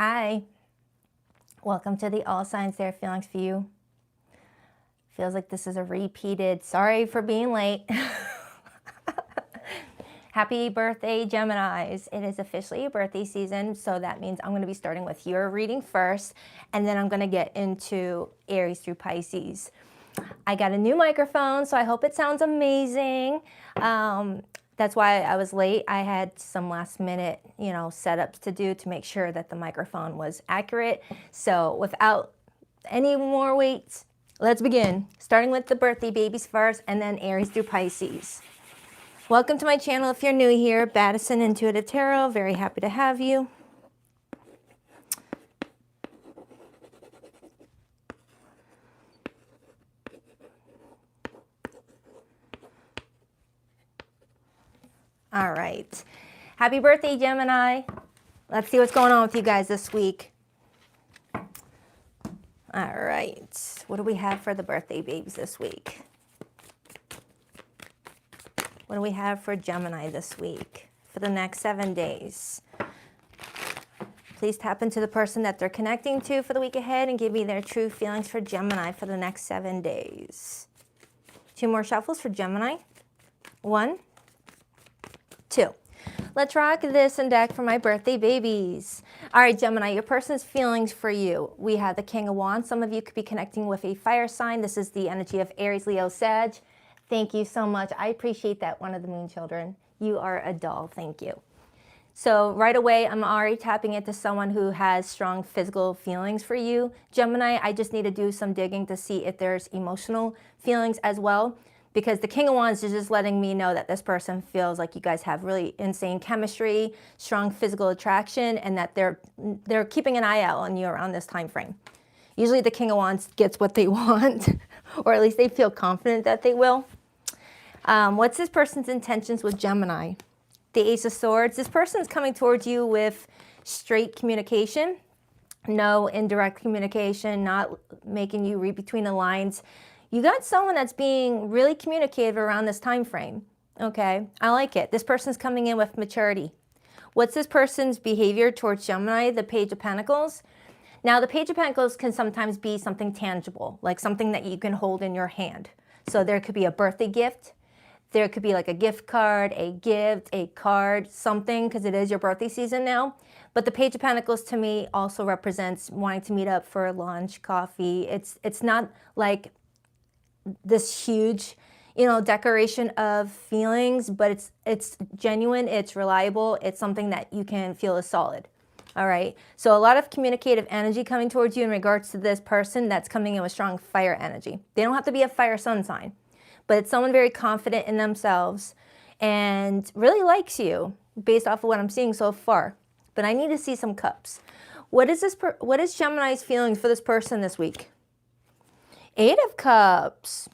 Hi, welcome to the All Signs Their Feelings for You. Feels like this is a repeated, sorry for being late. Happy birthday, Geminis. It is officially your birthday season, so that means I'm going to be starting with your reading first, and then I'm going to get into Aries through Pisces. I got a new microphone, so I hope it sounds amazing. That's why I was late. I had some last minute, setups to do to make sure that the microphone was accurate. So without any more wait, let's begin. Starting with the birthday babies first and then Aries through Pisces. Welcome to my channel if you're new here. Baddison Intuitive Tarot. Very happy to have you. All right. Happy birthday, Gemini. Let's see what's going on with you guys this week. All right. What do we have for the birthday babies this week? What do we have for Gemini this week for the next 7 days? Please tap into the person that they're connecting to for the week ahead and give me their true feelings for Gemini for the next 7 days. 2 more shuffles for Gemini. 1, 2. Let's rock this and deck for my birthday babies. All right, Gemini, your person's feelings for you. We have the King of Wands. Some of you could be connecting with a fire sign. This is the energy of Aries, Leo, Sag. Thank you so much. I appreciate that, one of the moon children. You are a doll. Thank you. So right away, I'm already tapping into someone who has strong physical feelings for you. Gemini, I just need to do some digging to see if there's emotional feelings as well, because the King of Wands is just letting me know that this person feels like you guys have really insane chemistry, strong physical attraction, and that they're keeping an eye out on you around this time frame. Usually the King of Wands gets what they want, or at least they feel confident that they will. What's this person's intentions with Gemini? The Ace of Swords. This person's coming towards you with straight communication, no indirect communication, not making you read between the lines. You got someone that's being really communicative around this time frame. Okay, I like it. This person's coming in with maturity. What's this person's behavior towards Gemini? The Page of Pentacles. Now, the Page of Pentacles can sometimes be something tangible, like something that you can hold in your hand. So there could be a birthday gift. There could be like a gift card, a gift, a card, something, because it is your birthday season now. But the Page of Pentacles to me also represents wanting to meet up for lunch, coffee. It's not like this huge, decoration of feelings, but it's genuine, it's reliable, it's something that you can feel is solid. All right, so a lot of communicative energy coming towards you in regards to this person that's coming in with strong fire energy. They don't have to be a fire sun sign, but it's someone very confident in themselves and really likes you based off of what I'm seeing so far. But I need to see some cups. What is Gemini's feelings for this person this week? 8 of Cups.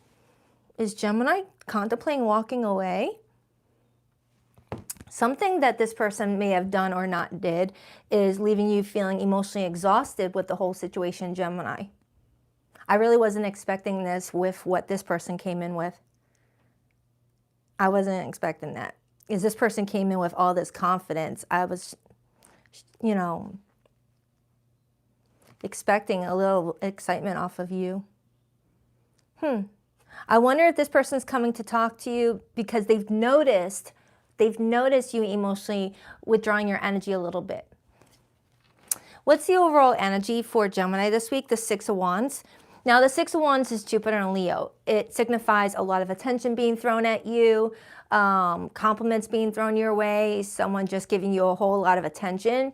Is Gemini contemplating walking away? Something that this person may have done or not did is leaving you feeling emotionally exhausted with the whole situation, Gemini. I really wasn't expecting this with what this person came in with. I wasn't expecting that. Is this person came in with all this confidence. I was, expecting a little excitement off of you. I wonder if this person's coming to talk to you because they've noticed you emotionally withdrawing your energy a little bit. What's the overall energy for Gemini this week? The 6 of Wands. Now, the 6 of Wands is Jupiter and Leo. It signifies a lot of attention being thrown at you, compliments being thrown your way, someone just giving you a whole lot of attention.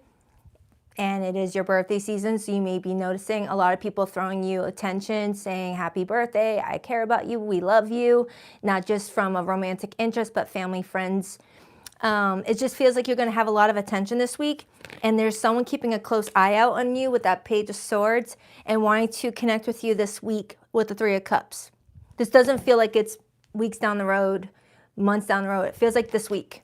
And it is your birthday season, so you may be noticing a lot of people throwing you attention, saying happy birthday, I care about you, we love you, not just from a romantic interest, but family, friends. It just feels like you're going to have a lot of attention this week, and there's someone keeping a close eye out on you with that Page of Swords and wanting to connect with you this week with the 3 of Cups. This doesn't feel like it's weeks down the road, months down the road. It feels like this week.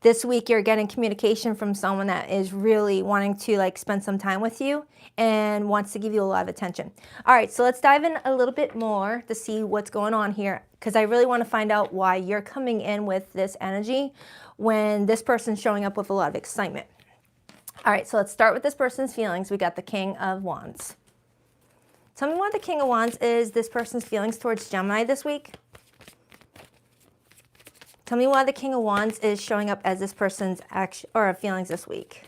This week you're getting communication from someone that is really wanting to spend some time with you and wants to give you a lot of attention. All right, so let's dive in a little bit more to see what's going on here, because I really want to find out why you're coming in with this energy when this person's showing up with a lot of excitement. All right, so let's start with this person's feelings. We got the King of Wands. Tell me what the King of Wands is this person's feelings towards Gemini this week. Tell me why the King of Wands is showing up as this person's action or feelings this week.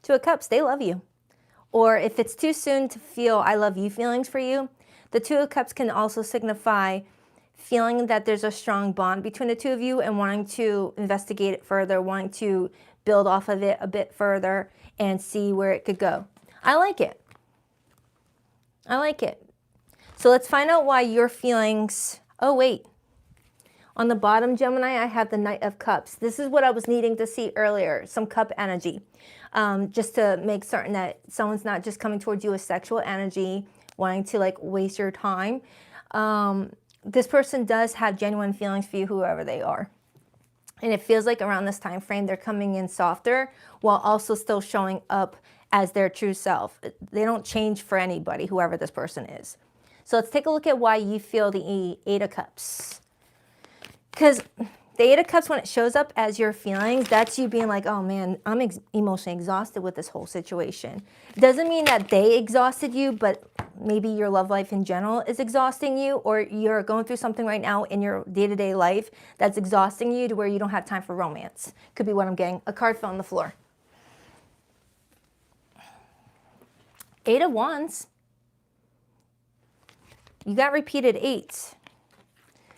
Two of Cups, they love you. Or if it's too soon to feel I love you feelings for you, the Two of Cups can also signify feeling that there's a strong bond between the two of you and wanting to investigate it further, wanting to build off of it a bit further and see where it could go. I like it. I like it. So let's find out why your feelings... Oh, wait. On the bottom, Gemini, I have the Knight of Cups. This is what I was needing to see earlier, some cup energy. Just to make certain that someone's not just coming towards you with sexual energy, wanting to like waste your time. This person does have genuine feelings for you, whoever they are. And it feels like around this time frame, they're coming in softer while also still showing up as their true self. They don't change for anybody, whoever this person is. So let's take a look at why you feel the Eight of Cups. Because the Eight of Cups, when it shows up as your feelings, that's you being like, oh man, I'm emotionally exhausted with this whole situation. It doesn't mean that they exhausted you, but maybe your love life in general is exhausting you, or you're going through something right now in your day-to-day life that's exhausting you to where you don't have time for romance. Could be what I'm getting. A card fell on the floor. Eight of Wands. You got repeated eights.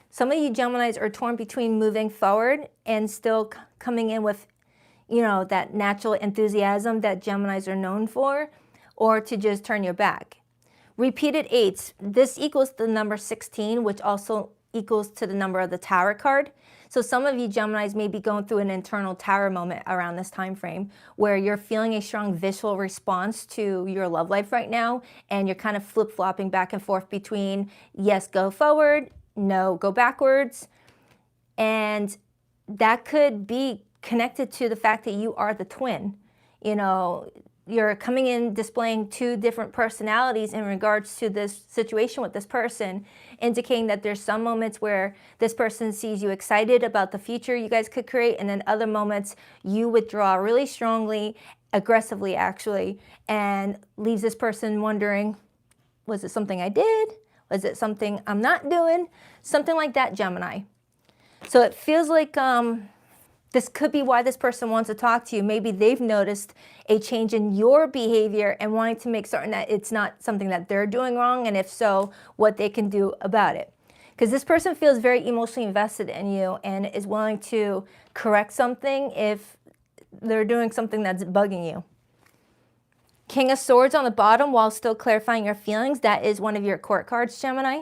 Some of you Geminis are torn between moving forward and still coming in with, you know, that natural enthusiasm that Geminis are known for, or to just turn your back. Repeated eights, this equals the number 16, which also equals to the number of the Tower card. So some of you Geminis may be going through an internal Tower moment around this time frame where you're feeling a strong visual response to your love life right now, and you're kind of flip-flopping back and forth between yes, go forward, no, go backwards. And that could be connected to the fact that you are the twin. You know, you're coming in displaying two different personalities in regards to this situation with this person, indicating that there's some moments where this person sees you excited about the future you guys could create, and then other moments you withdraw really strongly, aggressively actually, and leaves this person wondering, was it something I did? Was it something I'm not doing? Something like that, Gemini. So it feels like this could be why this person wants to talk to you. Maybe they've noticed a change in your behavior and wanting to make certain that it's not something that they're doing wrong, and if so, what they can do about it. Because this person feels very emotionally invested in you and is willing to correct something if they're doing something that's bugging you. King of Swords on the bottom while still clarifying your feelings. That is one of your court cards, Gemini.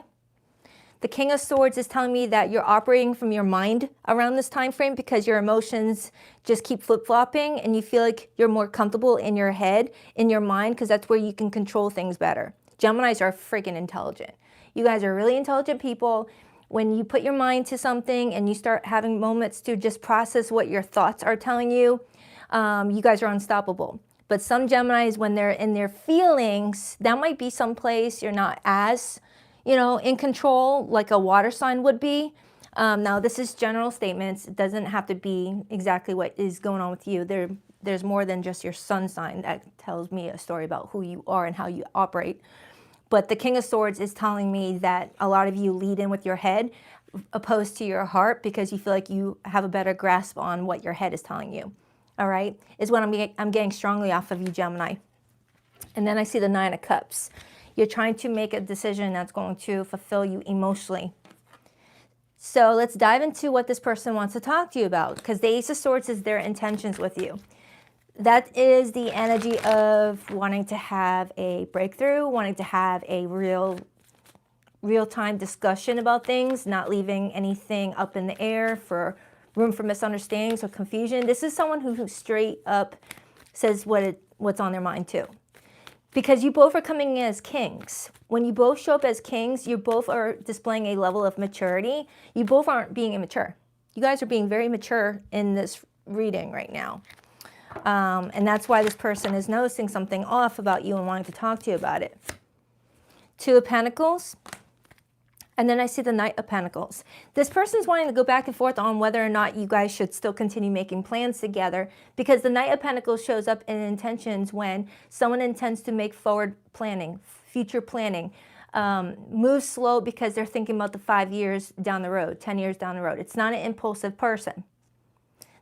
The King of Swords is telling me that you're operating from your mind around this time frame because your emotions just keep flip-flopping and you feel like you're more comfortable in your head, in your mind, because that's where you can control things better. Geminis are freaking intelligent. You guys are really intelligent people. When you put your mind to something and you start having moments to just process what your thoughts are telling you, you guys are unstoppable. But some Geminis, when they're in their feelings, that might be someplace you're not as, you know, in control, like a water sign would be. Now, this is general statements. It doesn't have to be exactly what is going on with you. There's more than just your sun sign that tells me a story about who you are and how you operate. But the King of Swords is telling me that a lot of you lead in with your head opposed to your heart because you feel like you have a better grasp on what your head is telling you. All right, is what I'm getting strongly off of you, Gemini. And then I see the Nine of Cups. You're trying to make a decision that's going to fulfill you emotionally. So let's dive into what this person wants to talk to you about, because the Ace of Swords is their intentions with you. That is the energy of wanting to have a breakthrough, wanting to have a real-time discussion about things, not leaving anything up in the air for room for misunderstandings or confusion. This is someone who straight up says what's on their mind too. Because you both are coming in as kings. When you both show up as kings, you both are displaying a level of maturity. You both aren't being immature. You guys are being very mature in this reading right now. And that's why this person is noticing something off about you and wanting to talk to you about it. Two of Pentacles. And then I see the Knight of Pentacles. This person's wanting to go back and forth on whether or not you guys should still continue making plans together, because the Knight of Pentacles shows up in intentions when someone intends to make forward planning, future planning, move slow because they're thinking about the 5 years down the road, 10 years down the road. It's not an impulsive person.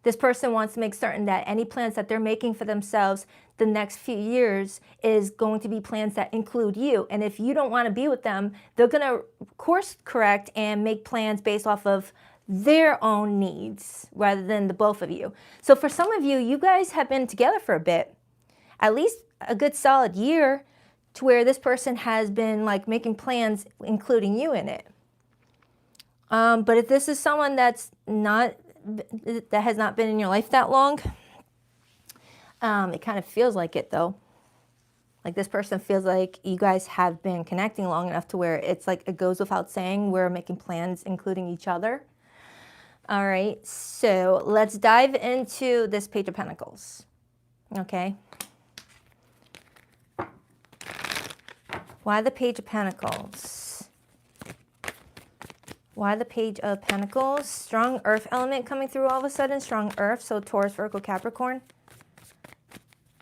This person wants to make certain that any plans that they're making for themselves the next few years is going to be plans that include you. And if you don't want to be with them, they're going to course correct and make plans based off of their own needs rather than the both of you. So for some of you, you guys have been together for a bit, at least a good solid year, to where this person has been like making plans including you in it. But if this is someone that has not been in your life that long, it kind of feels like it though. Like this person feels like you guys have been connecting long enough to where it's like it goes without saying we're making plans including each other. All right, so let's dive into this Page of Pentacles. Okay. Why the Page of Pentacles? Why the Page of Pentacles? Strong earth element coming through all of a sudden. Strong earth, so Taurus, Virgo, Capricorn.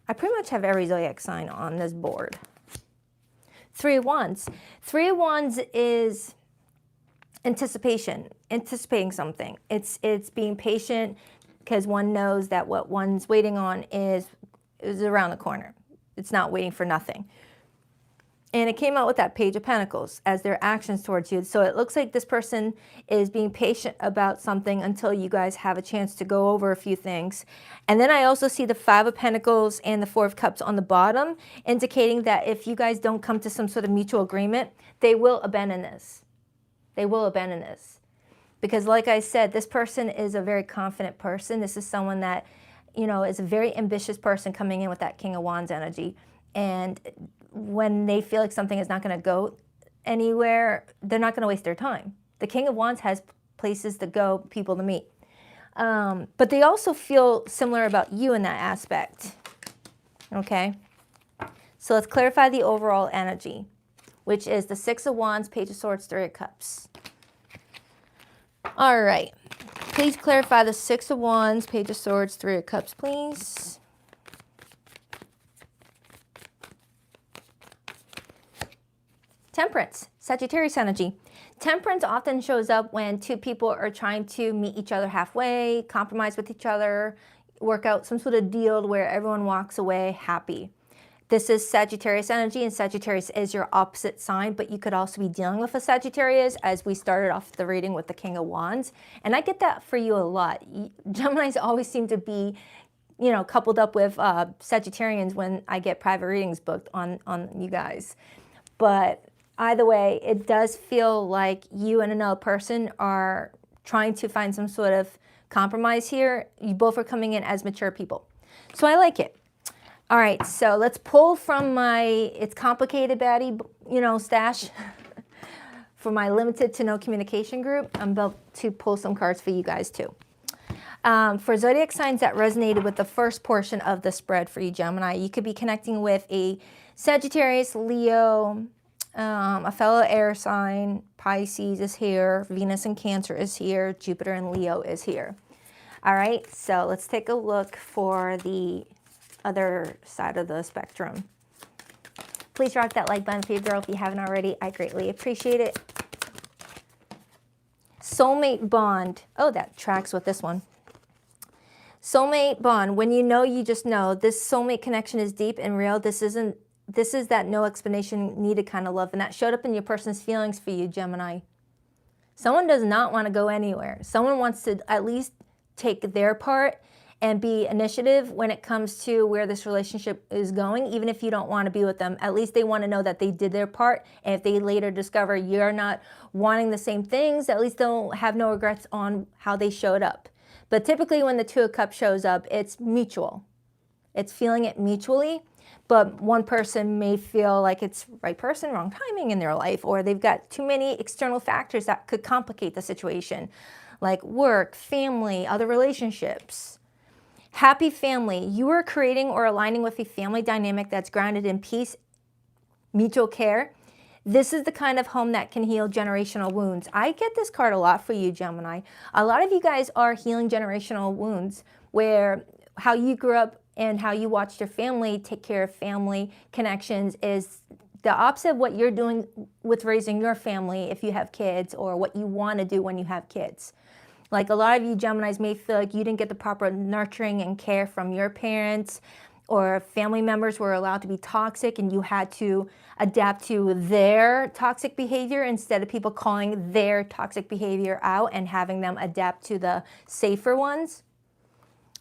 I pretty much have every zodiac sign on this board. 3 of Wands. 3 of Wands is anticipation, anticipating something. It's being patient because one knows that what one's waiting on is around the corner. It's not waiting for nothing. And it came out with that Page of Pentacles as their actions towards you. So it looks like this person is being patient about something until you guys have a chance to go over a few things. And then I also see the 5 of Pentacles and the 4 of Cups on the bottom, indicating that if you guys don't come to some sort of mutual agreement, they will abandon this. They will abandon this. Because like I said, this person is a very confident person. This is someone that, you know, is a very ambitious person coming in with that King of Wands energy. And when they feel like something is not going to go anywhere, they're not going to waste their time. The King of Wands has places to go, people to meet. But they also feel similar about you in that aspect. Okay? So let's clarify the overall energy, which is the 6 of Wands, Page of Swords, 3 of Cups. All right. Please clarify the 6 of Wands, Page of Swords, 3 of Cups, please. Temperance, Sagittarius energy. Temperance often shows up when two people are trying to meet each other halfway, compromise with each other, work out some sort of deal where everyone walks away happy. This is Sagittarius energy, and Sagittarius is your opposite sign, but you could also be dealing with a Sagittarius, as we started off the reading with the King of Wands. And I get that for you a lot. Geminis always seem to be, you know, coupled up with Sagittarians when I get private readings booked on you guys. But either way, it does feel like you and another person are trying to find some sort of compromise here. You both are coming in as mature people. So I like it. All right, so let's pull from my It's Complicated Baddie, you know, stash for my limited to no communication group. I'm about to pull some cards for you guys too. For zodiac signs that resonated with the first portion of the spread for you, Gemini, you could be connecting with a Sagittarius, Leo, a fellow air sign. Pisces is here, Venus and Cancer is here, Jupiter and Leo is here. All right, so let's take a look for the other side of the spectrum. Please rock that like button for your girl if you haven't already. I greatly appreciate it. Soulmate bond. Oh, that tracks with this one. Soulmate bond. When you know, you just know. This soulmate connection is deep and real. This is that no explanation needed kind of love. And that showed up in your person's feelings for you, Gemini. Someone does not want to go anywhere. Someone wants to at least take their part and be initiative when it comes to where this relationship is going, even if you don't want to be with them. At least they want to know that they did their part, and if they later discover you're not wanting the same things, at least they'll have no regrets on how they showed up. But typically when the 2 of Cups shows up, it's mutual. It's feeling it mutually, but one person may feel like it's right person, wrong timing in their life, or they've got too many external factors that could complicate the situation, like work, family, other relationships. Happy family. You are creating or aligning with a family dynamic that's grounded in peace, mutual care. This is the kind of home that can heal generational wounds. I get this card a lot for you, Gemini. A lot of you guys are healing generational wounds, where how you grew up and how you watched your family take care of family connections is the opposite of what you're doing with raising your family if you have kids, or what you want to do when you have kids. Like a lot of you Geminis may feel like you didn't get the proper nurturing and care from your parents, or family members were allowed to be toxic and you had to adapt to their toxic behavior instead of people calling their toxic behavior out and having them adapt to the safer ones.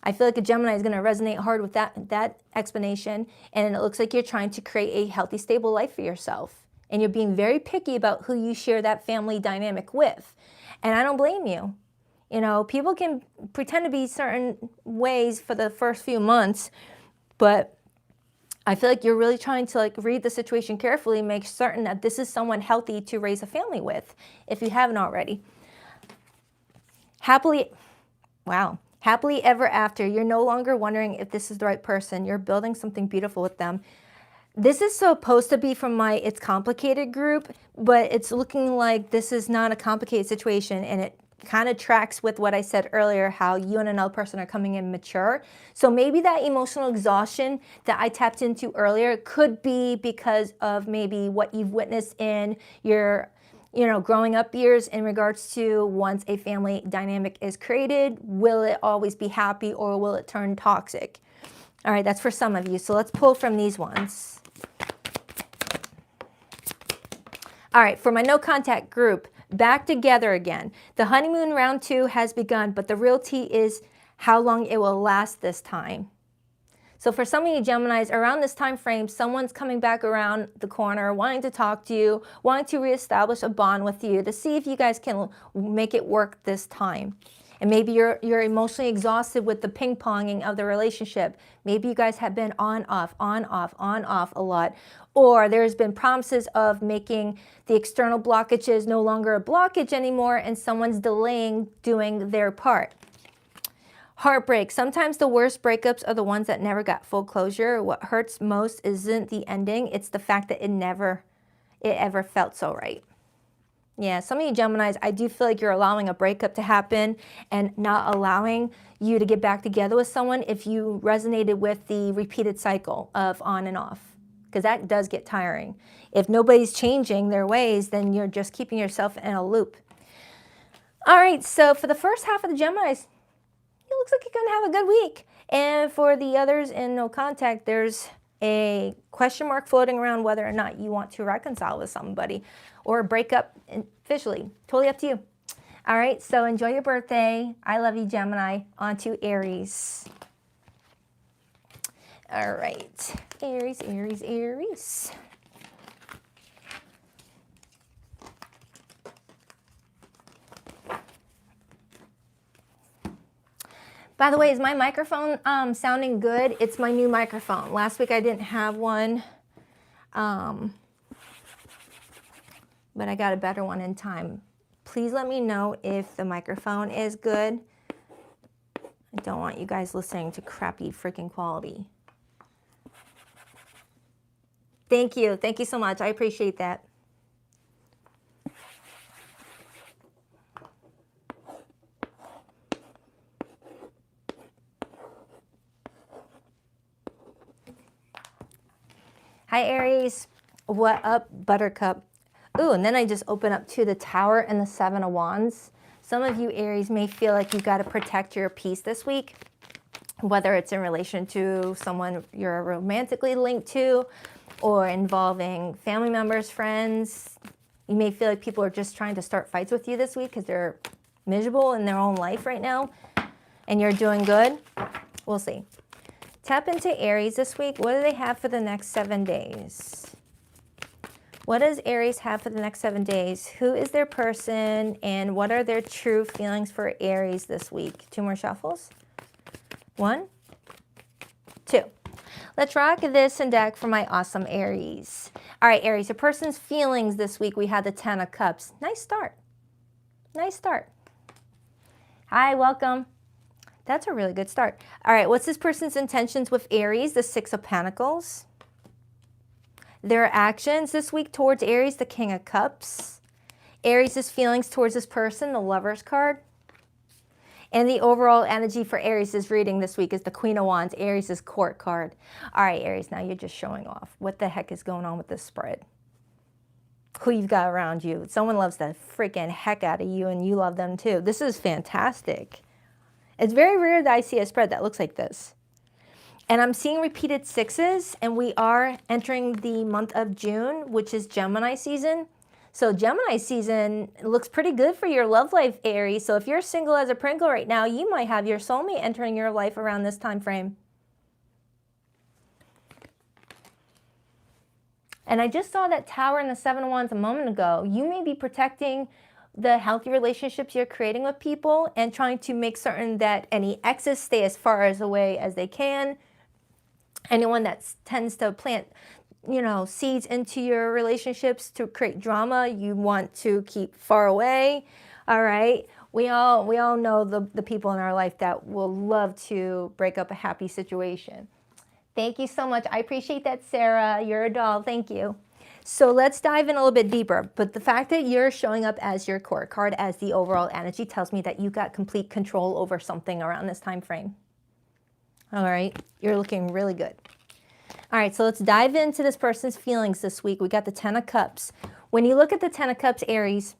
I feel like a Gemini is going to resonate hard with that explanation, and it looks like you're trying to create a healthy, stable life for yourself. And you're being very picky about who you share that family dynamic with. And I don't blame you. You know, people can pretend to be certain ways for the first few months, but I feel like you're really trying to like read the situation carefully, make certain that this is someone healthy to raise a family with, if you haven't already. Happily ever after, you're no longer wondering if this is the right person. You're building something beautiful with them. This is supposed to be from my It's Complicated group, but it's looking like this is not a complicated situation, and it kind of tracks with what I said earlier, how you and another person are coming in mature. So maybe that emotional exhaustion that I tapped into earlier could be because of maybe what you've witnessed in your growing up years in regards to once a family dynamic is created, will it always be happy or will it turn toxic? All right, that's for some of you. So let's pull from these ones. All right, for my no contact group, back together again. The honeymoon round 2 has begun, but the real tea is how long it will last this time. So for some of you Geminis, around this time frame, someone's coming back around the corner, wanting to talk to you, wanting to reestablish a bond with you to see if you guys can make it work this time. And maybe you're emotionally exhausted with the ping-ponging of the relationship. Maybe you guys have been on, off a lot. Or there's been promises of making the external blockages no longer a blockage anymore, and someone's delaying doing their part. Heartbreak. Sometimes the worst breakups are the ones that never got full closure. What hurts most isn't the ending, it's the fact that it ever felt so right. Yeah, some of you Geminis, I do feel like you're allowing a breakup to happen and not allowing you to get back together with someone if you resonated with the repeated cycle of on and off, because that does get tiring. If nobody's changing their ways, then you're just keeping yourself in a loop. All right, so for the first half of the Geminis, it looks like you're going to have a good week. And for the others in no contact, there's a question mark floating around whether or not you want to reconcile with somebody or break up officially. Totally up to you. All right, so enjoy your birthday. I love you, Gemini. On to Aries. All right, Aries, Aries, Aries. By the way, is my microphone sounding good? It's my new microphone. Last week I didn't have one, but I got a better one in time. Please let me know if the microphone is good. I don't want you guys listening to crappy freaking quality. Thank you. Thank you so much. I appreciate that. Hi, Aries. What up, Buttercup? Ooh, and then I just open up to the Tower and the Seven of Wands. Some of you, Aries, may feel like you got to protect your peace this week, whether it's in relation to someone you're romantically linked to or involving family members, friends. You may feel like people are just trying to start fights with you this week because they're miserable in their own life right now and you're doing good. We'll see. Tap into Aries this week. What do they have for the next 7 days? What does Aries have for the next 7 days? Who is their person and what are their true feelings for Aries this week? 2 more shuffles. 1, 2. Let's rock this and deck for my awesome Aries. All right, Aries, your person's feelings this week. We had the 10 of Cups. Nice start. Nice start. Hi, welcome. That's a really good start. All right, what's this person's intentions with Aries? The 6 of Pentacles. Their actions this week towards Aries, the King of Cups. Aries' feelings towards this person, the Lover's card. And the overall energy for Aries' reading this week is the Queen of Wands, Aries' court card. All right, Aries, now you're just showing off. What the heck is going on with this spread? Who you've got around you. Someone loves the freaking heck out of you and you love them too. This is fantastic. It's very rare that I see a spread that looks like this. And I'm seeing repeated sixes, and we are entering the month of June, which is Gemini season. So Gemini season looks pretty good for your love life, Aries. So if you're single as a Pringle right now, you might have your soulmate entering your life around this time frame. And I just saw that Tower and the Seven of Wands a moment ago. You may be protecting the healthy relationships you're creating with people and trying to make certain that any exes stay as far as away as they can. Anyone that tends to plant, seeds into your relationships to create drama, you want to keep far away. All right. We all know the people in our life that will love to break up a happy situation. Thank you so much. I appreciate that, Sarah. You're a doll. Thank you. So let's dive in a little bit deeper. But the fact that you're showing up as your court card, as the overall energy, tells me that you got complete control over something around this time frame. All right. You're looking really good. All right. So let's dive into this person's feelings this week. We got the Ten of Cups. When you look at the Ten of Cups, Aries,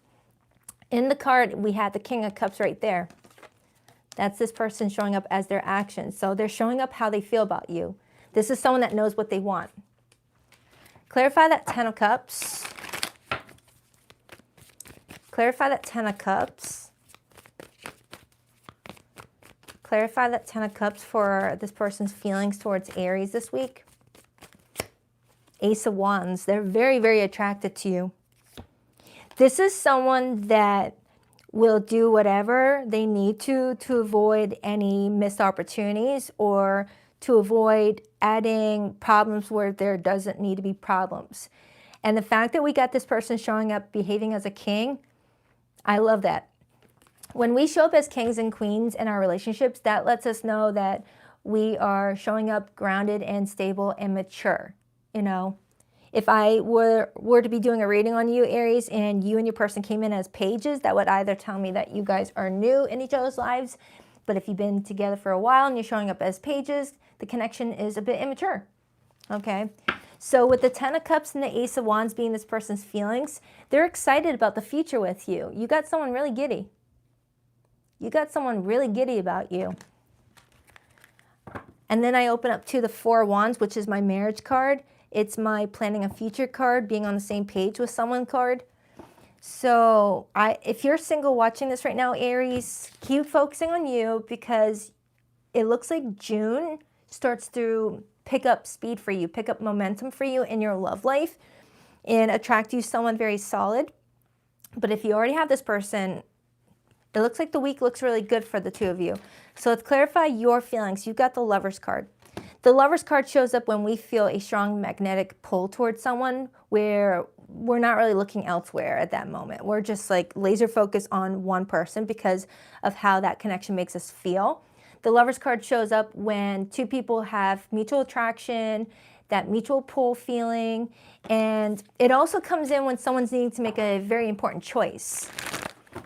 in the card, we had the King of Cups right there. That's this person showing up as their actions. So they're showing up how they feel about you. This is someone that knows what they want. Clarify that Ten of Cups. Clarify that Ten of Cups. Clarify that Ten of Cups for this person's feelings towards Aries this week. Ace of Wands. They're very, very attracted to you. This is someone that will do whatever they need to avoid any missed opportunities or to avoid adding problems where there doesn't need to be problems. And the fact that we got this person showing up behaving as a king, I love that. When we show up as kings and queens in our relationships, that lets us know that we are showing up grounded and stable and mature. If I were to be doing a reading on you, Aries, and you and your person came in as pages, that would either tell me that you guys are new in each other's lives. But if you've been together for a while and you're showing up as pages, the connection is a bit immature. Okay? So with the Ten of Cups and the Ace of Wands being this person's feelings, they're excited about the future with you. You got someone really giddy. You got someone really giddy about you. And then I open up to the Four of Wands, which is my marriage card. It's my planning a future card, being on the same page with someone card. So if you're single watching this right now, Aries, keep focusing on you because it looks like June starts to pick up speed for you, pick up momentum for you in your love life and attract you someone very solid. But if you already have this person, it looks like the week looks really good for the two of you. So let's clarify your feelings. You've got the Lover's card. The Lover's card shows up when we feel a strong magnetic pull towards someone where we're not really looking elsewhere at that moment. We're just like laser focused on one person because of how that connection makes us feel. The Lover's card shows up when two people have mutual attraction, that mutual pull feeling, and it also comes in when someone's needing to make a very important choice.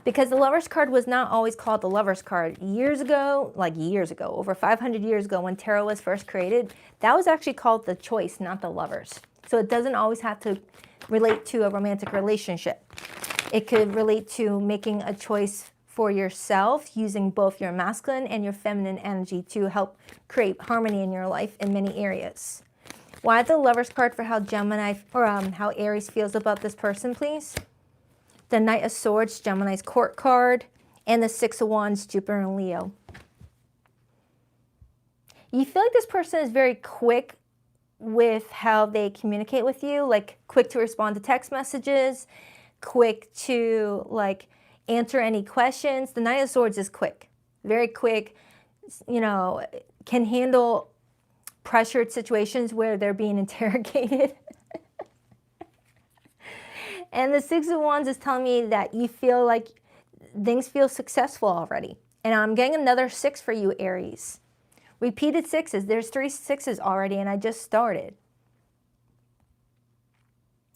Because the Lover's card was not always called the Lover's card. Years ago, over 500 years ago when tarot was first created, that was actually called the Choice, not the Lovers. So it doesn't always have to relate to a romantic relationship. It could relate to making a choice for yourself using both your masculine and your feminine energy to help create harmony in your life in many areas. Why the Lover's card for how Gemini or how Aries feels about this person, please? The Knight of Swords, Gemini's court card, and the Six of Wands, Jupiter and Leo. You feel like this person is very quick with how they communicate with you, like quick to respond to text messages, quick to answer any questions. The Knight of Swords is quick, very quick, can handle pressured situations where they're being interrogated. And the Six of Wands is telling me that you feel like things feel successful already. And I'm getting another 6 for you, Aries. Repeated 6s. There's 3 6s already, and I just started.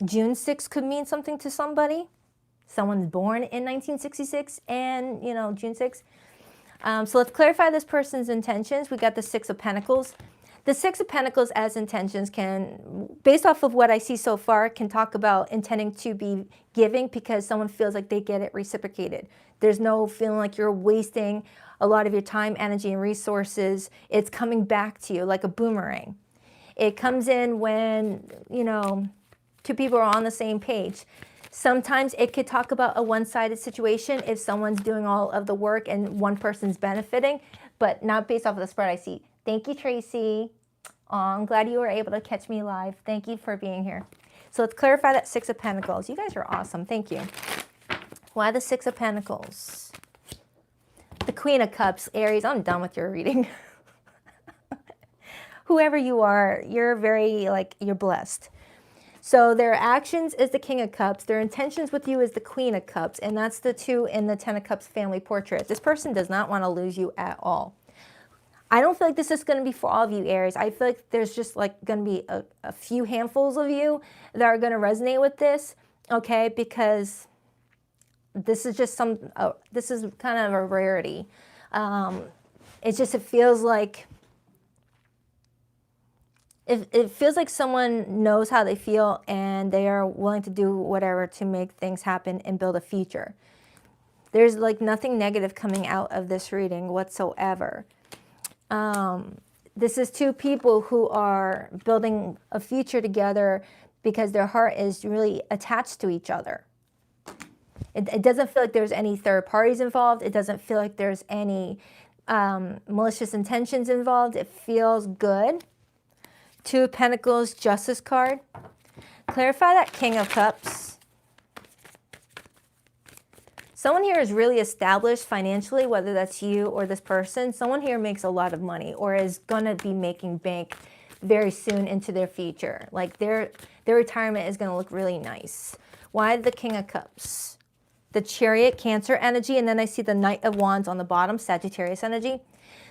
June 6th could mean something to somebody. Someone's born in 1966 and, you know, June 6th. So let's clarify this person's intentions. We got the Six of Pentacles. The Six of Pentacles as intentions can, based off of what I see so far, can talk about intending to be giving because someone feels like they get it reciprocated. There's no feeling like you're wasting a lot of your time, energy, and resources. It's coming back to you like a boomerang. It comes in when, you know, two people are on the same page. Sometimes it could talk about a one-sided situation if someone's doing all of the work and one person's benefiting, but not based off of the spread I see. Thank you, Tracy. Oh, I'm glad you were able to catch me live. Thank you for being here. So let's clarify that Six of Pentacles. You guys are awesome. Thank you. Why the Six of Pentacles? The Queen of Cups, Aries. I'm done with your reading. Whoever you are, you're very, like, you're blessed. So their actions is the King of Cups. Their intentions with you is the Queen of Cups. And that's the two in the Ten of Cups family portrait. This person does not want to lose you at all. I don't feel like this is going to be for all of you, Aries. I feel like there's just like going to be a few handfuls of you that are going to resonate with this, okay? Because this is just this is kind of a rarity. It's just, it feels like, it feels like someone knows how they feel and they are willing to do whatever to make things happen and build a future. There's like nothing negative coming out of this reading whatsoever. This is two people who are building a future together because their heart is really attached to each other. It doesn't feel like there's any third parties involved. It doesn't feel like there's any malicious intentions involved. It feels good. Two of Pentacles, Justice card. Clarify that King of Cups. Someone here is really established financially, whether that's you or this person. Someone here makes a lot of money or is going to be making bank very soon into their future. Like their retirement is going to look really nice. Why the King of Cups? The Chariot, Cancer energy, and then I see the Knight of Wands on the bottom, Sagittarius energy.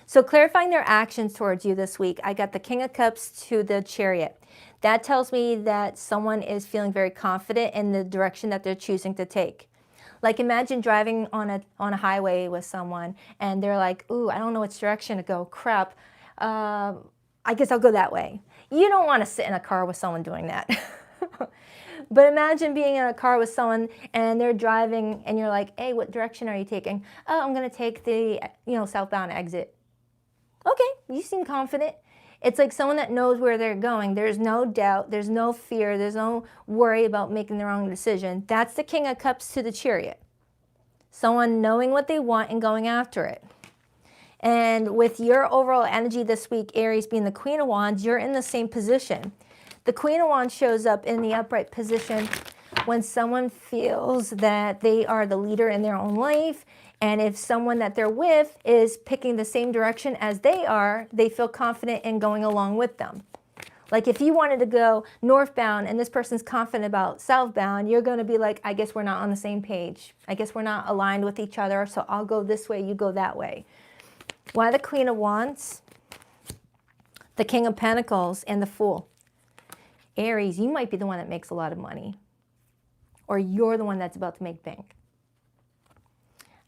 So clarifying their actions towards you this week, I got the King of Cups to the Chariot. That tells me that someone is feeling very confident in the direction that they're choosing to take. Like imagine driving on a highway with someone and they're like, ooh, I don't know which direction to go. Crap. I guess I'll go that way. You don't want to sit in a car with someone doing that. But imagine being in a car with someone and they're driving and you're like, hey, what direction are you taking? Oh, I'm going to take the, southbound exit. Okay, you seem confident. It's like someone that knows where they're going. There's no doubt. There's no fear. There's no worry about making the wrong decision. That's the King of Cups to the Chariot. Someone knowing what they want and going after it. And with your overall energy this week, Aries being the Queen of Wands, you're in the same position. The Queen of Wands shows up in the upright position when someone feels that they are the leader in their own life. And if someone that they're with is picking the same direction as they are, they feel confident in going along with them. Like if you wanted to go northbound and this person's confident about southbound, you're going to be like, I guess we're not on the same page. I guess we're not aligned with each other, so I'll go this way, you go that way. Why the Queen of Wands? The King of Pentacles and the Fool. Aries, you might be the one that makes a lot of money. Or you're the one that's about to make bank.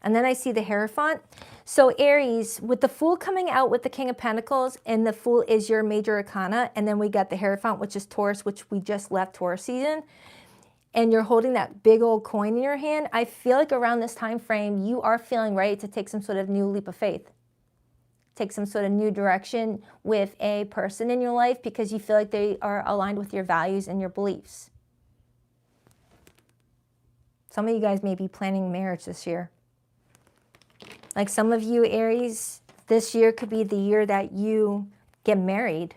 And then I see the Hierophant. So Aries, with the Fool coming out with the King of Pentacles, and the Fool is your major arcana, and then we got the Hierophant, which is Taurus, which we just left Taurus season, and you're holding that big old coin in your hand, I feel like around this time frame, you are feeling ready to take some sort of new leap of faith. Take some sort of new direction with a person in your life because you feel like they are aligned with your values and your beliefs. Some of you guys may be planning marriage this year. Like some of you, Aries, this year could be the year that you get married.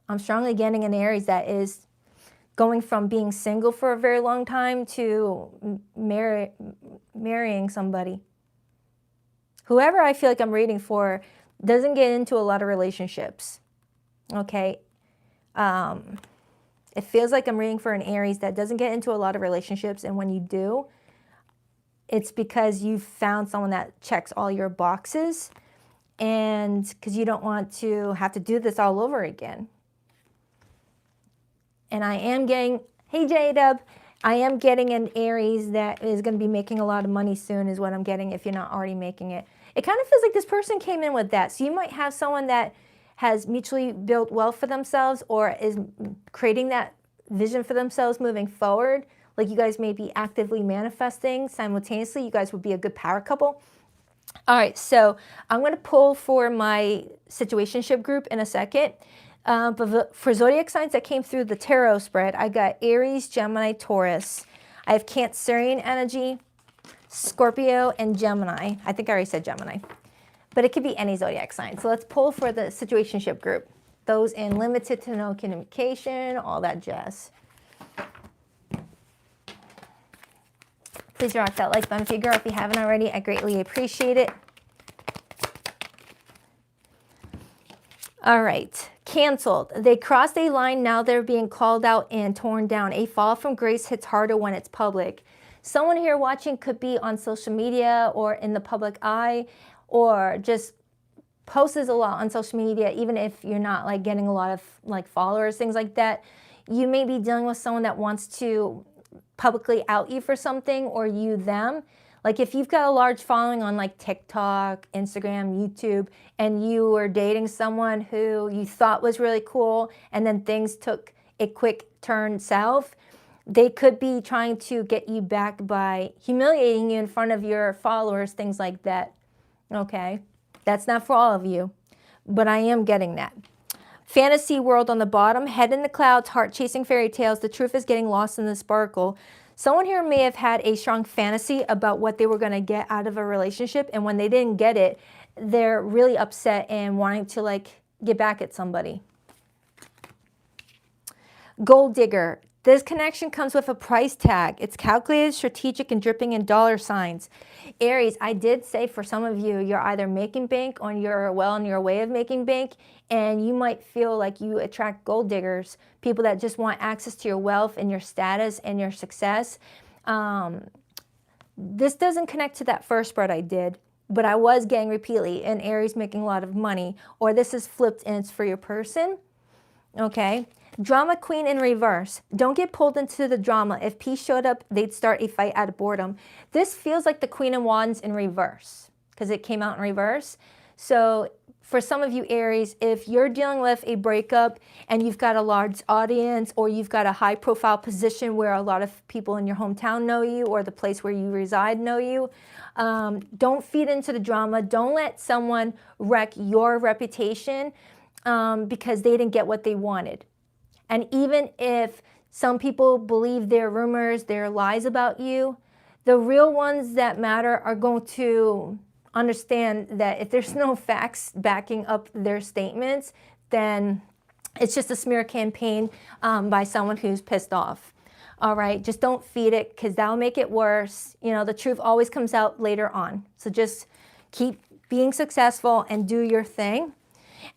I'm strongly getting an Aries that is going from being single for a very long time to marrying somebody. Whoever I feel like I'm reading for doesn't get into a lot of relationships, okay? It feels like I'm reading for an Aries that doesn't get into a lot of relationships, and when you do, it's because you found someone that checks all your boxes and because you don't want to have to do this all over again. And I am getting, hey J-Dub, I am getting an Aries that is going to be making a lot of money soon is what I'm getting if you're not already making it. It kind of feels like this person came in with that. So you might have someone that has mutually built wealth for themselves or is creating that vision for themselves moving forward. Like you guys may be actively manifesting simultaneously. You guys would be a good power couple. All right, so I'm going to pull for my situationship group in a second. But for zodiac signs that came through the tarot spread, I got Aries, Gemini, Taurus. I have Cancerian energy, Scorpio, and Gemini. I think I already said Gemini. But it could be any zodiac sign. So let's pull for the situationship group. Those in limited to no communication, all that jazz. Please rock that like button figure if you haven't already. I greatly appreciate it. All right, canceled. They crossed a line, now they're being called out and torn down. A fall from grace hits harder when it's public. Someone here watching could be on social media or in the public eye or just posts a lot on social media, even if you're not like getting a lot of like followers, things like that. You may be dealing with someone that wants to publicly out you for something or you them. Like if you've got a large following on like TikTok, Instagram, YouTube, and you were dating someone who you thought was really cool and then things took a quick turn south, they could be trying to get you back by humiliating you in front of your followers, things like that. Okay, that's not for all of you, but I am getting that. Fantasy world on the bottom, head in the clouds, heart chasing fairy tales. The truth is getting lost in the sparkle. Someone here may have had a strong fantasy about what they were going to get out of a relationship, and when they didn't get it, they're really upset and wanting to like get back at somebody. Gold digger. This connection comes with a price tag. It's calculated, strategic, and dripping in dollar signs. Aries, I did say for some of you, you're either making bank or you're well on your way of making bank, and you might feel like you attract gold diggers, people that just want access to your wealth and your status and your success. This doesn't connect to that first spread I did, but I was getting repeatedly an Aries making a lot of money, or this is flipped and it's for your person. Okay. Drama queen in reverse. Don't get pulled into the drama. If peace showed up, they'd start a fight out of boredom. This feels like the Queen of Wands in reverse because it came out in reverse. So for some of you Aries, if you're dealing with a breakup and you've got a large audience or you've got a high profile position where a lot of people in your hometown know you or the place where you reside know you, don't feed into the drama. Don't let someone wreck your reputation because they didn't get what they wanted. And even if some people believe their rumors, their lies about you, the real ones that matter are going to understand that if there's no facts backing up their statements, then it's just a smear campaign by someone who's pissed off. All right, just don't feed it because that'll make it worse. You know, the truth always comes out later on. So just keep being successful and do your thing.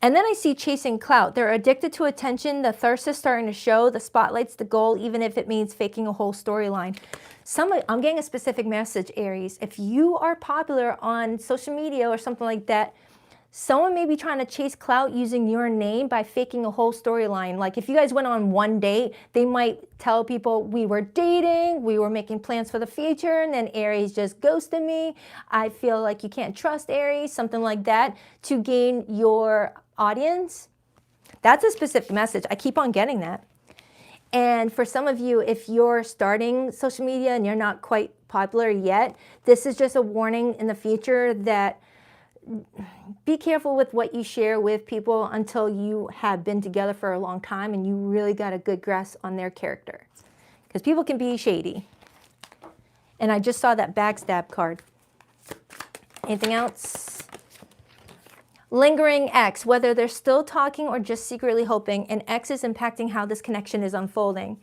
And then I see chasing clout. They're addicted to attention. The thirst is starting to show. The spotlight's the goal, even if it means faking a whole storyline. I'm getting a specific message, Aries. If you are popular on social media or something like that, someone may be trying to chase clout using your name by faking a whole storyline. Like if you guys went on one date, they might tell people we were dating, we were making plans for the future, and then Aries just ghosted me. I feel like you can't trust Aries, something like that, to gain your audience. That's a specific message. I keep on getting that. And for some of you, if you're starting social media and you're not quite popular yet, this is just a warning in the future that be careful with what you share with people until you have been together for a long time and you really got a good grasp on their character. Because people can be shady. And I just saw that backstab card. Anything else? Lingering ex, whether they're still talking or just secretly hoping, an ex is impacting how this connection is unfolding.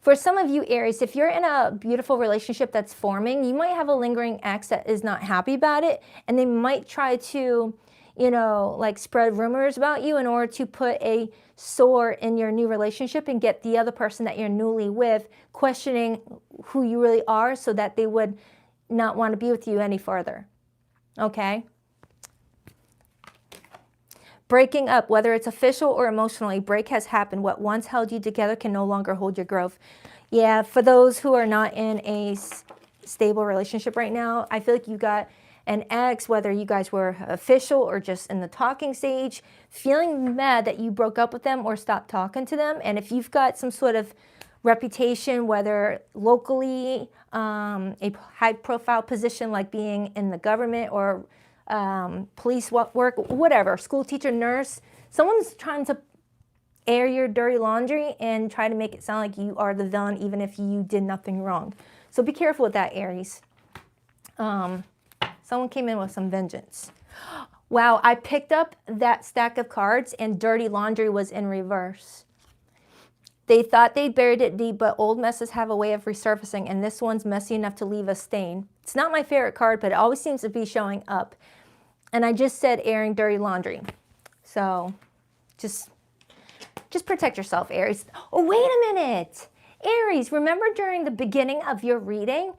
For some of you Aries, if you're in a beautiful relationship that's forming, you might have a lingering ex that is not happy about it, and they might try to, you know, like spread rumors about you in order to put a sore in your new relationship and get the other person that you're newly with questioning who you really are so that they would not want to be with you any further. Okay? Breaking up, whether it's official or emotional, a break has happened. What once held you together can no longer hold your growth. Yeah, for those who are not in a stable relationship right now, I feel like you got an ex, whether you guys were official or just in the talking stage, feeling mad that you broke up with them or stopped talking to them. And if you've got some sort of reputation, whether locally, a high profile position like being in the government or police work, whatever, school teacher, nurse, someone's trying to air your dirty laundry and try to make it sound like you are the villain even if you did nothing wrong. So be careful with that, Aries. Someone came in with some vengeance. Wow, I picked up that stack of cards and dirty laundry was in reverse. They thought they buried it deep, but old messes have a way of resurfacing, and this one's messy enough to leave a stain. It's not my favorite card, but it always seems to be showing up. And I just said airing dirty laundry. So just protect yourself, Aries. Oh, wait a minute. Aries, remember during the beginning of your reading,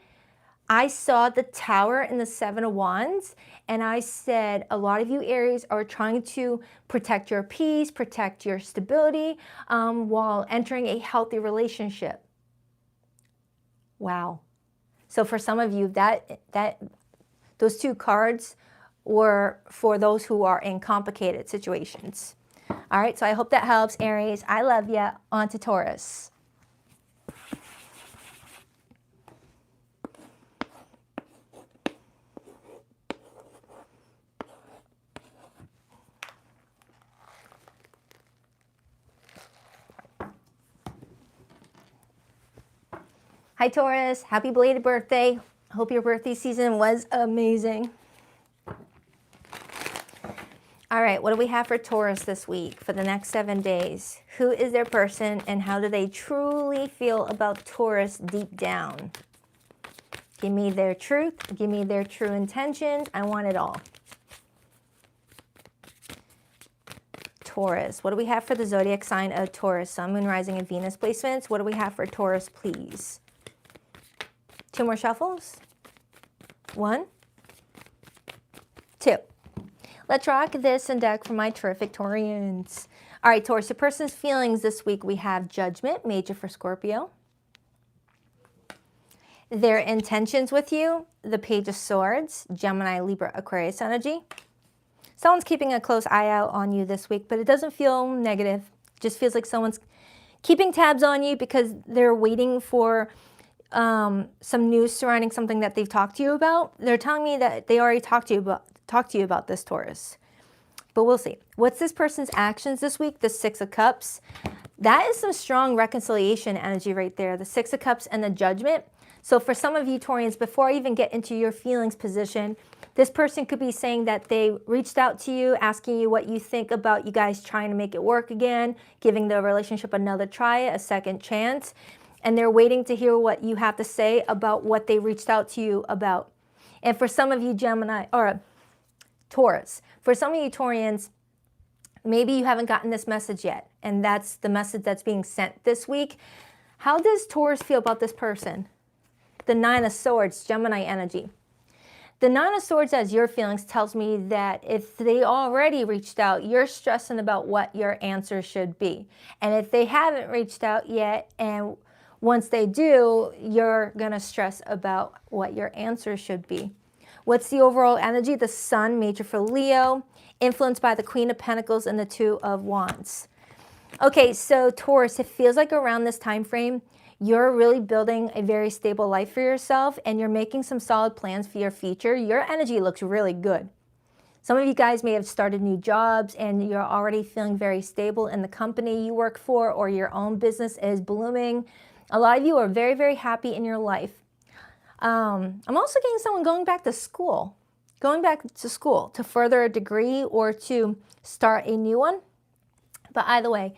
I saw the Tower and the Seven of Wands, and I said a lot of you Aries are trying to protect your peace, protect your stability while entering a healthy relationship. Wow. So for some of you, those two cards were for those who are in complicated situations. All right, so I hope that helps, Aries. I love you. On to Taurus. Hi, Taurus. Happy belated birthday. I hope your birthday season was amazing. All right, what do we have for Taurus this week for the next 7 days? Who is their person and how do they truly feel about Taurus deep down? Give me their truth. Give me their true intentions. I want it all. Taurus. What do we have for the zodiac sign of Taurus? Sun, Moon, Rising, and Venus placements. What do we have for Taurus, please? 2 more shuffles. 1, 2. Let's rock this and deck for my terrific Taurians. All right, Taurus, your person's feelings this week, we have Judgment, major for Scorpio. Their intentions with you, the Page of Swords, Gemini, Libra, Aquarius energy. Someone's keeping a close eye out on you this week, but it doesn't feel negative. It just feels like someone's keeping tabs on you because they're waiting for some news surrounding something that they've talked to you about. They're telling me that they already talked to you about this, Taurus. But we'll see. What's this person's actions this week? The 6 of Cups. That is some strong reconciliation energy right there. The 6 of Cups and the Judgment. So for some of you Taurians, before I even get into your feelings position, this person could be saying that they reached out to you, asking you what you think about you guys trying to make it work again, giving the relationship another try, a second chance. And they're waiting to hear what you have to say about what they reached out to you about. And for some of you Gemini, or Taurus, for some of you Taurians, maybe you haven't gotten this message yet, and that's the message that's being sent this week. How does Taurus feel about this person? The 9 of Swords, Gemini energy. The 9 of Swords as your feelings tells me that if they already reached out, you're stressing about what your answer should be. And if they haven't reached out yet, and once they do, you're going to stress about what your answer should be. What's the overall energy? The Sun, major for Leo, influenced by the Queen of Pentacles and the 2 of Wands. Okay, so Taurus, it feels like around this time frame, you're really building a very stable life for yourself and you're making some solid plans for your future. Your energy looks really good. Some of you guys may have started new jobs and you're already feeling very stable in the company you work for, or your own business is blooming. A lot of you are very, very happy in your life. I'm also getting someone going back to school to further a degree or to start a new one. But either way,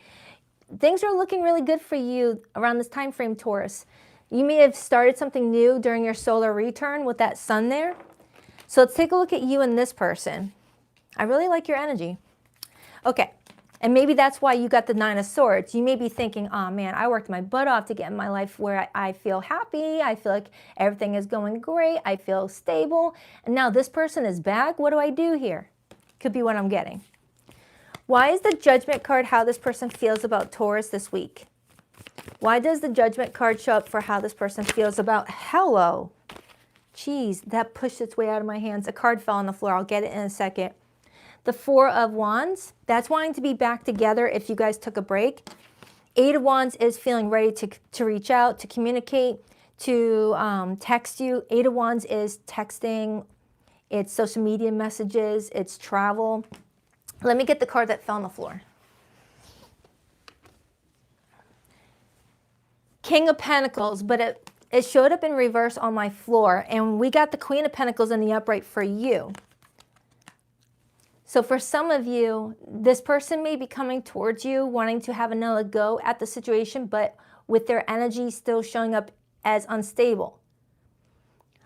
things are looking really good for you around this time frame, Taurus. You may have started something new during your solar return with that Sun there. So let's take a look at you and this person. I really like your energy. Okay. And maybe that's why you got the 9 of Swords. You may be thinking, oh man, I worked my butt off to get in my life where I feel happy. I feel like everything is going great. I feel stable. And now this person is back. What do I do here? Could be what I'm getting. Why is the Judgment card how this person feels about Taurus this week? Why does the Judgment card show up for how this person feels about, hello? Jeez, that pushed its way out of my hands. A card fell on the floor. I'll get it in a second. The Four of Wands, that's wanting to be back together if you guys took a break. Eight of Wands is feeling ready to reach out, to communicate, to text you. Eight of Wands is texting, it's social media messages, it's travel. Let me get the card that fell on the floor. King of Pentacles, but it showed up in reverse on my floor, and we got the Queen of Pentacles in the upright for you. So for some of you, this person may be coming towards you, wanting to have another go at the situation, but with their energy still showing up as unstable.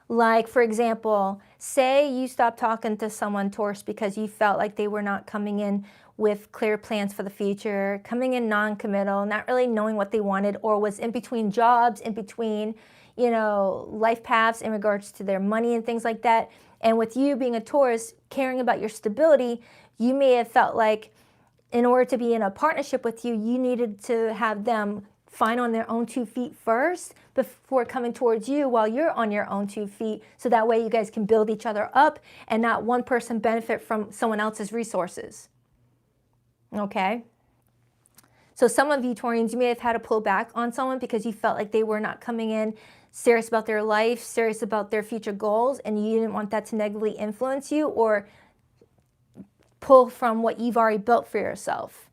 Like, for example, say you stopped talking to someone, Taurus, because you felt like they were not coming in with clear plans for the future, coming in non-committal, not really knowing what they wanted, or was in between jobs, in between, you know, life paths in regards to their money and things like that. And with you being a Taurus, caring about your stability, you may have felt like in order to be in a partnership with you, you needed to have them find on their own 2 feet first before coming towards you while you're on your own 2 feet. So that way you guys can build each other up and not one person benefit from someone else's resources. Okay? So some of you Taurians, you may have had to pull back on someone because you felt like they were not coming in serious about their life, serious about their future goals, and you didn't want that to negatively influence you or pull from what you've already built for yourself.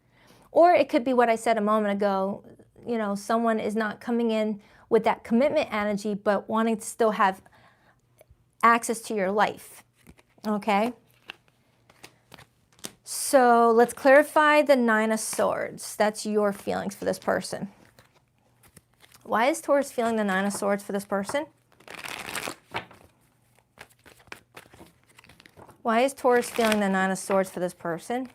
Or it could be what I said a moment ago, you know, someone is not coming in with that commitment energy, but wanting to still have access to your life, okay? So let's clarify the Nine of Swords. That's your feelings for this person. Why is Taurus feeling the Nine of Swords for this person? Why is Taurus feeling the Nine of Swords for this person?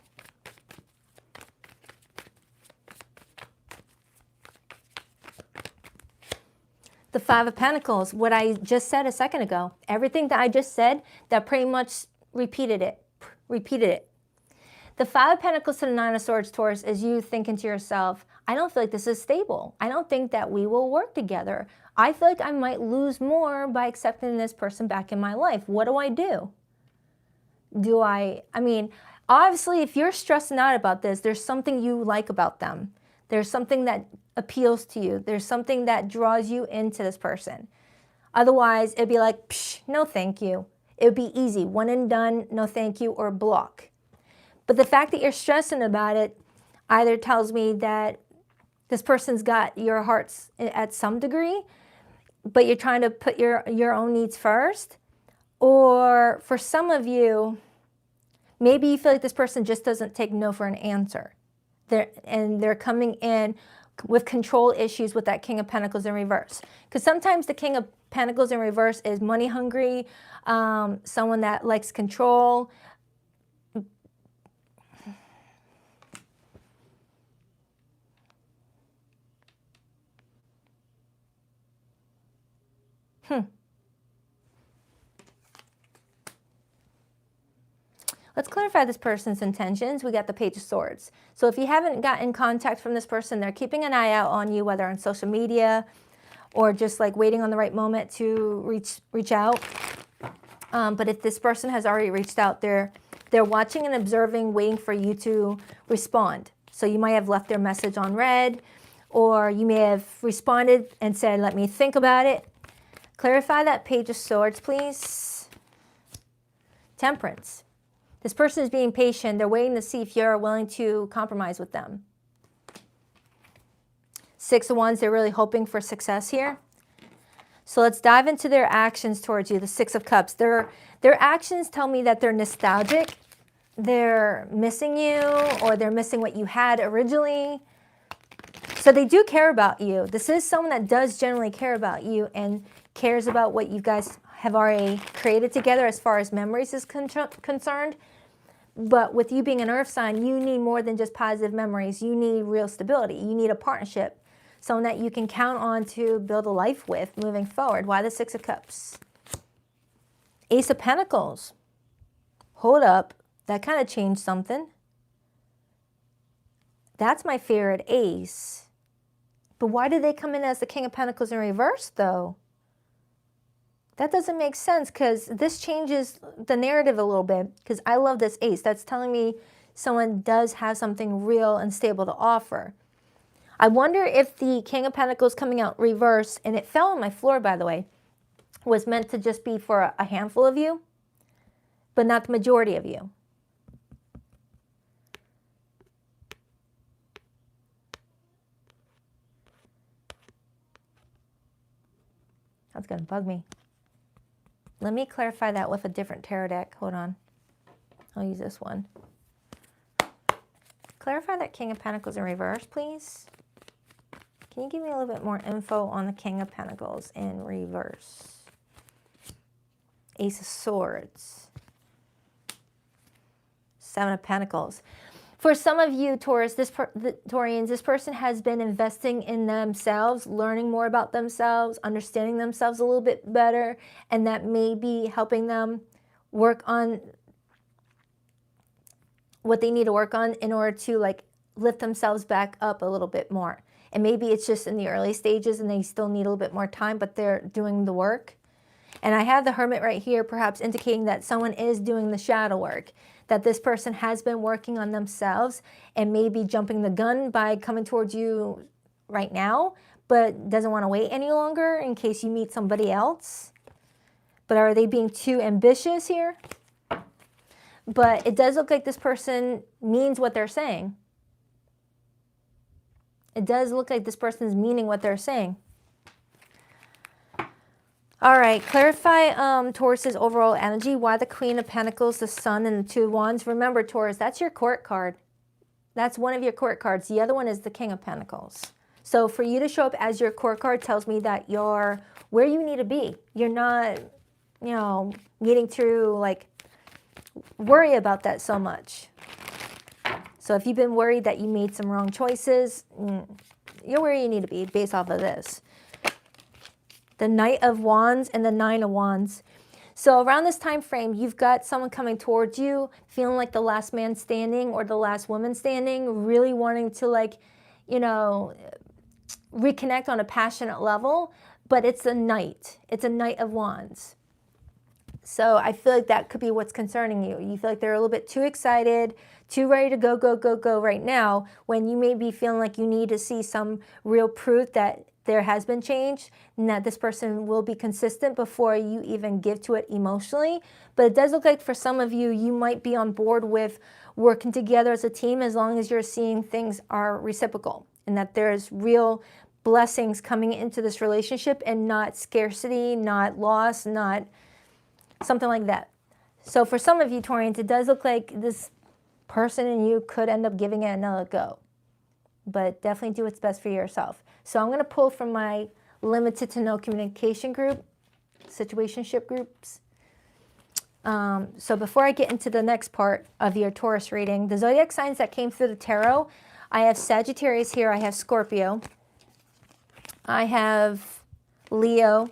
The Five of Pentacles, what I just said a second ago. Everything that I just said, that pretty much repeated it. The Five of Pentacles to the Nine of Swords, Taurus, is you thinking to yourself, I don't feel like this is stable. I don't think that we will work together. I feel like I might lose more by accepting this person back in my life. What do I do? I mean, obviously, if you're stressing out about this, there's something you like about them. There's something that appeals to you. There's something that draws you into this person. Otherwise, it'd be like, psh, no thank you. It would be easy. One and done, no thank you, or block. But the fact that you're stressing about it either tells me that this person's got your hearts at some degree, but you're trying to put your own needs first. Or for some of you, maybe you feel like this person just doesn't take no for an answer. They're coming in with control issues with that King of Pentacles in reverse. Because sometimes the King of Pentacles in reverse is money hungry, someone that likes control. Let's clarify this person's intentions. We got the Page of Swords. So if you haven't gotten contact from this person, they're keeping an eye out on you, whether on social media or just like waiting on the right moment to reach out. But if this person has already reached out, they're watching and observing, waiting for you to respond. So you might have left their message on read, or you may have responded and said, let me think about it. Clarify that Page of Swords, please. Temperance. This person is being patient. They're waiting to see if you're willing to compromise with them. Six of Wands, they're really hoping for success here. So let's dive into their actions towards you. The Six of Cups. Their actions tell me that they're nostalgic. They're missing you, or they're missing what you had originally. So they do care about you. This is someone that does generally care about you and cares about what you guys have already created together as far as memories is concerned. But with you being an earth sign, you need more than just positive memories. You need real stability. You need a partnership, someone that you can count on to build a life with moving forward. Why the Six of Cups? Ace of Pentacles. Hold up. That kind of changed something. That's my favorite ace. But why did they come in as the King of Pentacles in reverse, though? That doesn't make sense, because this changes the narrative a little bit, because I love this ace. That's telling me someone does have something real and stable to offer. I wonder if the King of Pentacles coming out reverse, and it fell on my floor, by the way, was meant to just be for a handful of you, but not the majority of you. That's going to bug me. Let me clarify that with a different tarot deck. Hold on. I'll use this one. Clarify that King of Pentacles in reverse, please. Can you give me a little bit more info on the King of Pentacles in reverse? Ace of Swords. Seven of Pentacles. For some of you, Taurus, Taurians, this person has been investing in themselves, learning more about themselves, understanding themselves a little bit better, and that may be helping them work on what they need to work on in order to like lift themselves back up a little bit more. And maybe it's just in the early stages and they still need a little bit more time, but they're doing the work. And I have the Hermit right here, perhaps indicating that someone is doing the shadow work, that this person has been working on themselves and maybe jumping the gun by coming towards you right now, but doesn't want to wait any longer in case you meet somebody else. But are they being too ambitious here? But it does look like this person means what they're saying. It does look like this person is meaning what they're saying. All right, clarify Taurus's overall energy. Why the Queen of Pentacles, the Sun, and the Two of Wands? Remember, Taurus, that's your court card. That's one of your court cards. The other one is the King of Pentacles. So for you to show up as your court card tells me that you're where you need to be. You're not, you know, needing to like worry about that so much. So if you've been worried that you made some wrong choices, you're where you need to be based off of this. The Knight of Wands and the Nine of Wands. So around this time frame, you've got someone coming towards you, feeling like the last man standing or the last woman standing, really wanting to like, you know, reconnect on a passionate level, but it's a Knight. It's a Knight of Wands. So I feel like that could be what's concerning you. You feel like they're a little bit too excited, too ready to go, go, go, go right now, when you may be feeling like you need to see some real proof that there has been change and that this person will be consistent before you even give to it emotionally. But it does look like for some of you, you might be on board with working together as a team as long as you're seeing things are reciprocal and that there's real blessings coming into this relationship and not scarcity, not loss, not something like that. So for some of you, Taurians, it does look like this person and you could end up giving it another go. But definitely do what's best for yourself. So I'm going to pull from my limited to no communication group, situationship groups. So before I get into the next part of your Taurus reading, the zodiac signs that came through the tarot, I have Sagittarius here, I have Scorpio, I have Leo,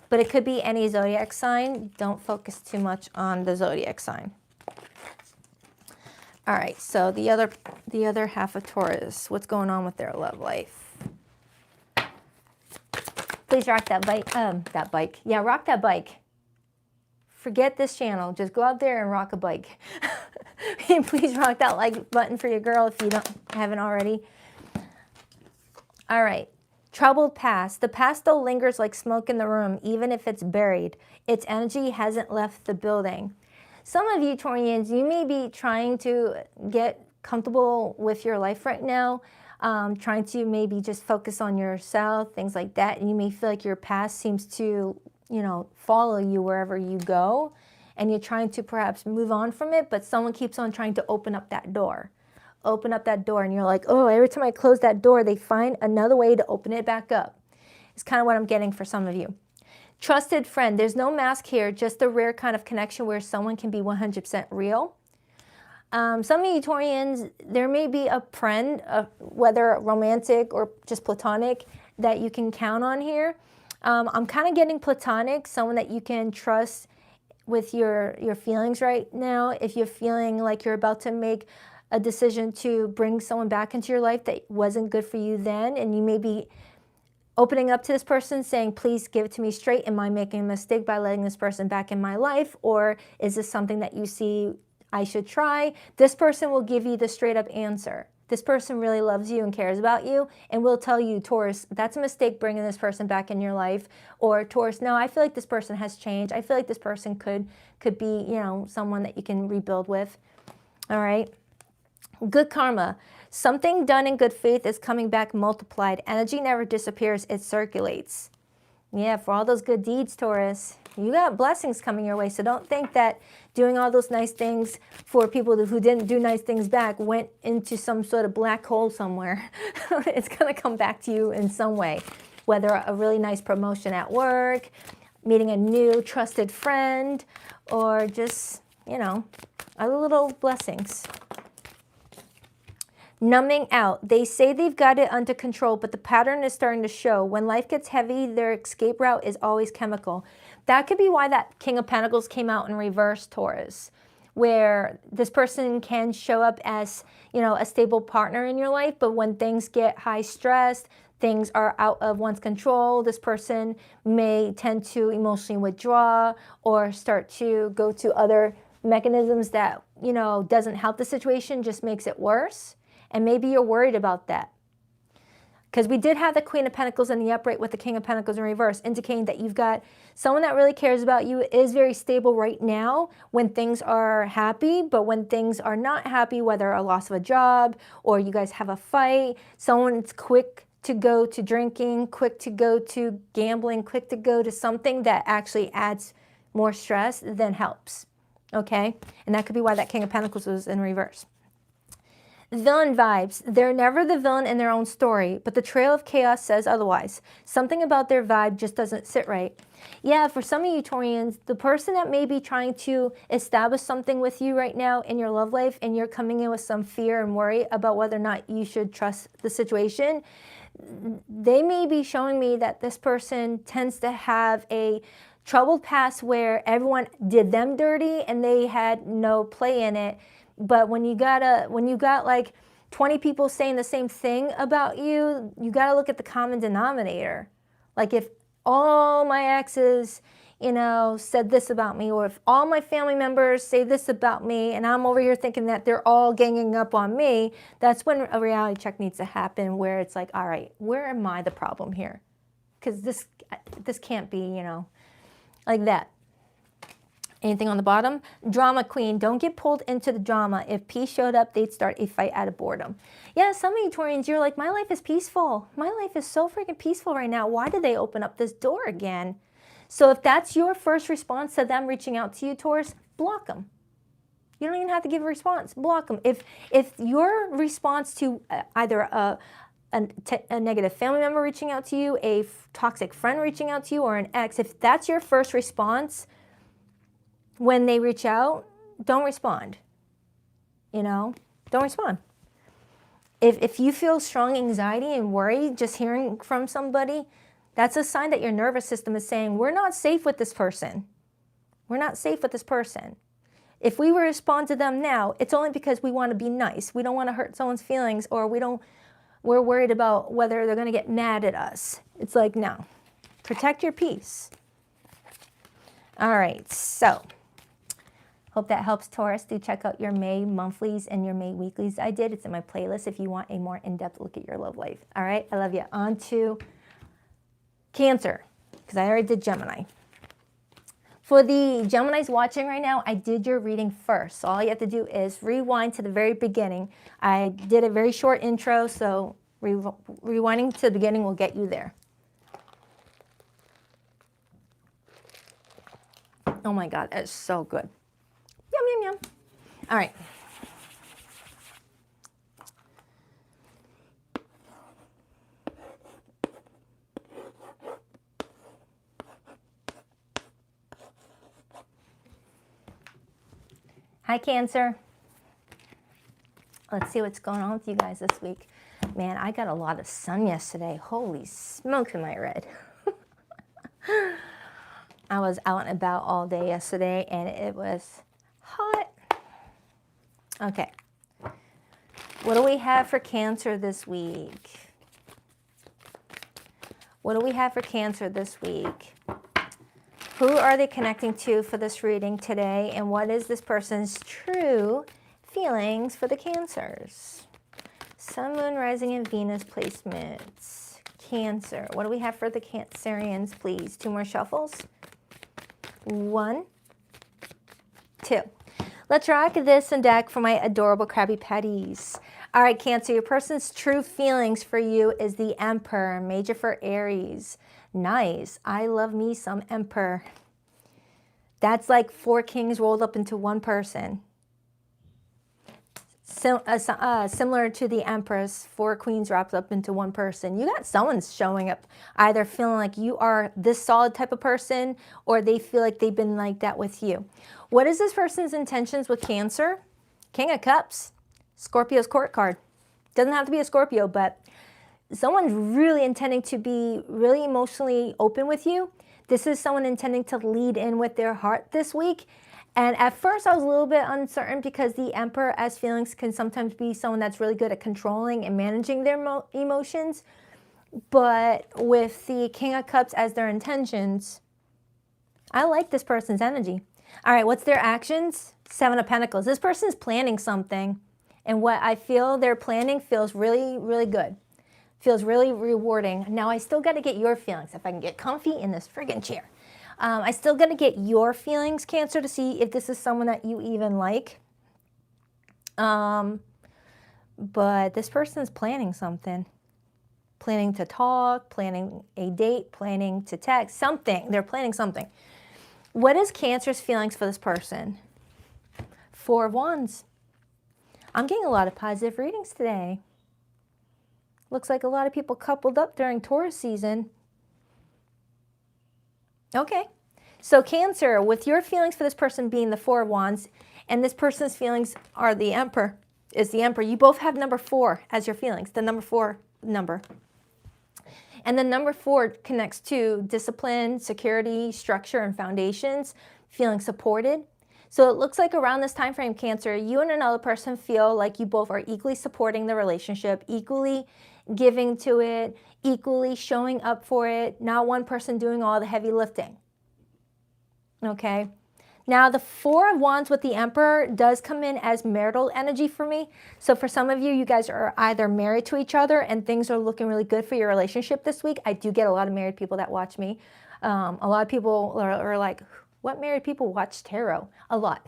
but it could be any zodiac sign. Don't focus too much on the zodiac sign. All right, so the other half of Taurus, what's going on with their love life? Please rock that bike. Yeah, rock that bike. Forget this channel. Just go out there and rock a bike. Please rock that like button for your girl if you haven't already. All right. Troubled past. The past though lingers like smoke in the room, even if it's buried. Its energy hasn't left the building. Some of you Taurians, you may be trying to get comfortable with your life right now, trying to maybe just focus on yourself, things like that. And you may feel like your past seems to, you know, follow you wherever you go. And you're trying to perhaps move on from it, but someone keeps on trying to open up that door. Open up that door, and you're like, oh, every time I close that door, they find another way to open it back up. It's kind of what I'm getting for some of you. Trusted friend. There's no mask here, just a rare kind of connection where someone can be 100% real. Some of you Taurians, there may be a friend, whether romantic or just platonic, that you can count on here. I'm kind of getting platonic, someone that you can trust with your feelings right now. If you're feeling like you're about to make a decision to bring someone back into your life that wasn't good for you then, and you may be opening up to this person saying, please give it to me straight. Am I making a mistake by letting this person back in my life? Or is this something that you see I should try? This person will give you the straight up answer. This person really loves you and cares about you and will tell you, Taurus, that's a mistake bringing this person back in your life. Or Taurus, no, I feel like this person has changed. I feel like this person could be, you know, someone that you can rebuild with. All right. Good karma. Something done in good faith is coming back multiplied. Energy never disappears. It circulates. Yeah, for all those good deeds, Taurus, you got blessings coming your way. So don't think that doing all those nice things for people who didn't do nice things back went into some sort of black hole somewhere. It's going to come back to you in some way, whether a really nice promotion at work, meeting a new trusted friend, or just, you know, other little blessings. Numbing out. They say they've got it under control, but the pattern is starting to show. When life gets heavy, their escape route is always chemical. That could be why that King of Pentacles came out in reverse, Taurus, where this person can show up as, you know, a stable partner in your life, but when things get high stressed, things are out of one's control, this person may tend to emotionally withdraw or start to go to other mechanisms that, you know, doesn't help the situation, just makes it worse. And maybe you're worried about that. Because we did have the Queen of Pentacles in the upright with the King of Pentacles in reverse, indicating that you've got someone that really cares about you, is very stable right now when things are happy, but when things are not happy, whether a loss of a job or you guys have a fight, someone's quick to go to drinking, quick to go to gambling, quick to go to something that actually adds more stress than helps. Okay? And that could be why that King of Pentacles was in reverse. Villain vibes. They're never the villain in their own story, but the trail of chaos says otherwise. Something about their vibe just doesn't sit right. Yeah, for some of you Taurians, the person that may be trying to establish something with you right now in your love life, and you're coming in with some fear and worry about whether or not you should trust the situation, they may be showing me that this person tends to have a troubled past where everyone did them dirty and they had no play in it. But when you got like 20 people saying the same thing about you, you got to look at the common denominator. Like if all my exes, you know, said this about me, or if all my family members say this about me, and I'm over here thinking that they're all ganging up on me, that's when a reality check needs to happen, where it's like, all right, where am I the problem here? Because this can't be, you know, like that. Anything on the bottom? Drama queen. Don't get pulled into the drama. If peace showed up, they'd start a fight out of boredom. Yeah, some of you Taurians, you're like, my life is peaceful. My life is so freaking peaceful right now. Why did they open up this door again? So if that's your first response to them reaching out to you, Taurus, block them. You don't even have to give a response. Block them. If your response to either a negative family member reaching out to you, a toxic friend reaching out to you, or an ex, if that's your first response, when they reach out, don't respond. You know, don't respond. If you feel strong anxiety and worry just hearing from somebody, that's a sign that your nervous system is saying, we're not safe with this person. We're not safe with this person. If we respond to them now, it's only because we want to be nice. We don't want to hurt someone's feelings, or we're worried about whether they're going to get mad at us. It's like, no, protect your peace. All right, so hope that helps, Taurus. Do check out your May monthlies and your May weeklies I did. It's in my playlist if you want a more in-depth look at your love life. All right, I love you. On to Cancer, because I already did Gemini. For the Geminis watching right now, I did your reading first. So all you have to do is rewind to the very beginning. I did a very short intro, so rewinding to the beginning will get you there. Oh my God, it's so good. Yum, yum, yum. All right. Hi, Cancer. Let's see what's going on with you guys this week. Man, I got a lot of sun yesterday. Holy smokes, am I red? I was out and about all day yesterday, and it was hot. Okay. What do we have for Cancer this week? What do we have for Cancer this week? Who are they connecting to for this reading today? And what is this person's true feelings for the Cancers? Sun, Moon, Rising, and Venus placements. Cancer. What do we have for the Cancerians, please? 2 more shuffles. 1, 2. Let's rock this and deck for my adorable Krabby Patties. All right, Cancer, your person's true feelings for you is the Emperor, major for Aries. Nice. I love me some Emperor. That's like 4 kings rolled up into one person. Similar to the Empress, 4 queens wrapped up into one person. You got someone showing up, either feeling like you are this solid type of person, or they feel like they've been like that with you. What is this person's intentions with Cancer? King of Cups, Scorpio's court card. Doesn't have to be a Scorpio, but someone's really intending to be really emotionally open with you. This is someone intending to lead in with their heart this week. And at first I was a little bit uncertain because the Emperor as feelings can sometimes be someone that's really good at controlling and managing their emotions. But with the King of Cups as their intentions, I like this person's energy. All right, what's their actions? 7 of Pentacles. This person's planning something. And what I feel they're planning feels really, really good. Feels really rewarding. Now I still got to get your feelings. If I can get comfy in this friggin' chair. I still got to get your feelings, Cancer, to see if this is someone that you even like. But this person is planning something. Planning to talk, planning a date, planning to text, something. They're planning something. What is Cancer's feelings for this person? 4 of Wands. I'm getting a lot of positive readings today. Looks like a lot of people coupled up during Taurus season. Okay, so Cancer, with your feelings for this person being the 4 of Wands, and this person's feelings are the Emperor, you both have number 4 as your feelings, the number 4 number. And the number 4 connects to discipline, security, structure, and foundations, feeling supported. So it looks like around this time frame, Cancer, you and another person feel like you both are equally supporting the relationship, equally giving to it, equally showing up for it, not one person doing all the heavy lifting. Okay? Now, the 4 of Wands with the Emperor does come in as marital energy for me. So for some of you, you guys are either married to each other and things are looking really good for your relationship this week. I do get a lot of married people that watch me. A lot of people are like, what married people watch tarot? A lot.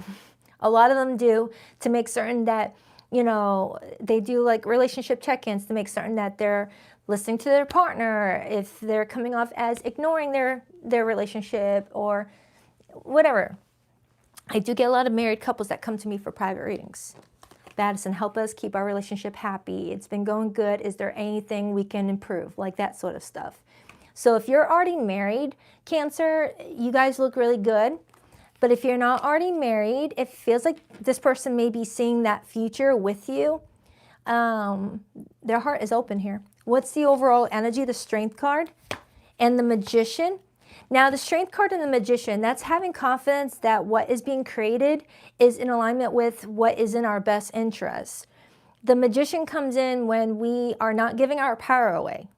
A lot of them do, to make certain that, you know, they do like relationship check-ins to make certain that they're listening to their partner, if they're coming off as ignoring their relationship or whatever. I do get a lot of married couples that come to me for private readings. Baddison, help us keep our relationship happy. It's been going good. Is there anything we can improve? Like that sort of stuff. So if you're already married, Cancer, you guys look really good. But if you're not already married, it feels like this person may be seeing that future with you. Their heart is open here. What's the overall energy? The Strength card and the Magician. Now, the Strength card and the Magician, that's having confidence that what is being created is in alignment with what is in our best interest. The Magician comes in when we are not giving our power away.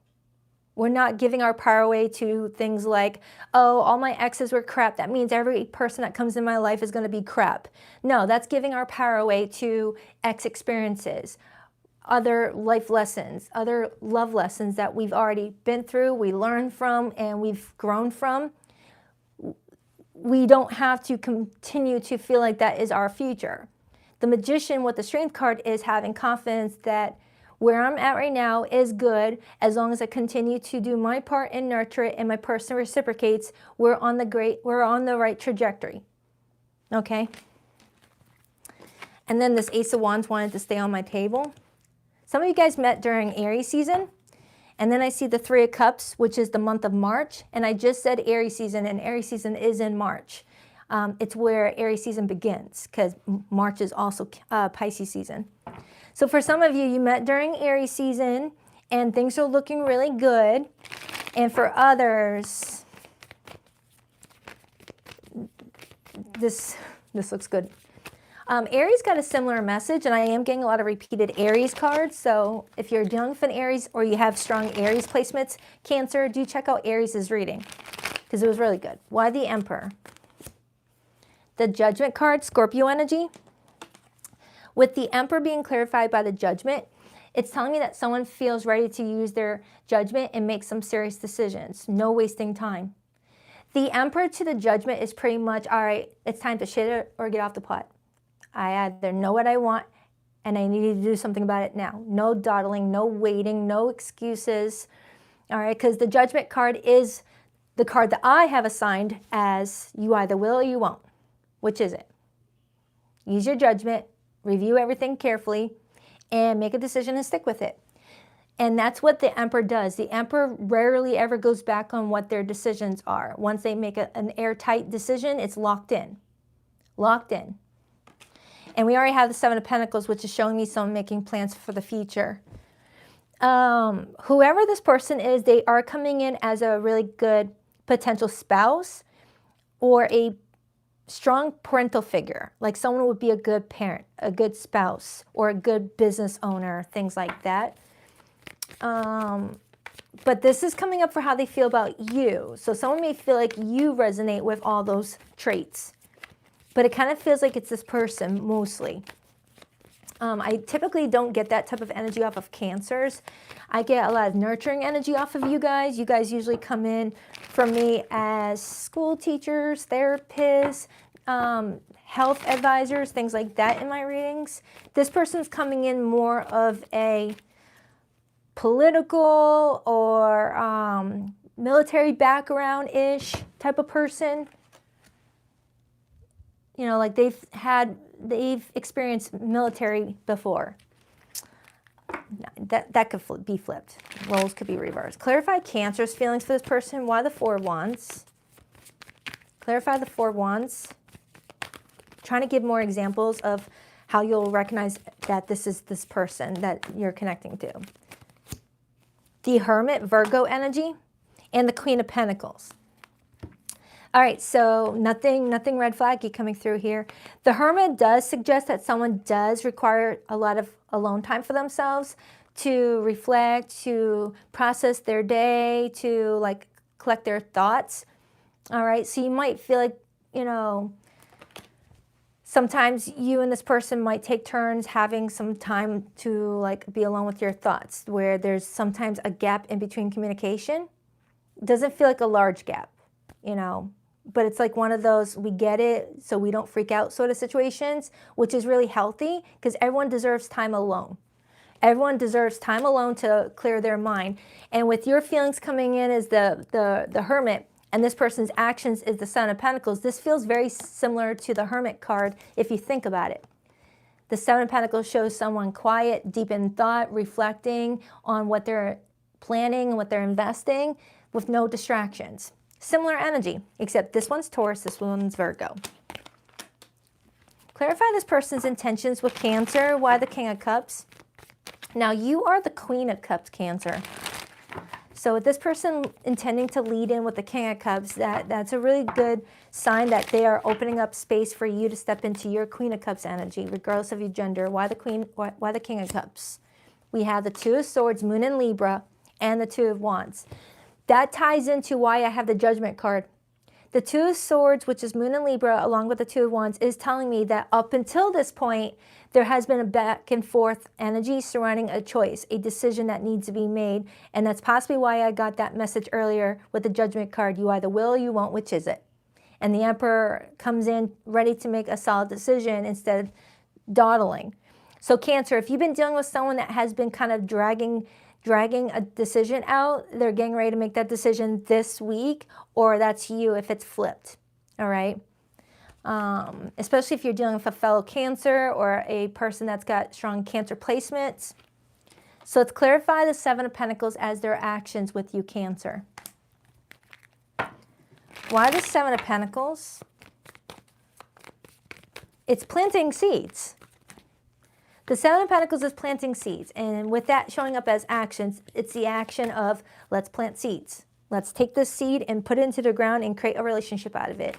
We're not giving our power away to things like, oh, all my exes were crap. That means every person that comes in my life is going to be crap. No, that's giving our power away to ex experiences, other life lessons, other love lessons that we've already been through, we learned from, and we've grown from. We don't have to continue to feel like that is our future. The Magician with the Strength card is having confidence that where I'm at right now is good as long as I continue to do my part and nurture it and my person reciprocates. We're on the right trajectory. Okay? And then this Ace of Wands wanted to stay on my table. Some of you guys met during Aries season. And then I see the 3 of Cups, which is the month of March. And I just said Aries season, and Aries season is in March. It's where Aries season begins, because March is also Pisces season. So for some of you, you met during Aries season, and things are looking really good. And for others, this looks good. Aries got a similar message, and I am getting a lot of repeated Aries cards. So if you're dealing with an Aries or you have strong Aries placements, Cancer, do check out Aries' reading because it was really good. Why the Emperor? The Judgment card, Scorpio energy. With the Emperor being clarified by the Judgment, it's telling me that someone feels ready to use their judgment and make some serious decisions. No wasting time. The Emperor to the Judgment is pretty much, all right, it's time to shit it or get off the pot. I either know what I want and I need to do something about it now. No dawdling, no waiting, no excuses. All right, because the Judgment card is the card that I have assigned as you either will or you won't. Which is it? Use your judgment, review everything carefully, and make a decision and stick with it. And that's what the Emperor does. The Emperor rarely ever goes back on what their decisions are. Once they make an airtight decision, it's locked in. Locked in. And we already have the Seven of Pentacles, which is showing me someone making plans for the future. Whoever this person is, they are coming in as a really good potential spouse or a strong parental figure. Like someone would be a good parent, a good spouse, or a good business owner, things like that. But this is coming up for how they feel about you. So someone may feel like you resonate with all those traits. But it kind of feels like it's this person mostly. I typically don't get that type of energy off of Cancers. I get a lot of nurturing energy off of you guys. You guys usually come in for me as school teachers, therapists, health advisors, things like that in my readings. This person's coming in more of a political or military background-ish type of person. You know, like they've experienced military before. That could be flipped. Roles could be reversed. Clarify Cancer's feelings for this person. Why the Four of Wands? Clarify the Four of Wands. Trying to give more examples of how you'll recognize that this is this person that you're connecting to. The Hermit, Virgo energy, and the Queen of Pentacles. All right, so nothing red flaggy coming through here. The Hermit does suggest that someone does require a lot of alone time for themselves to reflect, to process their day, to like collect their thoughts. All right, so you might feel like, you know, sometimes you and this person might take turns having some time to like be alone with your thoughts, where there's sometimes a gap in between communication. It doesn't feel like a large gap, you know. But it's like one of those, we get it, so we don't freak out sort of situations, which is really healthy because everyone deserves time alone. Everyone deserves time alone to clear their mind. And with your feelings coming in as the Hermit, and this person's actions is the Seven of Pentacles, this feels very similar to the Hermit card if you think about it. The Seven of Pentacles shows someone quiet, deep in thought, reflecting on what they're planning and what they're investing with no distractions. Similar energy, except this one's Taurus, this one's Virgo. Clarify this person's intentions with Cancer. Why the King of Cups? Now, you are the Queen of Cups, Cancer. So with this person intending to lead in with the King of Cups, that's a really good sign that they are opening up space for you to step into your Queen of Cups energy, regardless of your gender. Why the King of Cups? We have the Two of Swords, Moon in Libra, and the Two of Wands. That ties into why I have the Judgment card. The Two of Swords, which is Moon and Libra, along with the Two of Wands, is telling me that up until this point, there has been a back and forth energy surrounding a choice, a decision that needs to be made. And that's possibly why I got that message earlier with the Judgment card. You either will or you won't, which is it? And the Emperor comes in ready to make a solid decision instead of dawdling. So Cancer, if you've been dealing with someone that has been kind of dragging a decision out, they're getting ready to make that decision this week, or that's you if it's flipped, all right? Especially if you're dealing with a fellow Cancer or a person that's got strong Cancer placements. So let's clarify the Seven of Pentacles as their actions with you, Cancer. Why the Seven of Pentacles? It's planting seeds. The Seven of Pentacles is planting seeds, and with that showing up as actions, it's the action of let's plant seeds. Let's take this seed and put it into the ground and create a relationship out of it.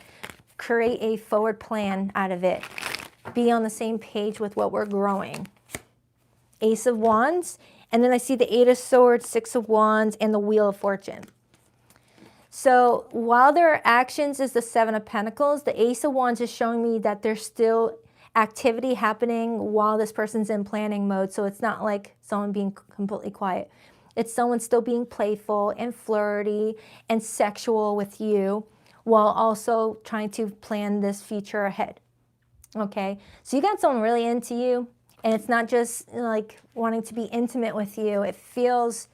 Create a forward plan out of it. be on the same page with what we're growing. Ace of Wands, and then I see the Eight of Swords, Six of Wands, and the Wheel of Fortune. So while their actions is the Seven of Pentacles, the Ace of Wands is showing me that there's still activity happening while this person's in planning mode. So it's not like someone being completely quiet. It's someone still being playful and flirty and sexual with you while also trying to plan this future ahead. Okay, so you got someone really into you, and it's not just like wanting to be intimate with you. It feels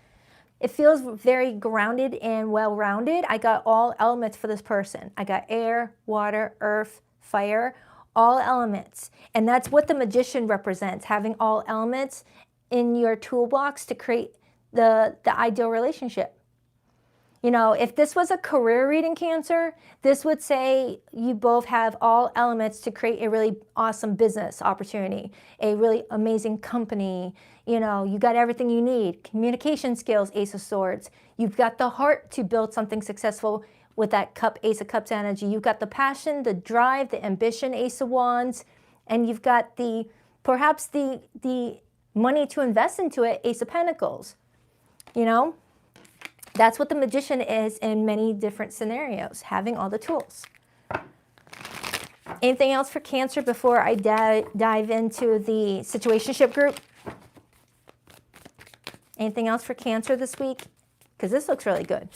very grounded and well-rounded. I got all elements for this person. I got air, water, earth, fire, all elements. And that's what the Magician represents, having all elements in your toolbox to create the ideal relationship. You know, if this was a career reading, Cancer, this would say you both have all elements to create a really awesome business opportunity, a really amazing company. You know, you got everything you need. Communication skills, Ace of Swords. You've got the heart to build something successful with that cup, Ace of Cups energy. You've got the passion, the drive, the ambition, Ace of Wands. And you've got perhaps the money to invest into it, Ace of Pentacles. You know? That's what the Magician is in many different scenarios, having all the tools. Anything else for Cancer before I dive into the situationship group? Anything else for Cancer this week? Because this looks really good.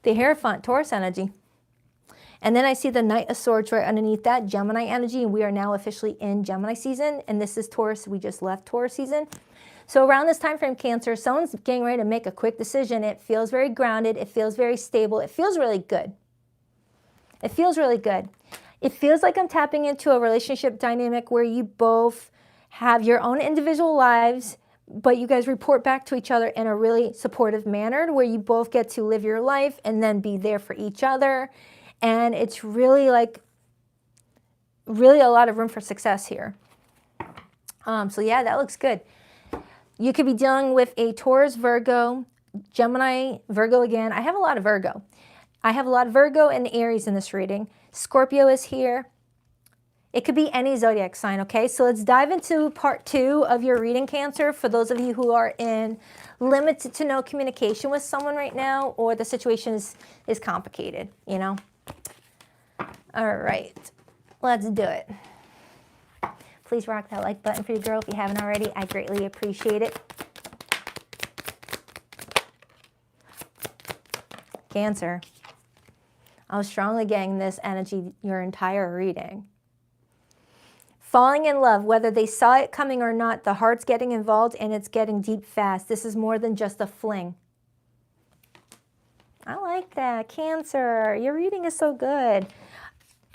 The Hierophant, Taurus energy. And then I see the Knight of Swords right underneath that, Gemini energy, and we are now officially in Gemini season, and this is Taurus. We just left Taurus season. So around this time frame, Cancer, someone's getting ready to make a quick decision. It feels very grounded. It feels very stable. It feels really good. It feels really good. It feels like I'm tapping into a relationship dynamic where you both have your own individual lives, but you guys report back to each other in a really supportive manner where you both get to live your life and then be there for each other. And it's really a lot of room for success here. So yeah, that looks good. You could be dealing with a Taurus, Virgo, Gemini, Virgo again. I have a lot of Virgo. I have a lot of Virgo and Aries in this reading. Scorpio is here. It could be any zodiac sign, okay? So let's dive into part 2 of your reading, Cancer, for those of you who are in limited to no communication with someone right now, or the situation is complicated, you know? All right, let's do it. Please rock that like button for your girl if you haven't already. I greatly appreciate it. Cancer, I was strongly getting this energy your entire reading. Falling in love, whether they saw it coming or not, the heart's getting involved and it's getting deep fast. This is more than just a fling. I like that, Cancer. Your reading is so good.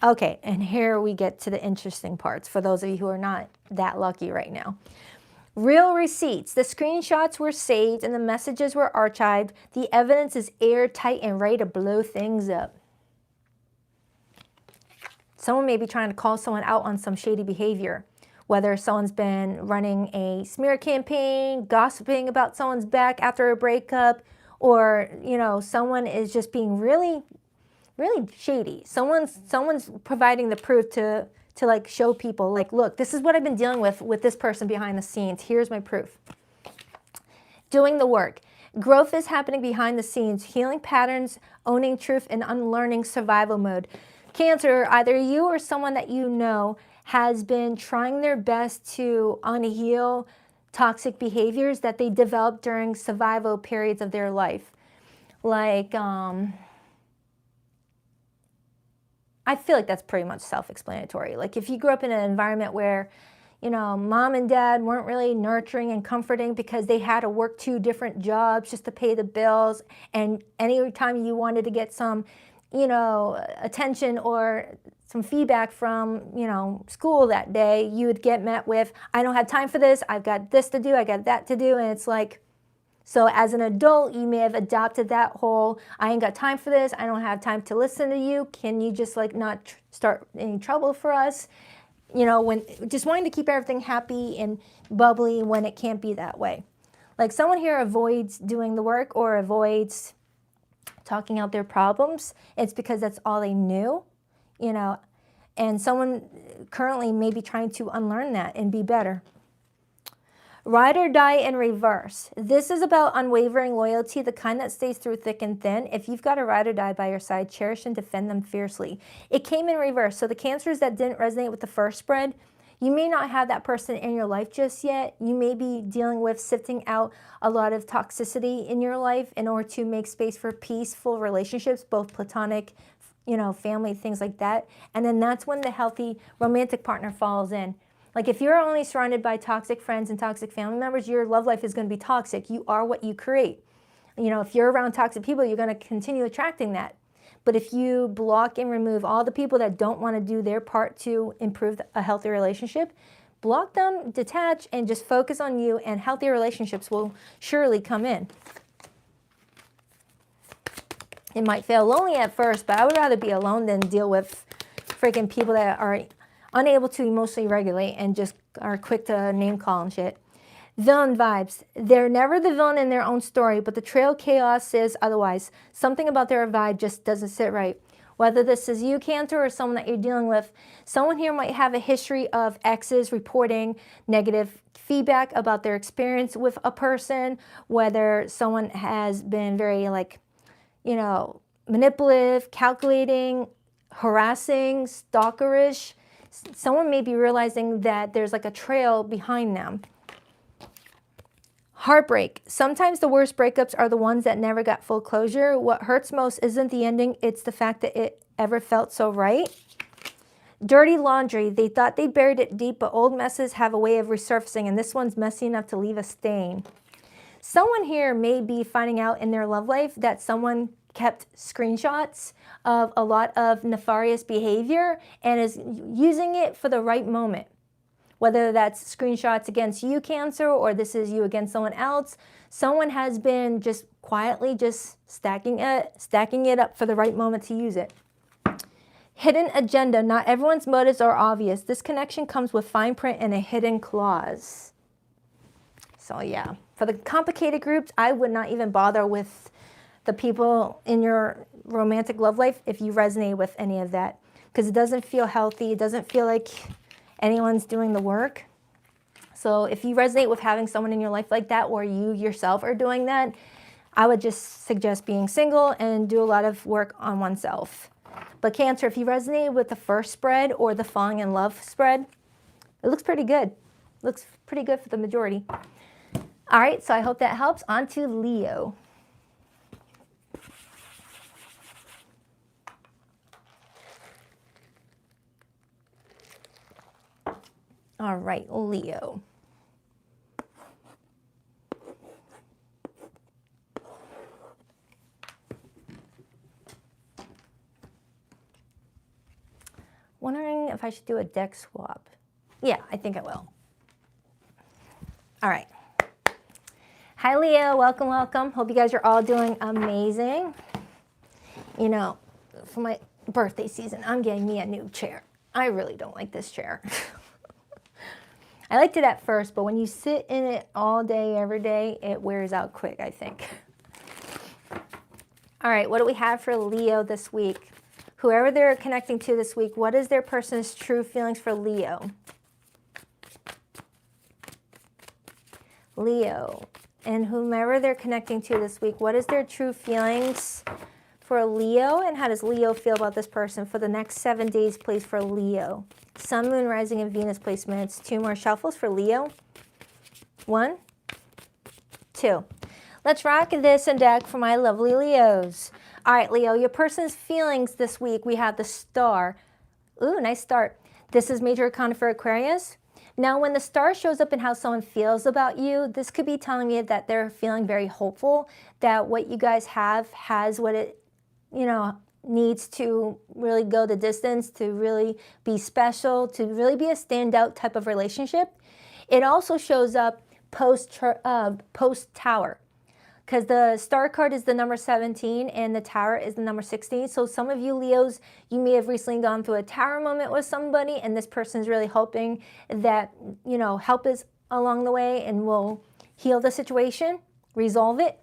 Okay, and here we get to the interesting parts for those of you who are not that lucky right now. Real receipts. The screenshots were saved and the messages were archived. The evidence is airtight and ready to blow things up. Someone may be trying to call someone out on some shady behavior, whether someone's been running a smear campaign, gossiping about someone's back after a breakup, or, you know, someone is just being really shady. Someone's providing the proof to like show people, like, look, this is what I've been dealing with this person behind the scenes. Here's my proof. Doing the work. Growth is happening behind the scenes. Healing patterns, owning truth, and unlearning survival mode. Cancer, either you or someone that you know has been trying their best to unheal toxic behaviors that they developed during survival periods of their life. Like, I feel like that's pretty much self-explanatory. Like if you grew up in an environment where, you know, mom and dad weren't really nurturing and comforting because they had to work 2 different jobs just to pay the bills, and any time you wanted to get some, you know, attention or some feedback from, you know, school that day, you would get met with, I don't have time for this, I've got this to do, I got that to do, and it's like, so as an adult, you may have adopted that whole, I ain't got time for this, I don't have time to listen to you, can you just like not start any trouble for us? You know, when just wanting to keep everything happy and bubbly when it can't be that way. Like someone here avoids doing the work or avoids talking out their problems. It's because that's all they knew, you know. And someone currently may be trying to unlearn that and be better. Ride or die in reverse. This is about unwavering loyalty, the kind that stays through thick and thin. If you've got a ride or die by your side, cherish and defend them fiercely. It came in reverse. So the Cancers that didn't resonate with the first spread, you may not have that person in your life just yet. You may be dealing with sifting out a lot of toxicity in your life in order to make space for peaceful relationships, both platonic, family, things like that. And then that's when the healthy romantic partner falls in. Like if you're only surrounded by toxic friends and toxic family members, your love life is going to be toxic. You are what you create. If you're around toxic people, you're going to continue attracting that. But if you block and remove all the people that don't want to do their part to improve a healthy relationship, block them, detach, and just focus on you, and healthy relationships will surely come in. It might feel lonely at first, but I would rather be alone than deal with freaking people that are unable to emotionally regulate and just are quick to name call and shit. Villain vibes. They're never the villain in their own story, but the trail chaos says otherwise. Something about their vibe just doesn't sit right. Whether this is you, Cancer, or someone that you're dealing with, someone here might have a history of exes reporting negative feedback about their experience with a person, whether someone has been very manipulative, calculating, harassing, stalkerish. Someone may be realizing that there's like a trail behind them. Heartbreak. Sometimes the worst breakups are the ones that never got full closure. What hurts most isn't the ending, it's the fact that it ever felt so right. Dirty laundry. They thought they buried it deep, but old messes have a way of resurfacing, and this one's messy enough to leave a stain. Someone here may be finding out in their love life that someone kept screenshots of a lot of nefarious behavior and is using it for the right moment. Whether that's screenshots against you, Cancer, or this is you against someone else, someone has been just quietly just stacking it up for the right moment to use it. Hidden agenda. Not everyone's motives are obvious. This connection comes with fine print and a hidden clause. So yeah, for the complicated groups, I would not even bother with the people in your romantic love life if you resonate with any of that, because it doesn't feel healthy. It doesn't feel like anyone's doing the work. So if you resonate with having someone in your life like that, or you yourself are doing that, I would just suggest being single and do a lot of work on oneself. But Cancer, if you resonate with the first spread or the falling in love spread, it looks pretty good. Looks pretty good for the majority. All right, so I hope that helps. On to Leo. All right, Leo. Wondering if I should do a deck swap. Yeah, I think I will. All right. Hi, Leo. Welcome, welcome. Hope you guys are all doing amazing. For my birthday season, I'm getting me a new chair. I really don't like this chair. I liked it at first, but when you sit in it all day, every day, it wears out quick, I think. All right, what do we have for Leo this week? Whoever they're connecting to this week, what is their person's true feelings for Leo? Leo. And whomever they're connecting to this week, what is their true feelings for Leo? And how does Leo feel about this person for the next 7 days, please, for Leo? Sun, Moon, Rising, and Venus placements. 2 more shuffles for Leo. 1, 2. Let's rock this and deck for my lovely Leos. All right, Leo, your person's feelings this week. We have the Star. Ooh, nice start. This is Major Arcana for Aquarius. Now, when the Star shows up in how someone feels about you, this could be telling me that they're feeling very hopeful, that what you guys have has what it, needs to really go the distance, to really be special, to really be a standout type of relationship. It also shows up post-Tower, because the Star card is the number 17 and the Tower is the number 16. So some of you Leos, you may have recently gone through a Tower moment with somebody, and this person is really hoping that, help is along the way and will heal the situation, resolve it.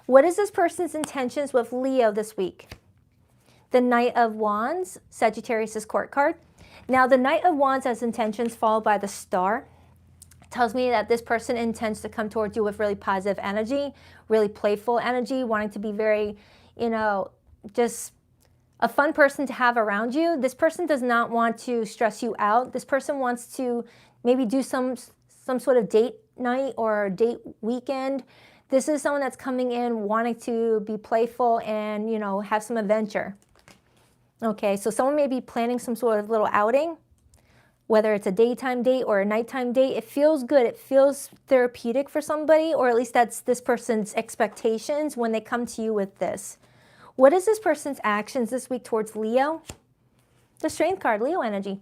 What is this person's intentions with Leo this week? The Knight of Wands, Sagittarius' court card. Now, the Knight of Wands as intentions followed by the Star tells me that this person intends to come towards you with really positive energy, really playful energy, wanting to be very, you know, just a fun person to have around you. This person does not want to stress you out. This person wants to maybe do some sort of date night or date weekend. This is someone that's coming in wanting to be playful and, you know, have some adventure. Okay, so someone may be planning some sort of little outing, whether it's a daytime date or a nighttime date. It feels good. It feels therapeutic for somebody, or at least that's this person's expectations when they come to you with this. What is this person's actions this week towards Leo? The Strength card, Leo energy.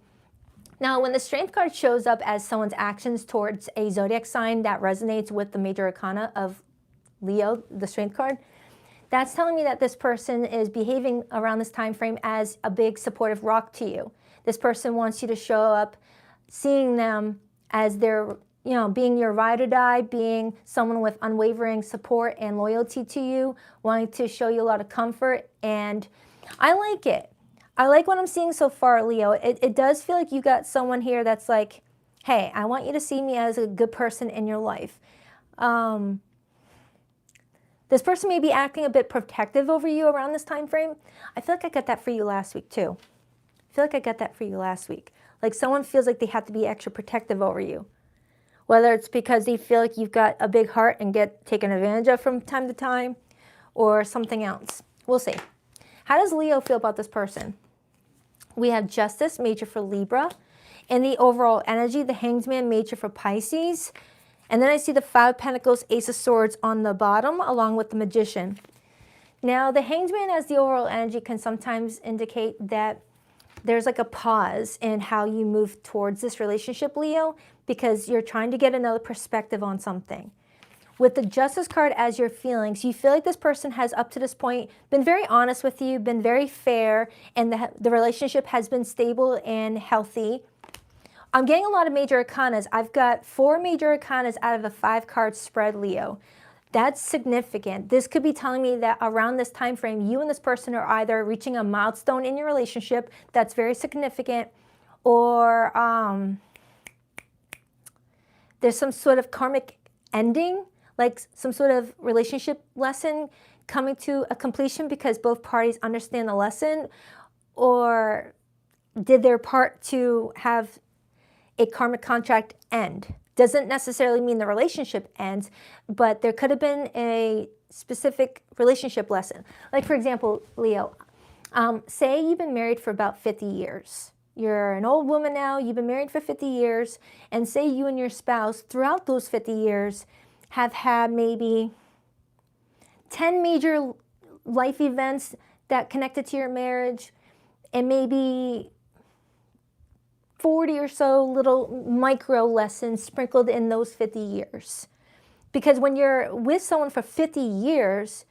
Now, when the Strength card shows up as someone's actions towards a zodiac sign that resonates with the major arcana of Leo, the Strength card, that's telling me that this person is behaving around this time frame as a big supportive rock to you. This person wants you to show up, seeing them as their, you know, being your ride or die, being someone with unwavering support and loyalty to you, wanting to show you a lot of comfort. And I like it. I like what I'm seeing so far, Leo. It does feel like you got someone here that's like, hey, I want you to see me as a good person in your life. This person may be acting a bit protective over you around this time frame. I feel like I got that for you last week too. I feel like I got that for you last week. Like someone feels like they have to be extra protective over you. Whether it's because they feel like you've got a big heart and get taken advantage of from time to time, or something else. We'll see. How does Leo feel about this person? We have Justice, major for Libra. In the overall energy, the Hanged Man, major for Pisces. And then I see the Five of Pentacles, Ace of Swords on the bottom, along with the Magician. Now, the Hanged Man as the overall energy can sometimes indicate that there's like a pause in how you move towards this relationship, Leo, because you're trying to get another perspective on something. With the Justice card as your feelings, you feel like this person has up to this point been very honest with you, been very fair, and the relationship has been stable and healthy. I'm getting a lot of major arcanas. I've got 4 major arcanas out of a 5-card spread, Leo. That's significant. This could be telling me that around this time frame, you and this person are either reaching a milestone in your relationship that's very significant, or there's some sort of karmic ending, like some sort of relationship lesson coming to a completion because both parties understand the lesson or did their part to have a karmic contract end. Doesn't necessarily mean the relationship ends, but there could have been a specific relationship lesson. Like, for example, Leo, say you've been married for about 50 years. You're an old woman now, you've been married for 50 years, and say you and your spouse throughout those 50 years have had maybe 10 major life events that connected to your marriage, and maybe 40 or so little micro lessons sprinkled in those 50 years. Because when you're with someone for 50 years,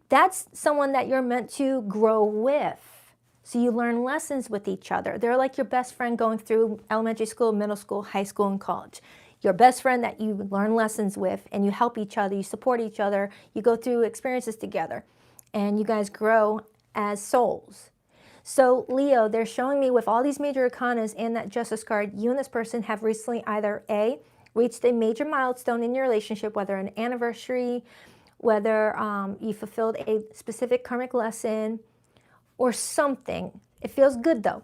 that's someone that you're meant to grow with. So you learn lessons with each other. They're like your best friend going through elementary school, middle school, high school, and college. Your best friend that you learn lessons with, and you help each other, you support each other, you go through experiences together, and you guys grow as souls. So Leo, they're showing me with all these major arcanas and that Justice card, you and this person have recently either A, reached a major milestone in your relationship, whether an anniversary, whether you fulfilled a specific karmic lesson or something. It feels good though.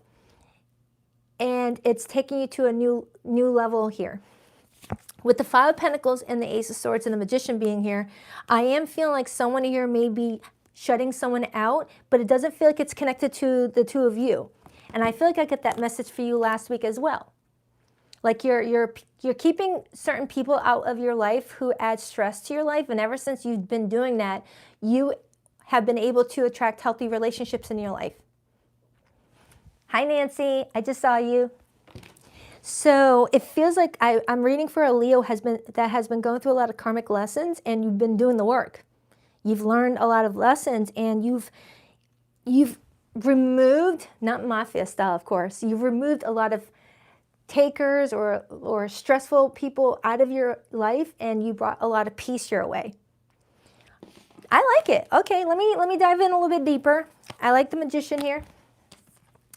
And it's taking you to a new level here. With the Five of Pentacles and the Ace of Swords and the Magician being here, I am feeling like someone here may be shutting someone out, but it doesn't feel like it's connected to the two of you. And I feel like I got that message for you last week as well. Like you're keeping certain people out of your life who add stress to your life, and ever since you've been doing that, you have been able to attract healthy relationships in your life. Hi Nancy, I just saw you. So it feels like I'm reading for a Leo that has been going through a lot of karmic lessons, and you've been doing the work. You've learned a lot of lessons, and you've removed, not mafia style of course, you've removed a lot of takers or stressful people out of your life, and you brought a lot of peace your way. I like it. Okay, let me dive in a little bit deeper. I like the Magician here.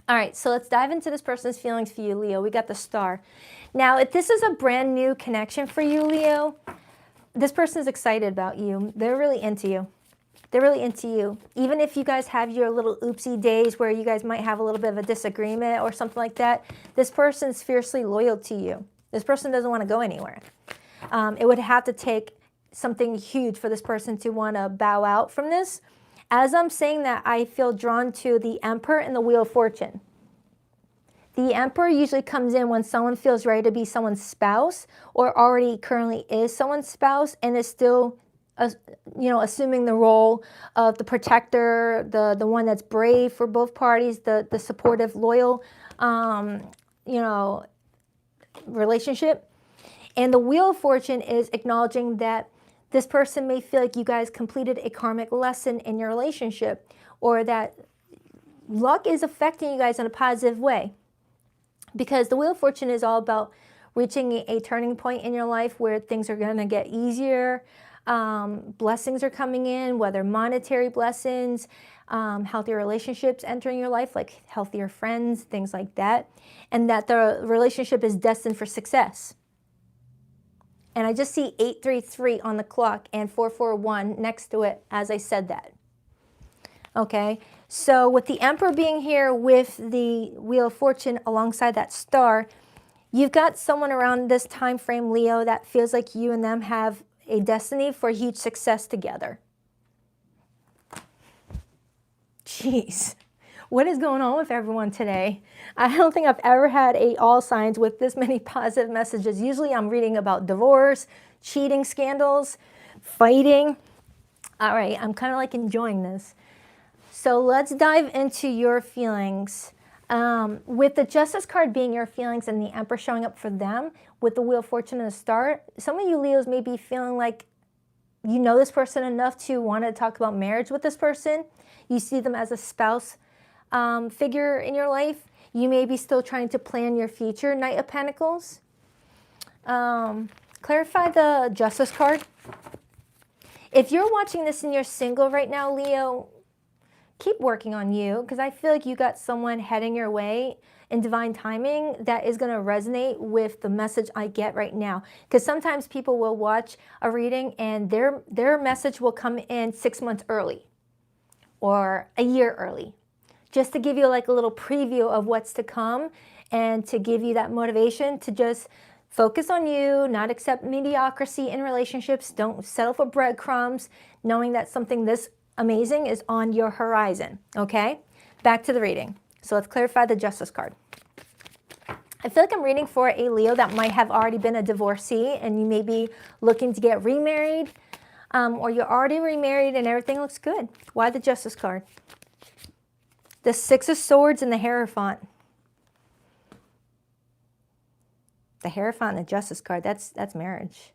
All right, so let's dive into this person's feelings for you, Leo. We got the Star. Now, if this is a brand new connection for you, Leo, this person is excited about you. They're really into you. They're really into you. Even if you guys have your little oopsie days where you guys might have a little bit of a disagreement or something like that, this person's fiercely loyal to you. This person doesn't want to go anywhere. It would have to take something huge for this person to want to bow out from this. As I'm saying that, I feel drawn to the Emperor and the Wheel of Fortune. The Emperor usually comes in when someone feels ready to be someone's spouse or already currently is someone's spouse and is still, assuming the role of the protector, the one that's brave for both parties, the supportive, loyal, relationship. And the Wheel of Fortune is acknowledging that this person may feel like you guys completed a karmic lesson in your relationship, or that luck is affecting you guys in a positive way. Because the Wheel of Fortune is all about reaching a turning point in your life where things are going to get easier. Blessings are coming in, whether monetary blessings, healthier relationships entering your life, like healthier friends, things like that. And that the relationship is destined for success. And I just see 833 on the clock and 441 next to it as I said that. Okay, so with the Emperor being here with the Wheel of Fortune alongside that Star, you've got someone around this time frame, Leo, that feels like you and them have a destiny for huge success together. Jeez. What is going on with everyone today? I don't think I've ever had a all signs with this many positive messages. Usually I'm reading about divorce, cheating scandals, fighting. All right, I'm kind of like enjoying this. So let's dive into your feelings. With the Justice card being your feelings and the Emperor showing up for them, with the Wheel of Fortune and the Star, some of you Leos may be feeling like you know this person enough to want to talk about marriage with this person. You see them as a spouse figure in your life. You may be still trying to plan your future, Knight of Pentacles. Clarify the Justice card. If you're watching this and you're single right now, Leo, keep working on you, because I feel like you got someone heading your way in divine timing that is going to resonate with the message I get right now. Because sometimes people will watch a reading and their message will come in 6 months early or a year early, just to give you like a little preview of what's to come and to give you that motivation to just focus on you, not accept mediocrity in relationships. Don't settle for breadcrumbs, knowing that something this amazing is on your horizon, okay? Back to the reading. So let's clarify the Justice card. I feel like I'm reading for a Leo that might have already been a divorcee and you may be looking to get remarried, or you're already remarried and everything looks good. Why the Justice card? The Six of Swords and the Hierophant. The Hierophant and the Justice card, that's marriage.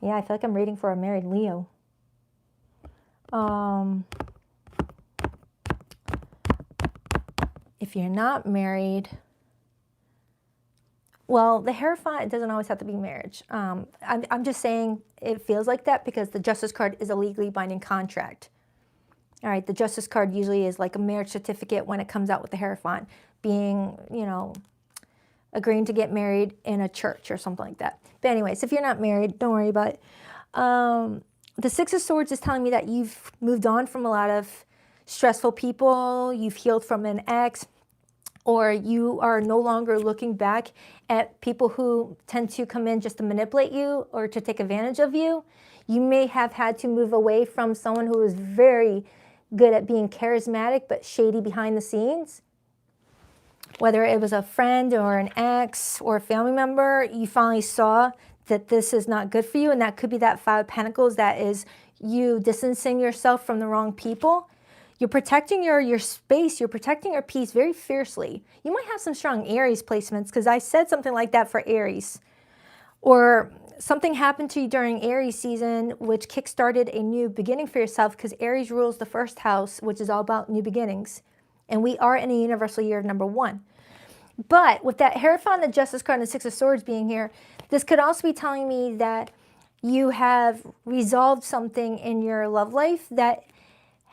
Yeah, I feel like I'm reading for a married Leo. If you're not married, well, the Hierophant, it doesn't always have to be marriage. I'm just saying it feels like that because the Justice card is a legally binding contract. All right, the Justice card usually is like a marriage certificate when it comes out with the Hierophant, being, agreeing to get married in a church or something like that. But anyways, if you're not married, don't worry about it. The Six of Swords is telling me that you've moved on from a lot of stressful people, you've healed from an ex, or you are no longer looking back at people who tend to come in just to manipulate you or to take advantage of you. You may have had to move away from someone who was very good at being charismatic but shady behind the scenes. Whether it was a friend or an ex or a family member, you finally saw that this is not good for you, and that could be that Five of Pentacles, that is you distancing yourself from the wrong people. You're protecting your space, you're protecting your peace very fiercely. You might have some strong Aries placements, because I said something like that for Aries. Or something happened to you during Aries season, which kickstarted a new beginning for yourself, because Aries rules the first house, which is all about new beginnings. And we are in a universal year of number 1. But with that Hierophant, the Justice card, and the Six of Swords being here, this could also be telling me that you have resolved something in your love life that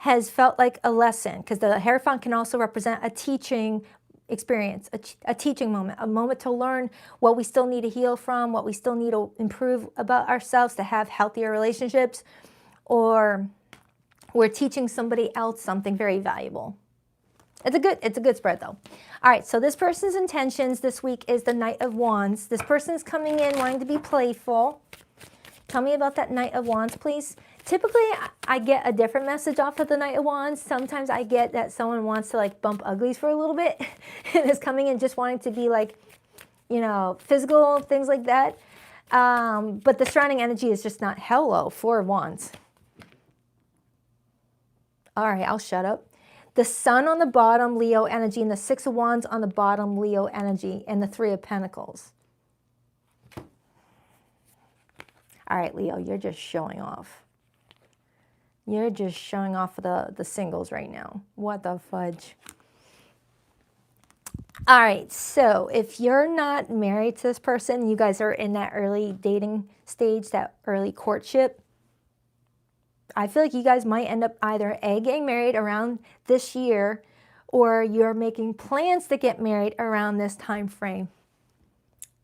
has felt like a lesson, because the Hierophant can also represent a teaching experience, a teaching moment, a moment to learn what we still need to heal from, what we still need to improve about ourselves to have healthier relationships, or we're teaching somebody else something very valuable. It's a good spread though. All right, so this person's intentions this week is the Knight of Wands. This person's coming in wanting to be playful. Tell me about that Knight of Wands, please. Typically, I get a different message off of the Knight of Wands. Sometimes I get that someone wants to like bump uglies for a little bit and is coming in just wanting to be like, you know, physical, things like that. But the surrounding energy is just not hello, 4 of Wands. All right, I'll shut up. The Sun on the bottom, Leo energy, and the 6 of Wands on the bottom, Leo energy, and the 3 of Pentacles. All right, Leo, you're just showing off. You're just showing off the singles right now. What the fudge? All right, so if you're not married to this person, you guys are in that early dating stage, that early courtship, I feel like you guys might end up either A, getting married around this year, or you're making plans to get married around this time frame.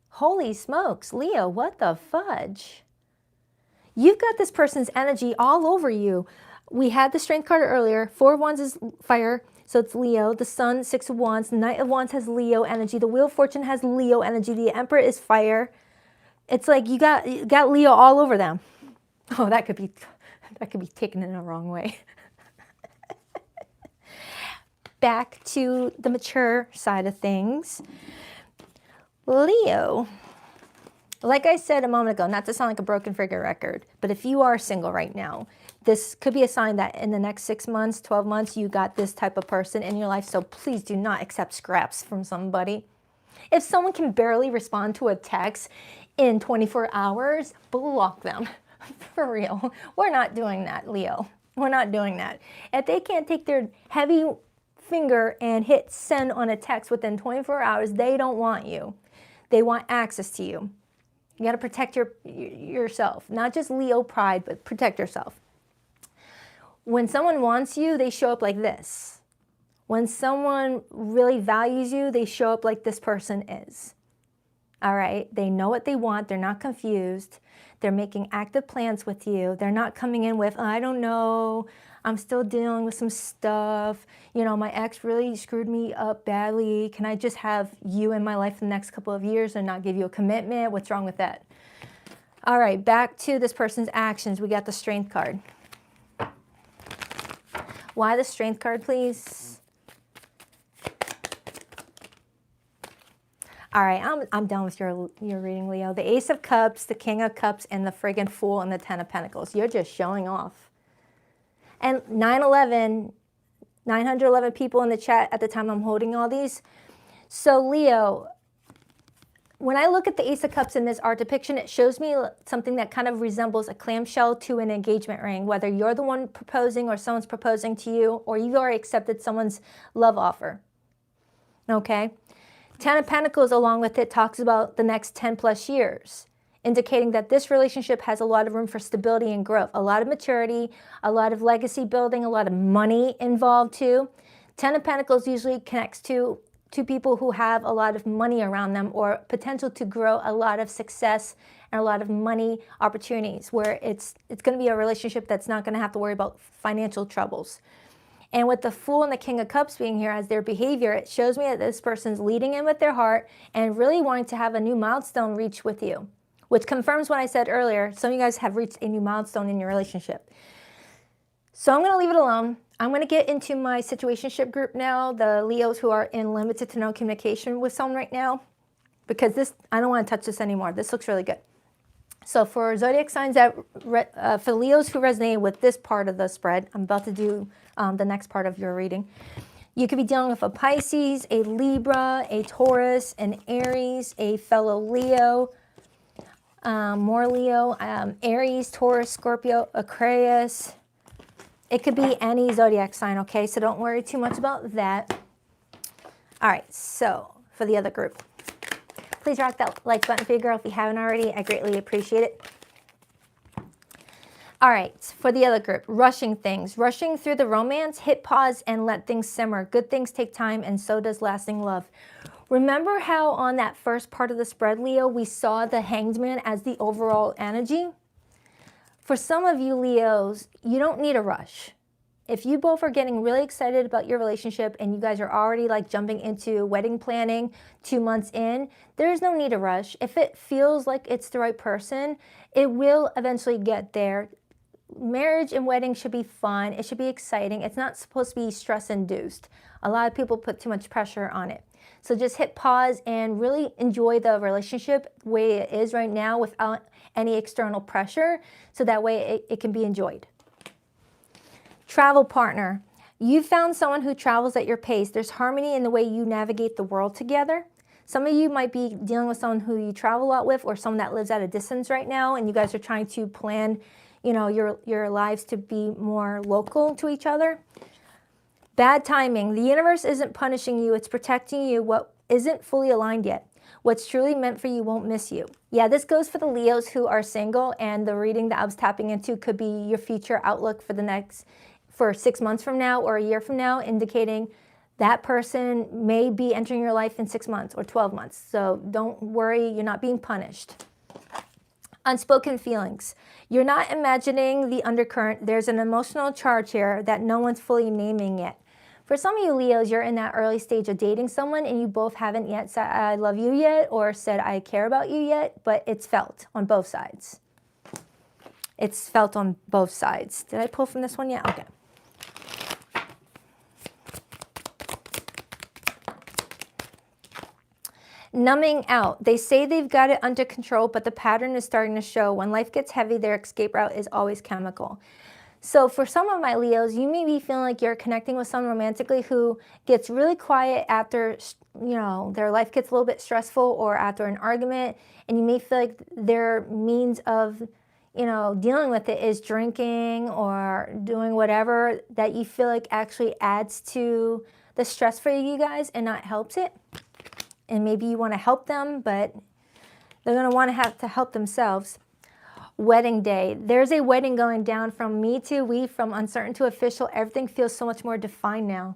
Holy smokes, Leo, what the fudge? You've got this person's energy all over you. We had the Strength card earlier. 4 of Wands is fire, so it's Leo. The Sun, 6 of Wands. The Knight of Wands has Leo energy. The Wheel of Fortune has Leo energy. The Emperor is fire. It's like you got Leo all over them. Oh, that could be taken in a wrong way. Back to the mature side of things. Leo, like I said a moment ago, not to sound like a broken figure record, but if you are single right now, this could be a sign that in the next 6 months, 12 months, you got this type of person in your life. So please do not accept scraps from somebody. If someone can barely respond to a text in 24 hours, block them. For real. We're not doing that, Leo. We're not doing that. If they can't take their heavy finger and hit send on a text within 24 hours, they don't want you. They want access to you. You got to protect yourself. Not just Leo pride, but protect yourself. When someone wants you, they show up like this. When someone really values you, they show up like this person is. All right? They know what they want. They're not confused. They're making active plans with you. They're not coming in with, I don't know, I'm still dealing with some stuff. You know, my ex really screwed me up badly. Can I just have you in my life for the next couple of years and not give you a commitment? What's wrong with that? All right, back to this person's actions. We got the Strength card. Why the Strength card, please? All right, I'm done with your reading, Leo. The Ace of Cups, the King of Cups, and the friggin' Fool and the 10 of Pentacles. You're just showing off. And 911, 911 people in the chat at the time I'm holding all these. So Leo, when I look at the Ace of Cups in this art depiction, it shows me something that kind of resembles a clamshell to an engagement ring, whether you're the one proposing or someone's proposing to you, or you've already accepted someone's love offer. Okay? 10 of Pentacles along with it talks about the next 10 plus years, indicating that this relationship has a lot of room for stability and growth, a lot of maturity, a lot of legacy building, a lot of money involved too. 10 of Pentacles usually connects to people who have a lot of money around them or potential to grow a lot of success and a lot of money opportunities, where it's going to be a relationship that's not going to have to worry about financial troubles. And with the Fool and the King of Cups being here as their behavior, it shows me that this person's leading in with their heart and really wanting to have a new milestone reach with you, which confirms what I said earlier. Some of you guys have reached a new milestone in your relationship. So I'm going to leave it alone. I'm going to get into my situationship group now, the Leos who are in limited to no communication with someone right now, because this, I don't want to touch this anymore. This looks really good. So for zodiac signs that, for Leos who resonate with this part of the spread, I'm about to do the next part of your reading. You could be dealing with a Pisces, a Libra, a Taurus, an Aries, a fellow Leo, more Leo, Aries, Taurus, Scorpio, Aquarius. It could be any zodiac sign, okay? So don't worry too much about that. All right, so for the other group. Please rock that like button for your girl if you haven't already. I greatly appreciate it. All right, for the other group, rushing things. Rushing through the romance, hit pause and let things simmer. Good things take time, and so does lasting love. Remember how on that first part of the spread, Leo, we saw the Hanged Man as the overall energy? For some of you Leos, you don't need a rush. If you both are getting really excited about your relationship and you guys are already like jumping into wedding planning 2 months in, there's no need to rush. If it feels like it's the right person, it will eventually get there. Marriage and wedding should be fun. It should be exciting. It's not supposed to be stress-induced. A lot of people put too much pressure on it. So just hit pause and really enjoy the relationship the way it is right now without any external pressure, so that way it can be enjoyed. Travel partner. You found someone who travels at your pace. There's harmony in the way you navigate the world together. Some of you might be dealing with someone who you travel a lot with, or someone that lives at a distance right now, and you guys are trying to plan, you know, your lives to be more local to each other. Bad timing. The universe isn't punishing you, it's protecting you. What isn't fully aligned yet. What's truly meant for you won't miss you. Yeah, this goes for the Leos who are single, and the reading that I was tapping into could be your future outlook for 6 months from now or a year from now, indicating that person may be entering your life in 6 months or 12 months. So don't worry, you're not being punished. Unspoken feelings. You're not imagining the undercurrent. There's an emotional charge here that no one's fully naming yet. For some of you Leos, you're in that early stage of dating someone and you both haven't yet said I love you yet or said I care about you yet, but it's felt on both sides. It's felt on both sides. Did I pull from this one yet? Okay. Numbing out. They say they've got it under control, but the pattern is starting to show. When life gets heavy, their escape route is always chemical. So for some of my Leos, you may be feeling like you're connecting with someone romantically who gets really quiet after, you know, their life gets a little bit stressful or after an argument, and you may feel like their means of, you know, dealing with it is drinking or doing whatever that you feel like actually adds to the stress for you guys and not helps it. And maybe you want to help them, but they're going to want to have to help themselves. Wedding day. There's a wedding going down from me to we, from uncertain to official. Everything feels so much more defined now.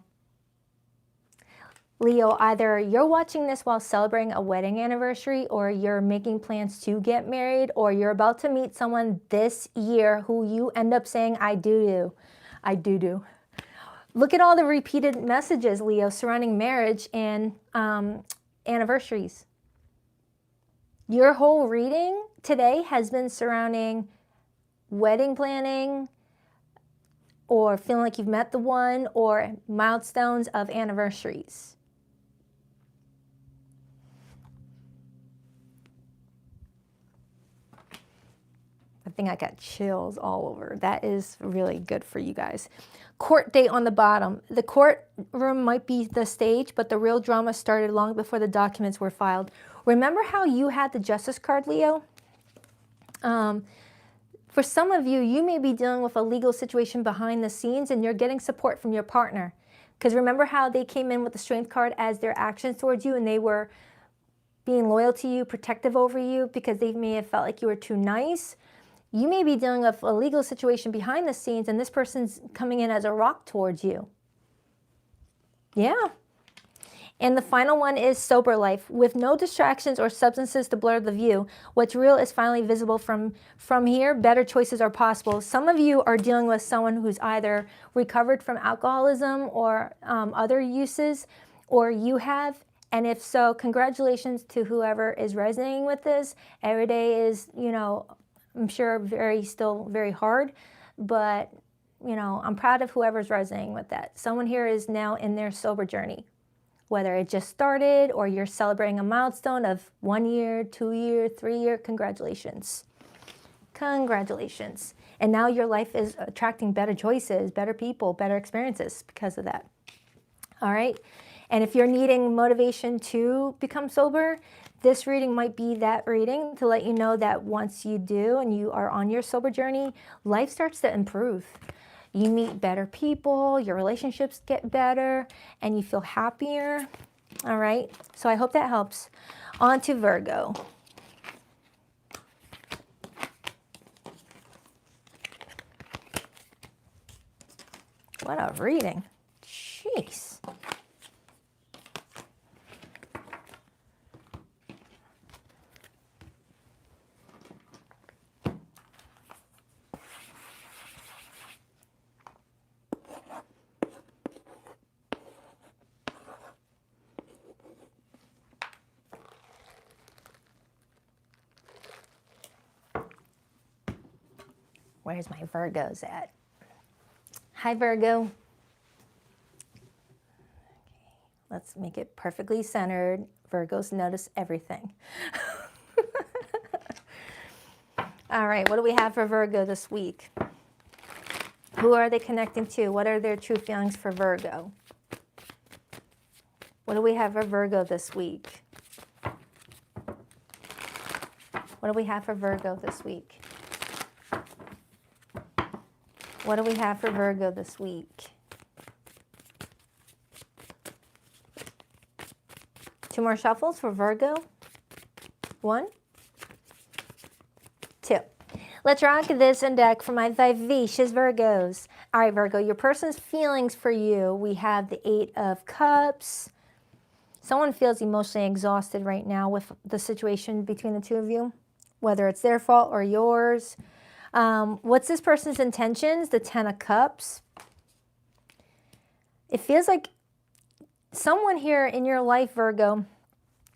Leo, either you're watching this while celebrating a wedding anniversary, or you're making plans to get married, or you're about to meet someone this year who you end up saying, I do. Look at all the repeated messages, Leo, surrounding marriage and anniversaries. Your whole reading today has been surrounding wedding planning, or feeling like you've met the one, or milestones of anniversaries. I think I got chills all over. That is really good for you guys. Court date on the bottom. The courtroom might be the stage, but the real drama started long before the documents were filed. Remember how you had the Justice card, Leo? For some of you, you may be dealing with a legal situation behind the scenes and you're getting support from your partner. Because remember how they came in with the Strength card as their actions towards you, and they were being loyal to you, protective over you, because they may have felt like you were too nice. You may be dealing with a legal situation behind the scenes and this person's coming in as a rock towards you. Yeah. And the final one is sober life. With no distractions or substances to blur the view, what's real is finally visible from here. Better choices are possible. Some of you are dealing with someone who's either recovered from alcoholism or other uses, or you have. And if so, congratulations to whoever is resonating with this. Every day is, you know, I'm sure still very hard, but, you know, I'm proud of whoever's resonating with that. Someone here is now in their sober journey. Whether it just started or you're celebrating a milestone of 1 year, 2 year, 3 year, congratulations. Congratulations. And now your life is attracting better choices, better people, better experiences because of that. All right. And if you're needing motivation to become sober, this reading might be that reading to let you know that once you do and you are on your sober journey, life starts to improve. You meet better people, your relationships get better, and you feel happier. All right, so I hope that helps. On to Virgo. What a reading. Jeez. Where's my Virgos at? Hi, Virgo. Okay, let's make it perfectly centered. Virgos notice everything. All right, what do we have for Virgo this week? Who are they connecting to? What are their true feelings for Virgo? What do we have for Virgo this week? What do we have for Virgo this week? What do we have for Virgo this week? 2 more shuffles for Virgo. 1, 2. Let's rock this deck for my vivacious Virgos. All right, Virgo, your person's feelings for you. We have the 8 of Cups. Someone feels emotionally exhausted right now with the situation between the two of you, whether it's their fault or yours. What's this person's intentions? The 10 of Cups. It feels like someone here in your life, Virgo,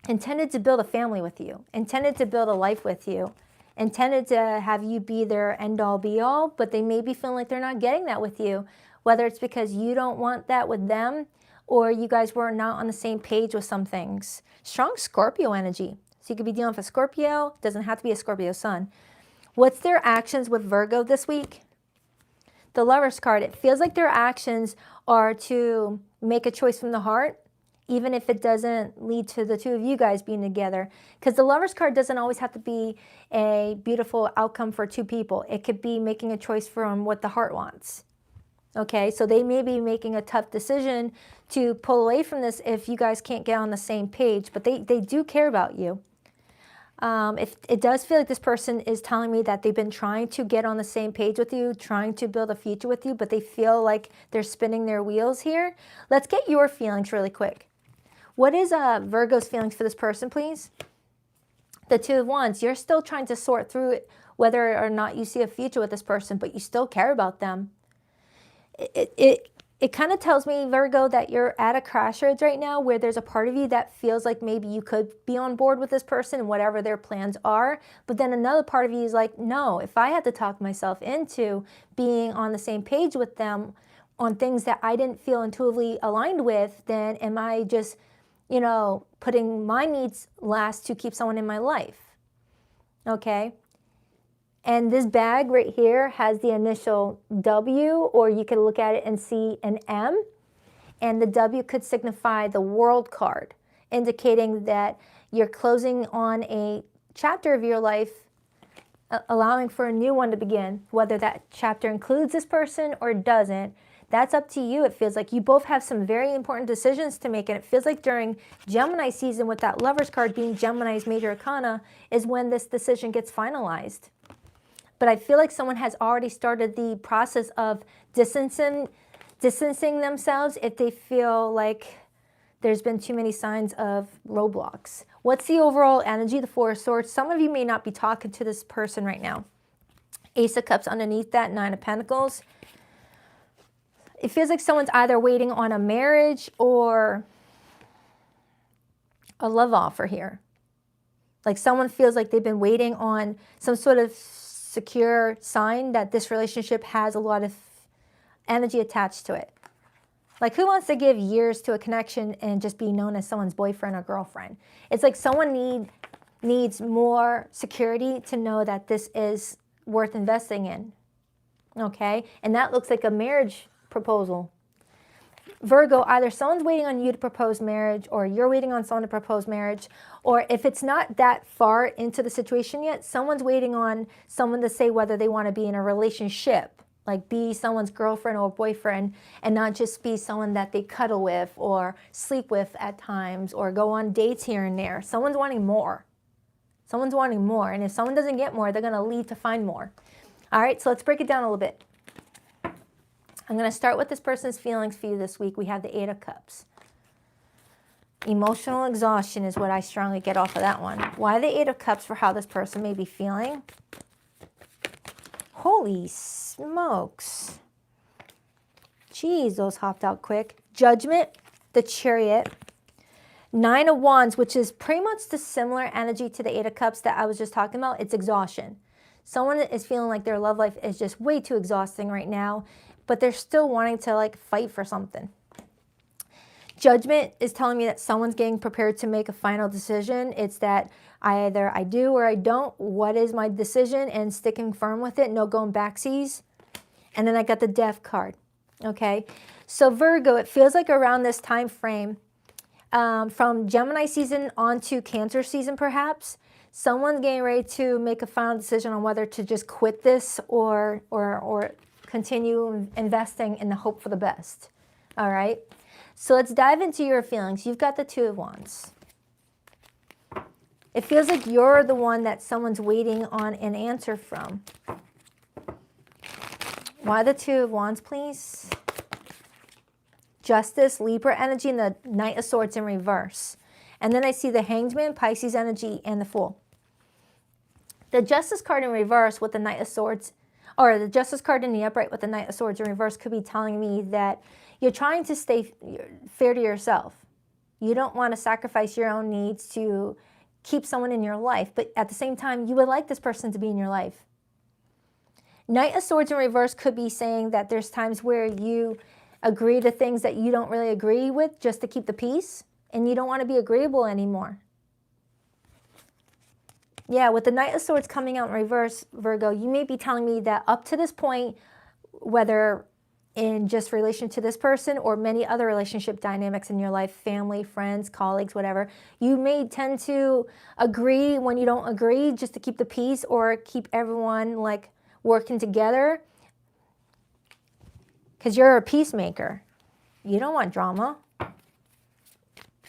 intended to build a family with you, intended to build a life with you, intended to have you be their end-all be-all, but they may be feeling like they're not getting that with you, whether it's because you don't want that with them or you guys were not on the same page with some things. Strong Scorpio energy. So you could be dealing with a Scorpio, doesn't have to be a Scorpio sun. What's their actions with Virgo this week? The Lover's card. It feels like their actions are to make a choice from the heart, even if it doesn't lead to the two of you guys being together. Because the Lover's card doesn't always have to be a beautiful outcome for two people. It could be making a choice from what the heart wants. Okay, so they may be making a tough decision to pull away from this if you guys can't get on the same page, but they do care about you. If it does feel like this person is telling me that they've been trying to get on the same page with you, trying to build a future with you, but they feel like they're spinning their wheels here. Let's get your feelings really quick. What is Virgo's feelings for this person, please? The 2 of Wands. You're still trying to sort through it, whether or not you see a future with this person, but you still care about them. It kind of tells me, Virgo, that you're at a crossroads right now where there's a part of you that feels like maybe you could be on board with this person and whatever their plans are. But then another part of you is like, no, if I had to talk myself into being on the same page with them on things that I didn't feel intuitively aligned with, then am I just, you know, putting my needs last to keep someone in my life? Okay. And this bag right here has the initial W, or you could look at it and see an M. And the W could signify the World card, indicating that you're closing on a chapter of your life, allowing for a new one to begin. Whether that chapter includes this person or doesn't, that's up to you. It feels like you both have some very important decisions to make. And it feels like during Gemini season, with that Lover's card being Gemini's major arcana, is when this decision gets finalized. But I feel like someone has already started the process of distancing themselves if they feel like there's been too many signs of roadblocks. What's the overall energy, the 4 of Swords? Some of you may not be talking to this person right now. Ace of Cups underneath that, 9 of Pentacles. It feels like someone's either waiting on a marriage or a love offer here. Like someone feels like they've been waiting on some sort of secure sign that this relationship has a lot of energy attached to it. Like, who wants to give years to a connection and just be known as someone's boyfriend or girlfriend? It's like someone needs more security to know that this is worth investing in. Okay? And that looks like a marriage proposal. Virgo, either someone's waiting on you to propose marriage, or you're waiting on someone to propose marriage, or if it's not that far into the situation yet, someone's waiting on someone to say whether they want to be in a relationship, like be someone's girlfriend or boyfriend, and not just be someone that they cuddle with or sleep with at times or go on dates here and there. Someone's wanting more. Someone's wanting more, and if someone doesn't get more, they're going to lead to find more. All right, so let's break it down a little bit. I'm going to start with this person's feelings for you this week. We have the Eight of Cups. Emotional exhaustion is what I strongly get off of that one. Why the Eight of Cups for how this person may be feeling? Holy smokes. Jeez, those hopped out quick. Judgment, the Chariot. Nine of Wands, which is pretty much the similar energy to the Eight of Cups that I was just talking about. It's exhaustion. Someone is feeling like their love life is just way too exhausting right now, but they're still wanting to like fight for something. Judgment is telling me that someone's getting prepared to make a final decision. It's that either I do or I don't. What is my decision? And sticking firm with it. No going backsies. And then I got the Death card. Okay. So Virgo, it feels like around this time frame, from Gemini season on to Cancer season perhaps, someone's getting ready to make a final decision on whether to just quit this or continue investing in the hope for the best. All right. So let's dive into your feelings. You've got the Two of Wands. It feels like you're the one that someone's waiting on an answer from. Why the Two of Wands, please? Justice, Libra energy, and the Knight of Swords in reverse. And then I see the Hanged Man, Pisces energy, and the Fool. The Justice card in reverse with the Knight of Swords, or the Justice card in the upright with the Knight of Swords in reverse could be telling me that you're trying to stay fair to yourself. You don't want to sacrifice your own needs to keep someone in your life, but at the same time, you would like this person to be in your life. Knight of Swords in reverse could be saying that there's times where you agree to things that you don't really agree with just to keep the peace, and you don't want to be agreeable anymore. Yeah, with the Knight of Swords coming out in reverse, Virgo, you may be telling me that up to this point, whether in just relation to this person or many other relationship dynamics in your life, family, friends, colleagues, whatever, you may tend to agree when you don't agree just to keep the peace or keep everyone like working together because you're a peacemaker. You don't want drama,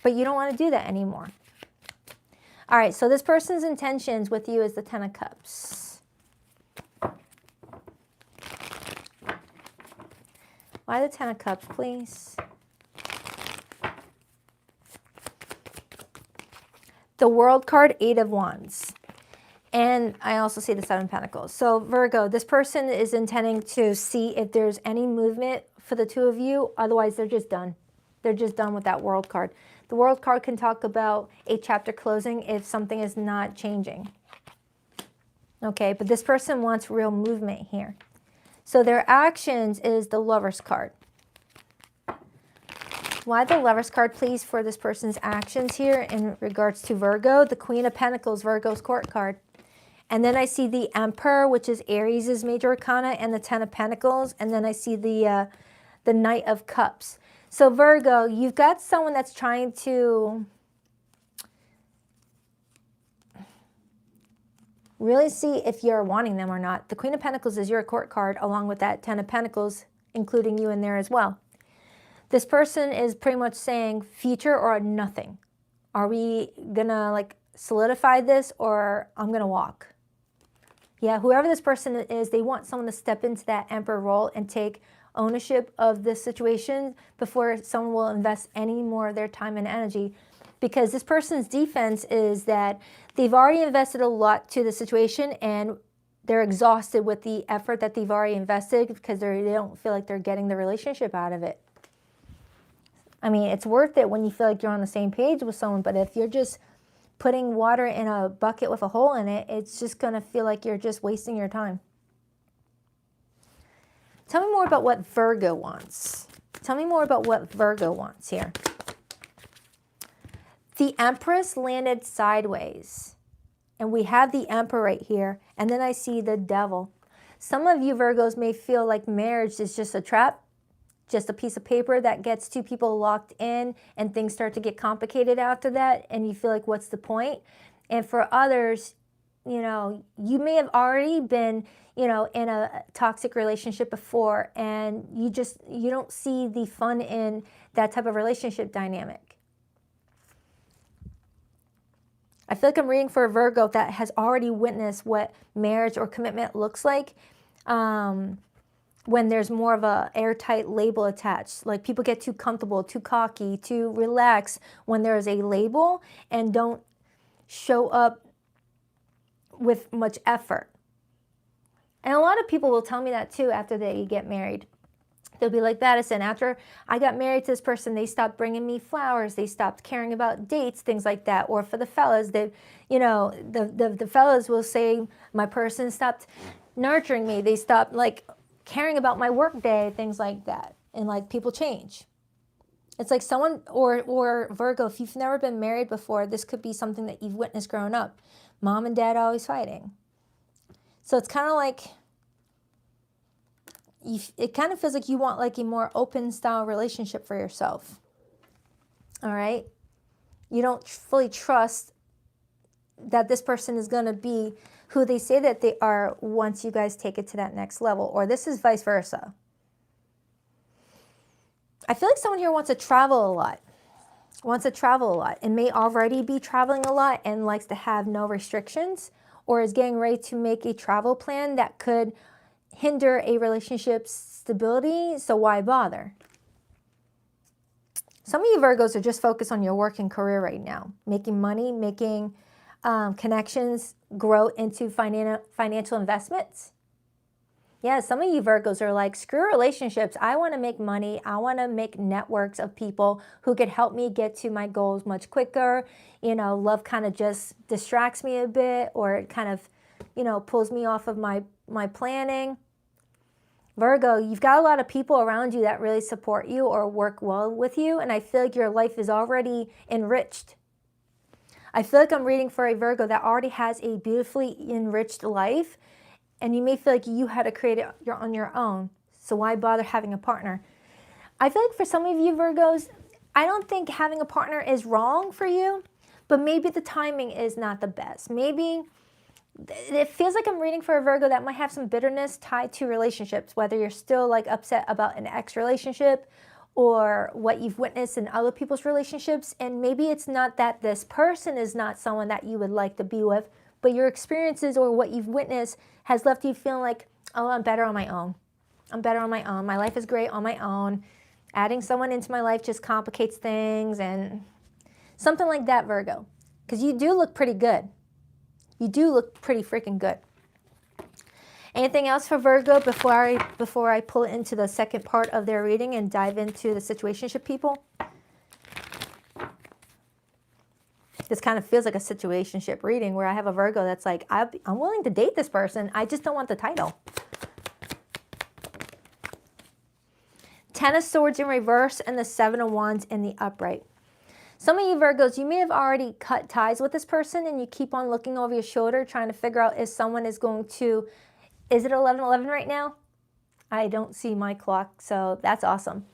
but you don't want to do that anymore. All right, so this person's intentions with you is the Ten of Cups. Why the Ten of Cups, please? The World card, Eight of Wands. And I also see the Seven of Pentacles. So Virgo, this person is intending to see if there's any movement for the two of you. Otherwise, they're just done. They're just done with that World card. The World card can talk about a chapter closing if something is not changing. Okay, but this person wants real movement here. So their actions is the Lover's card. Why the Lover's card, please, for this person's actions here in regards to Virgo? The Queen of Pentacles, Virgo's court card. And then I see the Emperor, which is Aries' major arcana, and the Ten of Pentacles. And then I see the Knight of Cups. So Virgo, you've got someone that's trying to really see if you're wanting them or not. The Queen of Pentacles is your court card, along with that Ten of Pentacles, including you in there as well. This person is pretty much saying future or nothing. Are we gonna like solidify this or I'm gonna walk? Yeah, whoever this person is, they want someone to step into that Emperor role and take ownership of this situation before someone will invest any more of their time and energy. Because this person's defense is that they've already invested a lot to the situation and they're exhausted with the effort that they've already invested because they don't feel like they're getting the relationship out of it. I mean, it's worth it when you feel like you're on the same page with someone, but if you're just putting water in a bucket with a hole in it, it's just going to feel like you're just wasting your time. Tell me more about what Virgo wants. Tell me more about what Virgo wants here. The Empress landed sideways, and we have the Emperor right here, and then I see the Devil. Some of you Virgos may feel like marriage is just a trap, just a piece of paper that gets two people locked in and things start to get complicated after that, and you feel like, what's the point? And for others, you know, you may have already been, you know, in a toxic relationship before, and you don't see the fun in that type of relationship dynamic. I feel like I'm reading for a Virgo that has already witnessed what marriage or commitment looks like. when there's more of a airtight label attached. Like people get too comfortable, too cocky, too relaxed when there's a label and don't show up with much effort. And a lot of people will tell me that too after they get married. They'll be like, Baddison, after I got married to this person, they stopped bringing me flowers. They stopped caring about dates, things like that. Or for the fellas, they, you know, the fellas will say, my person stopped nurturing me. They stopped like caring about my work day, things like that. And like people change. It's like someone, or Virgo, if you've never been married before, this could be something that you've witnessed growing up. Mom and dad always fighting. So it's kind of like, it kind of feels like you want like a more open style relationship for yourself. All right? You don't fully trust that this person is going to be who they say that they are once you guys take it to that next level. Or this is vice versa. I feel like someone here wants to travel a lot. And may already be traveling a lot and likes to have no restrictions, or is getting ready to make a travel plan that could hinder a relationship's stability, so why bother? Some of you Virgos are just focused on your work and career right now, making money, making connections grow into financial investments. Yeah, some of you Virgos are like, screw relationships. I want to make money. I want to make networks of people who could help me get to my goals much quicker. You know, love kind of just distracts me a bit, or it kind of, you know, pulls me off of my planning. Virgo, you've got a lot of people around you that really support you or work well with you, and I feel like your life is already enriched. I feel like I'm reading for a Virgo that already has a beautifully enriched life, and you may feel like you had to create it on your own, so why bother having a partner? I feel like for some of you Virgos, I don't think having a partner is wrong for you, but maybe the timing is not the best. Maybe it feels like I'm reading for a Virgo that might have some bitterness tied to relationships, whether you're still like upset about an ex relationship or what you've witnessed in other people's relationships. And maybe it's not that this person is not someone that you would like to be with, but your experiences or what you've witnessed has left you feeling like, oh, I'm better on my own. I'm better on my own. My life is great on my own. Adding someone into my life just complicates things, and something like that, Virgo. Because you do look pretty good. You do look pretty freaking good. Anything else for Virgo before I pull it into the second part of their reading and dive into the situationship people? This kind of feels like a situationship reading where I have a Virgo that's like, I'm willing to date this person. I just don't want the title. Ten of Swords in reverse and the Seven of Wands in the upright. Some of you Virgos, you may have already cut ties with this person and you keep on looking over your shoulder trying to figure out if someone is going to, is it 11:11 right now? I don't see my clock, so that's awesome.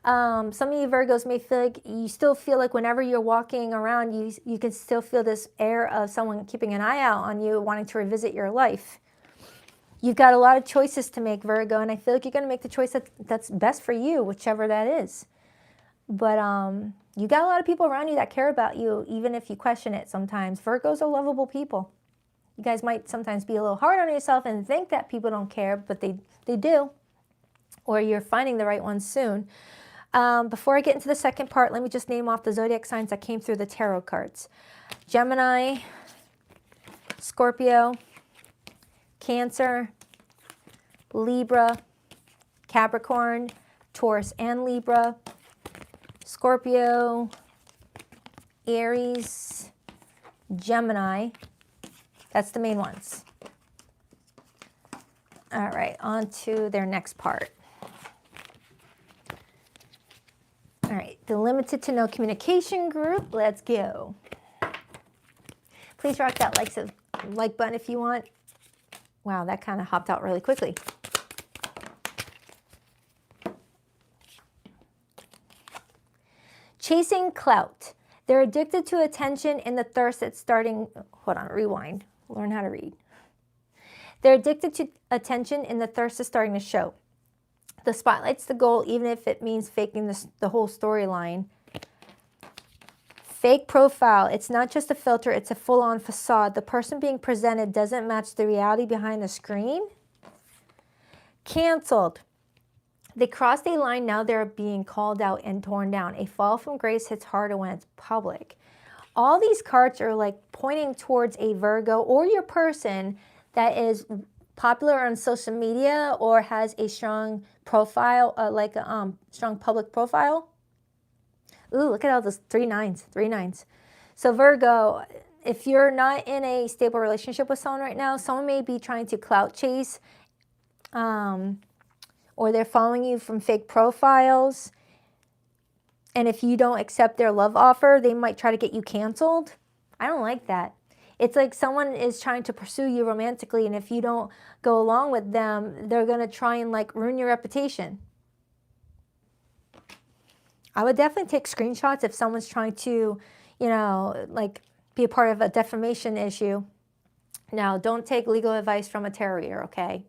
Some of you Virgos may feel like you still feel like whenever you're walking around, you can still feel this air of someone keeping an eye out on you, wanting to revisit your life. You've got a lot of choices to make, Virgo, and I feel like you're going to make the choice that's best for you, whichever that is. But you got a lot of people around you that care about you, even if you question it sometimes. Virgos are lovable people. You guys might sometimes be a little hard on yourself and think that people don't care, but they do. Or you're finding the right ones soon. Before I get into the second part, let me just name off the zodiac signs that came through the tarot cards. Gemini, Scorpio, Cancer, Libra, Capricorn, Taurus and Libra, Scorpio, Aries, Gemini. That's the main ones. All right, on to their next part. All right, the limited to no communication group. Let's go. Please rock that like button if you want. Wow, that kind of hopped out really quickly. Chasing clout. They're addicted to attention and the thirst that's starting, hold on, rewind, learn how to read. They're addicted to attention and the thirst is starting to show. The spotlight's the goal, even if it means faking the whole storyline. Fake profile. It's not just a filter, it's a full-on facade. The person being presented doesn't match the reality behind the screen. Canceled. They crossed a line, now they're being called out and torn down. A fall from grace hits harder when it's public. All these cards are like pointing towards a Virgo or your person that is popular on social media or has a strong profile, like a strong public profile. Ooh, look at all those 3 9s, 3 9s. So Virgo, if you're not in a stable relationship with someone right now, someone may be trying to clout chase, or they're following you from fake profiles. And if you don't accept their love offer, they might try to get you canceled. I don't like that. It's like someone is trying to pursue you romantically, and if you don't go along with them, they're going to try and like ruin your reputation. I would definitely take screenshots if someone's trying to, you know, like be a part of a defamation issue. Now, don't take legal advice from a tarot reader, okay?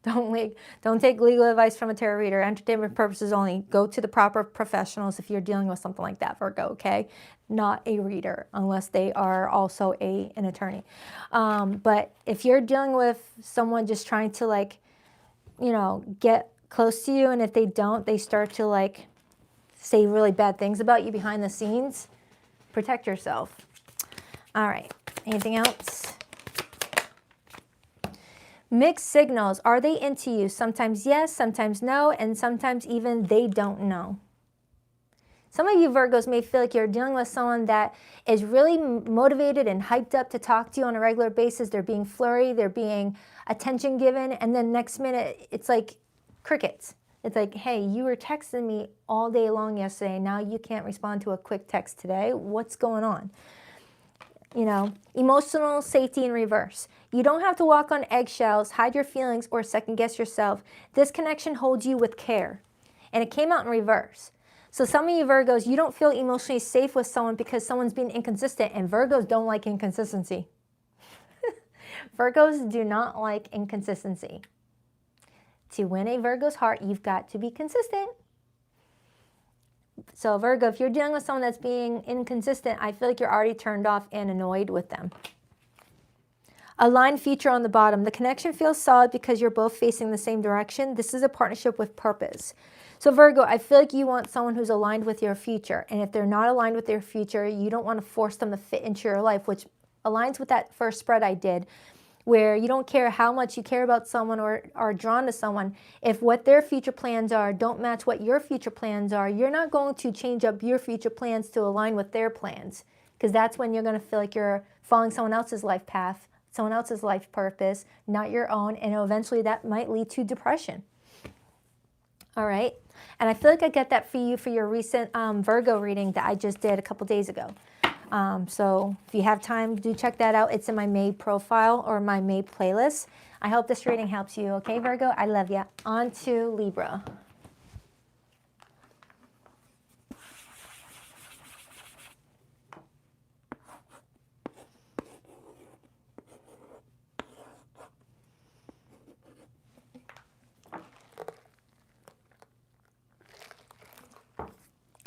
Don't take legal advice from a tarot reader. Entertainment purposes only. Go to the proper professionals if you're dealing with something like that, Virgo, okay? Not a reader, unless they are also an attorney. But if you're dealing with someone just trying to, like, you know, get close to you, and if they don't, they start to, like, say really bad things about you behind the scenes, protect yourself. All right. Anything else? Mixed signals. Are they into you? Sometimes yes, sometimes no, and sometimes even they don't know. Some of you Virgos may feel like you're dealing with someone that is really motivated and hyped up to talk to you on a regular basis. They're being flirty, they're being attention given, and then next minute it's like crickets. It's like, hey, you were texting me all day long yesterday, now you can't respond to a quick text today. What's going on? You know, emotional safety in reverse. You don't have to walk on eggshells, hide your feelings, or second guess yourself. This connection holds you with care. And it came out in reverse. So some of you Virgos, you don't feel emotionally safe with someone because someone's being inconsistent, and Virgos don't like inconsistency. Virgos do not like inconsistency. To win a Virgo's heart, you've got to be consistent. So Virgo, if you're dealing with someone that's being inconsistent, I feel like you're already turned off and annoyed with them. Aligned future on the bottom. The connection feels solid because you're both facing the same direction. This is a partnership with purpose. So Virgo, I feel like you want someone who's aligned with your future. And if they're not aligned with their future, you don't want to force them to fit into your life, which aligns with that first spread I did, where you don't care how much you care about someone or are drawn to someone. If what their future plans are don't match what your future plans are, you're not going to change up your future plans to align with their plans, because that's when you're going to feel like you're following someone else's life path, someone else's life purpose, not your own, and eventually that might lead to depression. All right? And I feel like I get that for you for your recent Virgo reading that I just did a couple days ago. So if you have time, do check that out. It's in my May profile or my May playlist. I hope this reading helps you. Okay, Virgo? I love you. On to Libra.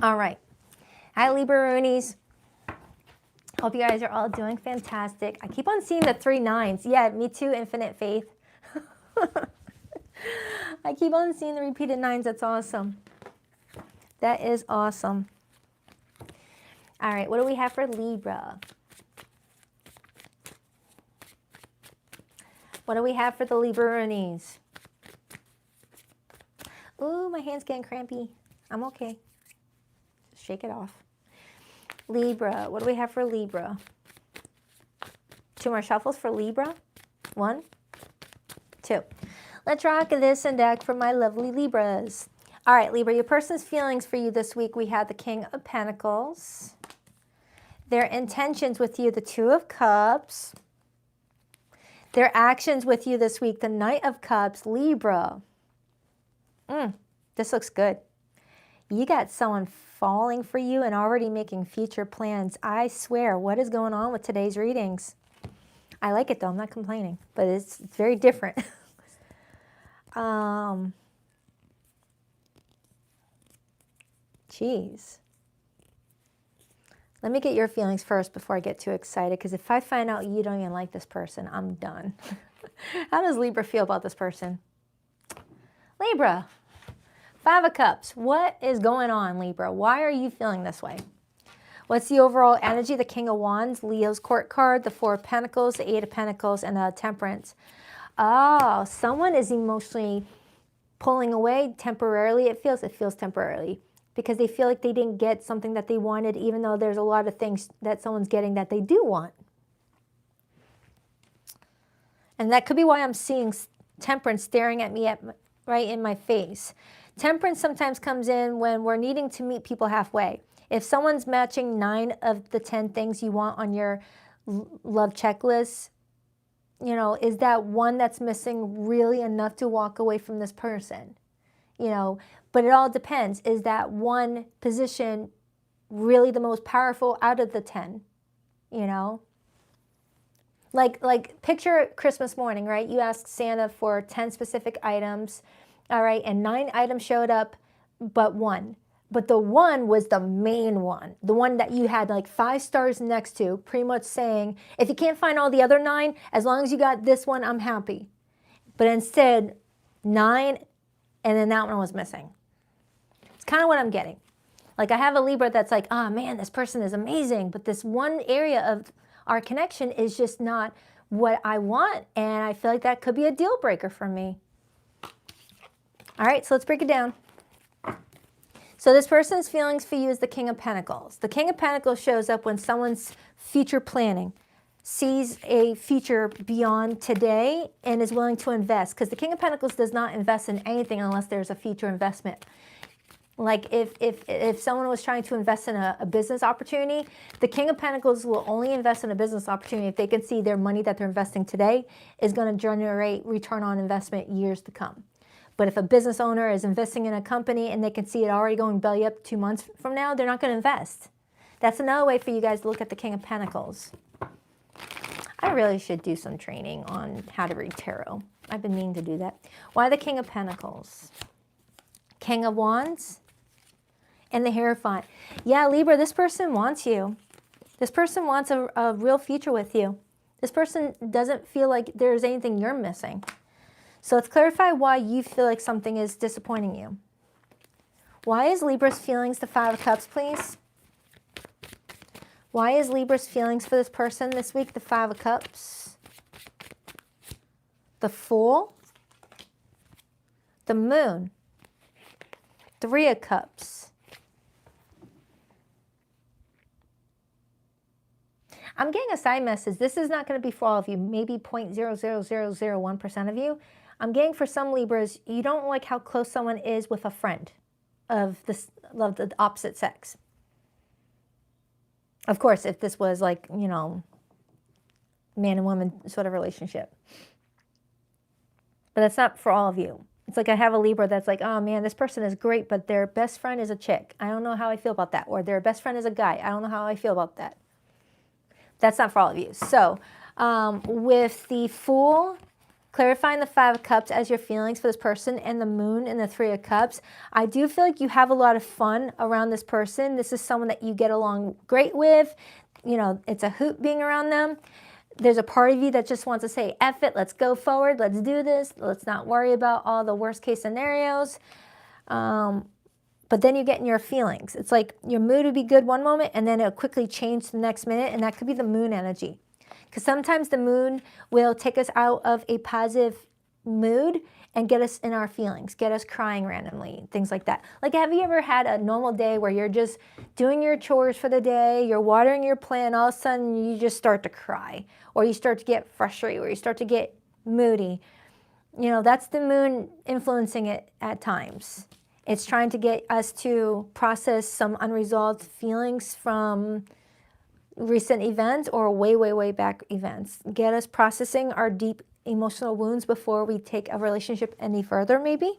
All right. Hi, Libra-roonies. Hope you guys are all doing fantastic. I keep on seeing the 3 9s. Yeah, me too, infinite faith. I keep on seeing the repeated 9s. That's awesome. That is awesome. All right, what do we have for Libra? What do we have for the Libra-roonies? Ooh, my hand's getting crampy. I'm okay. Just shake it off. Libra, what do we have for Libra? 2 more shuffles for Libra. 1, 2. Let's rock this and deck for my lovely Libras. All right, Libra, your person's feelings for you this week. We had the King of Pentacles. Their intentions with you, the 2 of Cups. Their actions with you this week, the Knight of Cups, Libra. This looks good. You got someone falling for you and already making future plans. I swear, what is going on with today's readings? I like it though, I'm not complaining, but it's very different. Geez. Let me get your feelings first before I get too excited, because if I find out you don't even like this person, I'm done. How does Libra feel about this person? Libra, Five of Cups. What is going on, Libra? Why are you feeling this way? What's the overall energy? The King of Wands, Leo's court card, the Four of Pentacles, the Eight of Pentacles, and the Temperance. Oh, someone is emotionally pulling away temporarily. It feels temporarily because they feel like they didn't get something that they wanted, even though there's a lot of things that someone's getting that they do want. And that could be why I'm seeing Temperance staring at me right in my face. Temperance sometimes comes in when we're needing to meet people halfway. If someone's matching 9 of the 10 things you want on your love checklist, you know, is that one that's missing really enough to walk away from this person? You know, but it all depends. Is that one position really the most powerful out of the 10? You know? Like picture Christmas morning, right? You ask Santa for 10 specific items, all right, and 9 items showed up, but 1. But the 1 was the main one, the one that you had like 5 stars next to, pretty much saying, if you can't find all the other 9, as long as you got this one, I'm happy. But instead, 9, and then that one was missing. It's kind of what I'm getting. Like I have a Libra that's like, oh man, this person is amazing, but this one area of our connection is just not what I want, and I feel like that could be a deal breaker for me. All right, so let's break it down. So this person's feelings for you is the King of Pentacles. The King of Pentacles shows up when someone's future planning, sees a future beyond today, and is willing to invest. Because the King of Pentacles does not invest in anything unless there's a future investment. Like if someone was trying to invest in a business opportunity, the King of Pentacles will only invest in a business opportunity if they can see their money that they're investing today is going to generate return on investment years to come. But if a business owner is investing in a company and they can see it already going belly up 2 months from now, they're not going to invest. That's another way for you guys to look at the King of Pentacles. I really should do some training on how to read tarot. I've been meaning to do that. Why the King of Pentacles? King of Wands and the Hierophant. Yeah, Libra, this person wants you. This person wants a real future with you. This person doesn't feel like there's anything you're missing. So let's clarify why you feel like something is disappointing you. Why is Libra's feelings the Five of Cups, please? Why is Libra's feelings for this person this week the Five of Cups? The Fool, the Moon, Three of Cups. I'm getting a side message. This is not going to be for all of you, maybe 0.00001% of you. I'm getting for some Libras, you don't like how close someone is with a friend of the opposite sex. Of course, if this was like, you know, man and woman sort of relationship. But that's not for all of you. It's like I have a Libra that's like, oh man, this person is great, but their best friend is a chick. I don't know how I feel about that. Or their best friend is a guy. I don't know how I feel about that. That's not for all of you. So with the Fool, clarifying the Five of Cups as your feelings for this person, and the Moon and the Three of Cups, I do feel like you have a lot of fun around this person. This is someone that you get along great with. You know, it's a hoot being around them. There's a part of you that just wants to say, F it, let's go forward, let's do this. Let's not worry about all the worst case scenarios. But then you get in your feelings. It's like your mood would be good one moment and then it'll quickly change the next minute, and that could be the Moon energy. Because sometimes the Moon will take us out of a positive mood and get us in our feelings, get us crying randomly, things like that. Like, have you ever had a normal day where you're just doing your chores for the day, you're watering your plant, all of a sudden you just start to cry, or you start to get frustrated, or you start to get moody? You know, that's the Moon influencing it at times. It's trying to get us to process some unresolved feelings from recent events or way, way, way back events. Get us processing our deep emotional wounds before we take a relationship any further, maybe.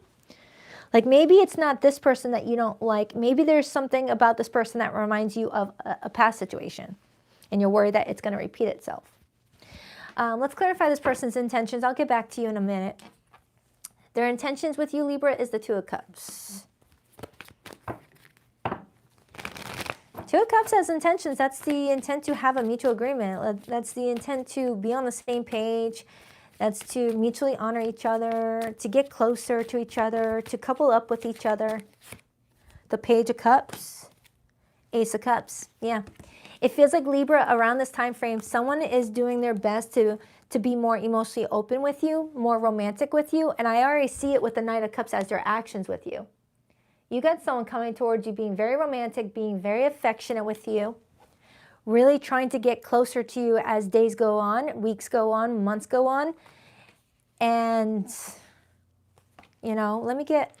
Like maybe it's not this person that you don't like. Maybe there's something about this person that reminds you of a past situation, and you're worried that it's going to repeat itself. Let's clarify this person's intentions. I'll get back to you in a minute. Their intentions with you, Libra, is the Two of Cups. Two of Cups has intentions. That's the intent to have a mutual agreement. That's the intent to be on the same page, That's to mutually honor each other, to get closer to each other, to couple up with each other. The Page of Cups, Ace of Cups, yeah. It feels like Libra, around this time frame, someone is doing their best to be more emotionally open with you, more romantic with you, and I already see it with the Knight of Cups as their actions with you. You got someone coming towards you, being very romantic, being very affectionate with you, really trying to get closer to you as days go on, weeks go on, months go on. And, you know, let me get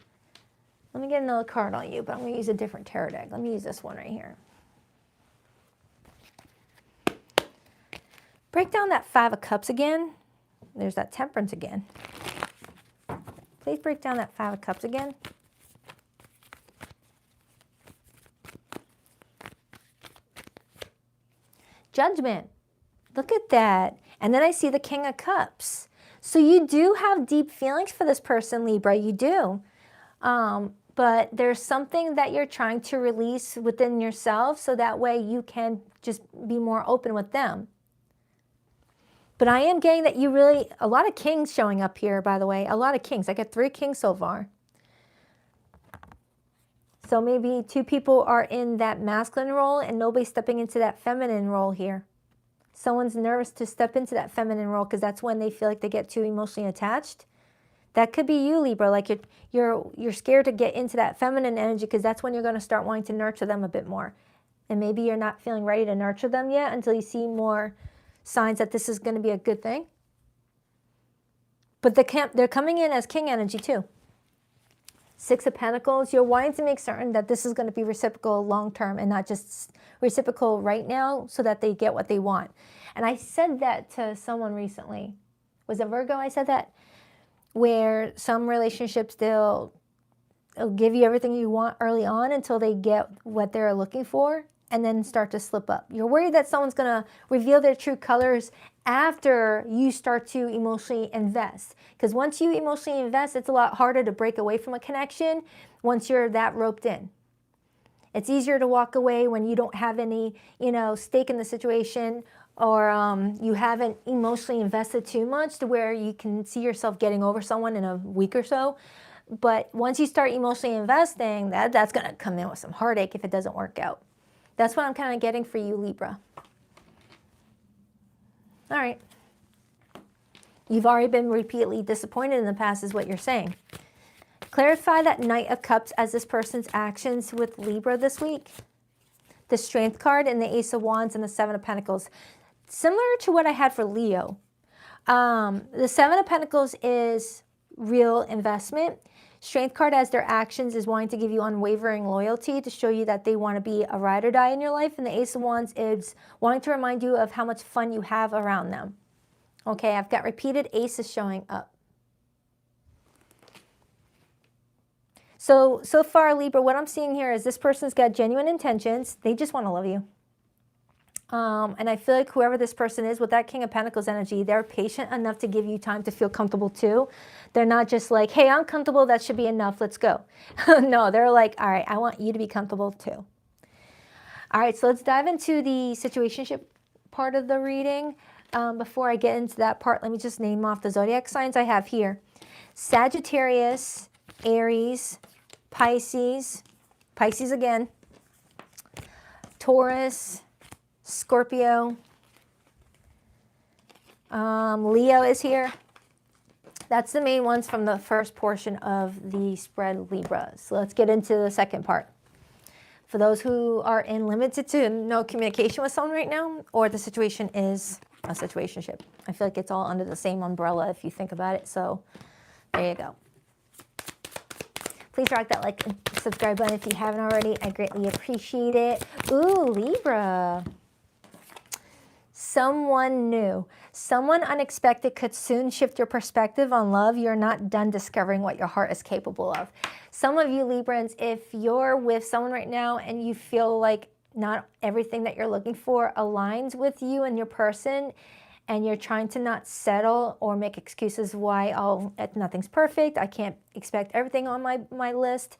another card on you, but I'm going to use a different tarot deck. Let me use this one right here. Break down that Five of Cups again. There's that Temperance again. Please break down that Five of Cups again. Judgment. Look at that. And then I see the King of Cups. So you do have deep feelings for this person, Libra. You do. But there's something that you're trying to release within yourself so that way you can just be more open with them. But I am getting that you really, a lot of kings showing up here, by the way. A lot of kings. I get 3 kings so far. So maybe 2 people are in that masculine role and nobody's stepping into that feminine role here. Someone's nervous to step into that feminine role because that's when they feel like they get too emotionally attached. That could be you, Libra. Like you're scared to get into that feminine energy because that's when you're going to start wanting to nurture them a bit more. And maybe you're not feeling ready to nurture them yet until you see more signs that this is going to be a good thing. But they're coming in as king energy too. 6 of Pentacles, you're wanting to make certain that this is going to be reciprocal long term and not just reciprocal right now so that they get what they want. And I said that to someone recently. Was it Virgo I said that? Where some relationships, they'll give you everything you want early on until they get what they're looking for and then start to slip up. You're worried that someone's going to reveal their true colors after you start to emotionally invest. Because once you emotionally invest, it's a lot harder to break away from a connection once you're that roped in. It's easier to walk away when you don't have any, stake in the situation, or you haven't emotionally invested too much to where you can see yourself getting over someone in a week or so. But once you start emotionally investing, that's going to come in with some heartache if it doesn't work out. That's what I'm kind of getting for you, Libra. All right. You've already been repeatedly disappointed in the past is what you're saying. Clarify that Knight of Cups as this person's actions with Libra this week. The Strength card and the Ace of Wands and the 7 of Pentacles. Similar to what I had for Leo. The 7 of Pentacles is real investment. Strength card as their actions is wanting to give you unwavering loyalty to show you that they want to be a ride or die in your life. And the Ace of Wands is wanting to remind you of how much fun you have around them. Okay, I've got repeated aces showing up. So far, Libra, what I'm seeing here is this person's got genuine intentions. They just want to love you. And I feel like whoever this person is with that King of Pentacles energy, they're patient enough to give you time to feel comfortable too. They're not just like, hey, I'm comfortable, that should be enough, let's go. No, they're like, all right, I want you to be comfortable too. All right, so let's dive into the situationship part of the reading. Before I get into that part, let me just name off the zodiac signs I have here. Sagittarius, Aries, Pisces, Pisces again, Taurus, Scorpio, Leo is here. That's the main ones from the first portion of the spread, Libra. So let's get into the second part. For those who are in limited to no communication with someone right now, or the situation is a situationship. I feel like it's all under the same umbrella if you think about it. So there you go. Please rock that like and subscribe button if you haven't already. I greatly appreciate it. Ooh, Libra. Someone new, someone unexpected could soon shift your perspective on love. You're not done discovering what your heart is capable of. Some of you Librans, if you're with someone right now and you feel like not everything that you're looking for aligns with you and your person, and you're trying to not settle or make excuses why nothing's perfect, I can't expect everything on my list.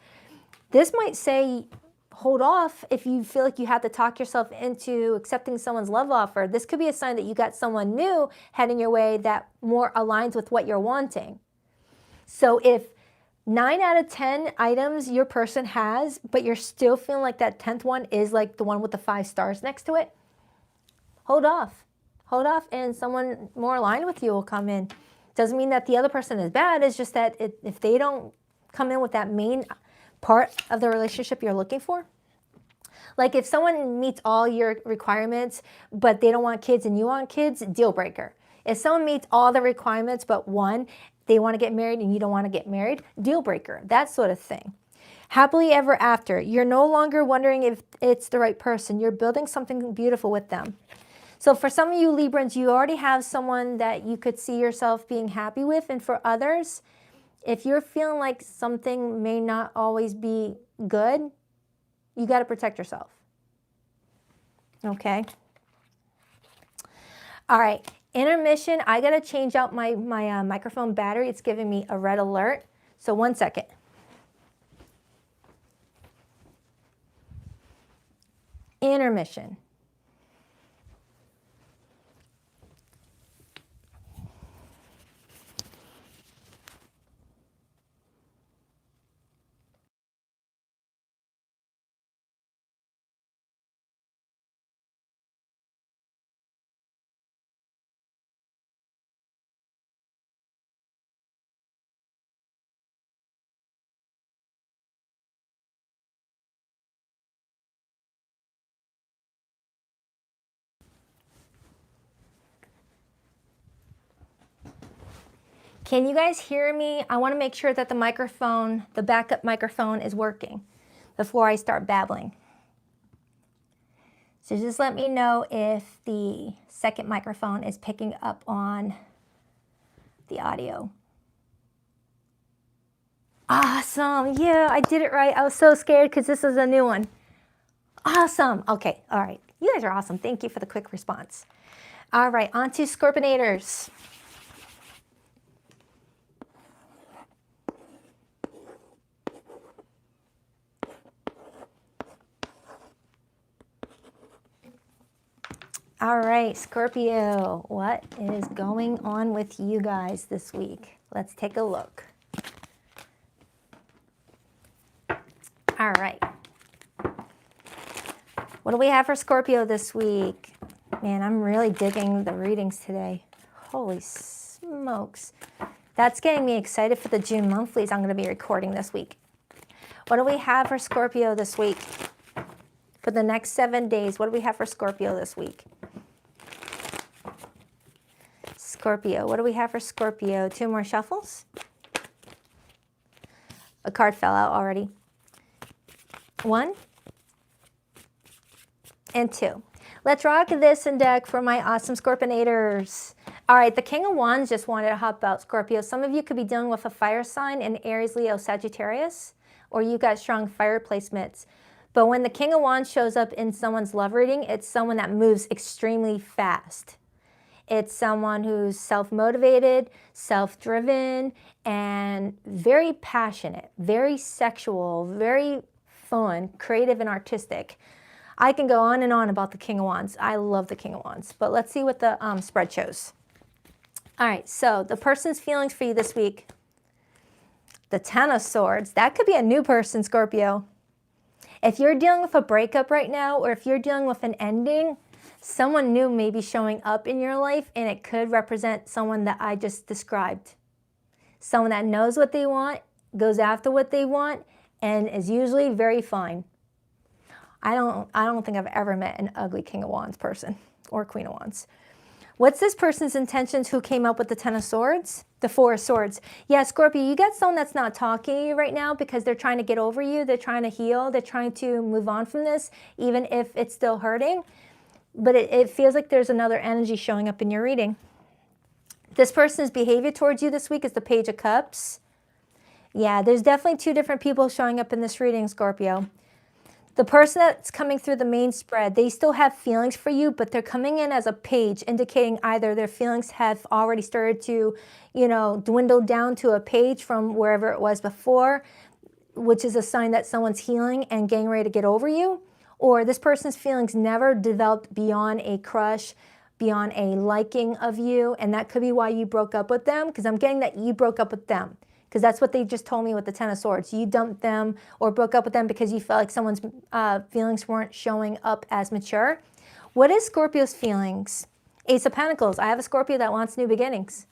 This might say hold off if you feel like you have to talk yourself into accepting someone's love offer. This could be a sign that you got someone new heading your way that more aligns with what you're wanting. So if 9 out of 10 items your person has, but you're still feeling like that 10th one is like the one with the 5 stars next to it, hold off. Hold off and someone more aligned with you will come in. Doesn't mean that the other person is bad. It's just that if they don't come in with that main part of the relationship you're looking for, like if someone meets all your requirements, but they don't want kids and you want kids, deal breaker. If someone meets all the requirements, but one, they want to get married and you don't want to get married, deal breaker, that sort of thing. Happily ever after. You're no longer wondering if it's the right person. You're building something beautiful with them. So for some of you Librans, you already have someone that you could see yourself being happy with. And for others, if you're feeling like something may not always be good, you got to protect yourself. Okay? All right. Intermission. I got to change out my microphone battery. It's giving me a red alert. So 1 second. Intermission. Can you guys hear me? I want to make sure that the microphone, the backup microphone is working before I start babbling. So just let me know if the second microphone is picking up on the audio. Awesome. Yeah, I did it right. I was so scared because this is a new one. Awesome. Okay. All right. You guys are awesome. Thank you for the quick response. All right. On to Scorpionators. All right, Scorpio, what is going on with you guys this week? Let's take a look. All right. What do we have for Scorpio this week? Man, I'm really digging the readings today. Holy smokes. That's getting me excited for the June monthlies I'm going to be recording this week. What do we have for Scorpio this week? For the next 7 days, what do we have for Scorpio this week? Scorpio, what do we have for Scorpio? 2 more shuffles. A card fell out already. 1 and 2. Let's rock this in deck for my awesome Scorpionators. All right, the King of Wands just wanted to hop out, Scorpio. Some of you could be dealing with a fire sign in Aries, Leo, Sagittarius, or you got strong fire placements. But when the King of Wands shows up in someone's love reading, it's someone that moves extremely fast. It's someone who's self-motivated, self-driven, and very passionate, very sexual, very fun, creative, and artistic. I can go on and on about the King of Wands. I love the King of Wands. But let's see what the spread shows. All right, so the person's feelings for you this week. The Ten of Swords. That could be a new person, Scorpio. If you're dealing with a breakup right now, or if you're dealing with an ending, someone new may be showing up in your life, and it could represent someone that I just described. Someone that knows what they want, goes after what they want, and is usually very fine. I don't think I've ever met an ugly King of Wands person or Queen of Wands. What's this person's intentions who came up with the Ten of Swords? The Four of Swords. Yeah, Scorpio, you got someone that's not talking to you right now because they're trying to get over you. They're trying to heal. They're trying to move on from this, even if it's still hurting. But it feels like there's another energy showing up in your reading. This person's behavior towards you this week is the Page of Cups. Yeah, there's definitely 2 different people showing up in this reading, Scorpio. The person that's coming through the main spread, they still have feelings for you, but they're coming in as a page, indicating either their feelings have already started to, dwindle down to a page from wherever it was before, which is a sign that someone's healing and getting ready to get over you, or this person's feelings never developed beyond a crush, beyond a liking of you, and that could be why you broke up with them, because I'm getting that you broke up with them, because that's what they just told me with the Ten of Swords. You dumped them or broke up with them because you felt like someone's feelings weren't showing up as mature. What is Scorpio's feelings? Ace of Pentacles. I have a Scorpio that wants new beginnings.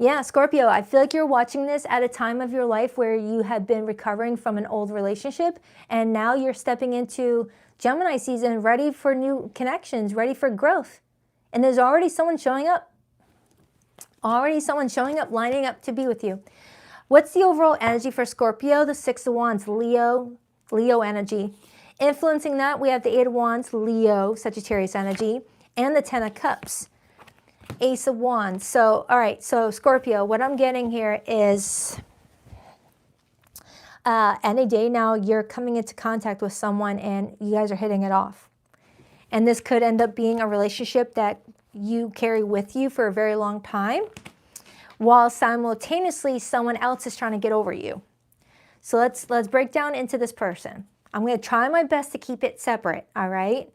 Yeah, Scorpio, I feel like you're watching this at a time of your life where you have been recovering from an old relationship, and now you're stepping into Gemini season, ready for new connections, ready for growth. And there's already someone showing up. Already someone showing up, lining up to be with you. What's the overall energy for Scorpio? The Six of Wands, Leo energy. Influencing that, we have the Eight of Wands, Leo, Sagittarius energy, and the Ten of Cups. Ace of Wands. So, all right, so Scorpio, what I'm getting here is any day now you're coming into contact with someone and you guys are hitting it off. And this could end up being a relationship that you carry with you for a very long time, while simultaneously someone else is trying to get over you. So let's break down into this person. I'm going to try my best to keep it separate, all right?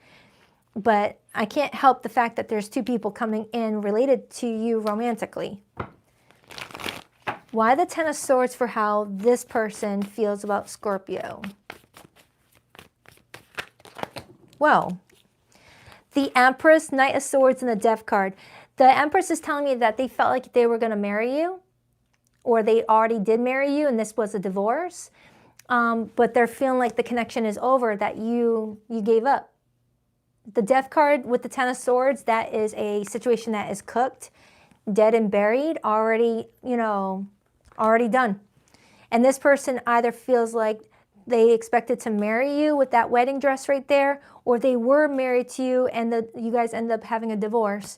But I can't help the fact that there's two people coming in related to you romantically. Why the Ten of Swords for how this person feels about Scorpio? Well, the Empress, Knight of Swords, and the Death card. The Empress is telling me that they felt like they were going to marry you, or they already did marry you and this was a divorce. But they're feeling like the connection is over, that you gave up. The Death card with the Ten of Swords, that is a situation that is cooked, dead and buried, already, already done. And this person either feels like they expected to marry you with that wedding dress right there, or they were married to you and you guys ended up having a divorce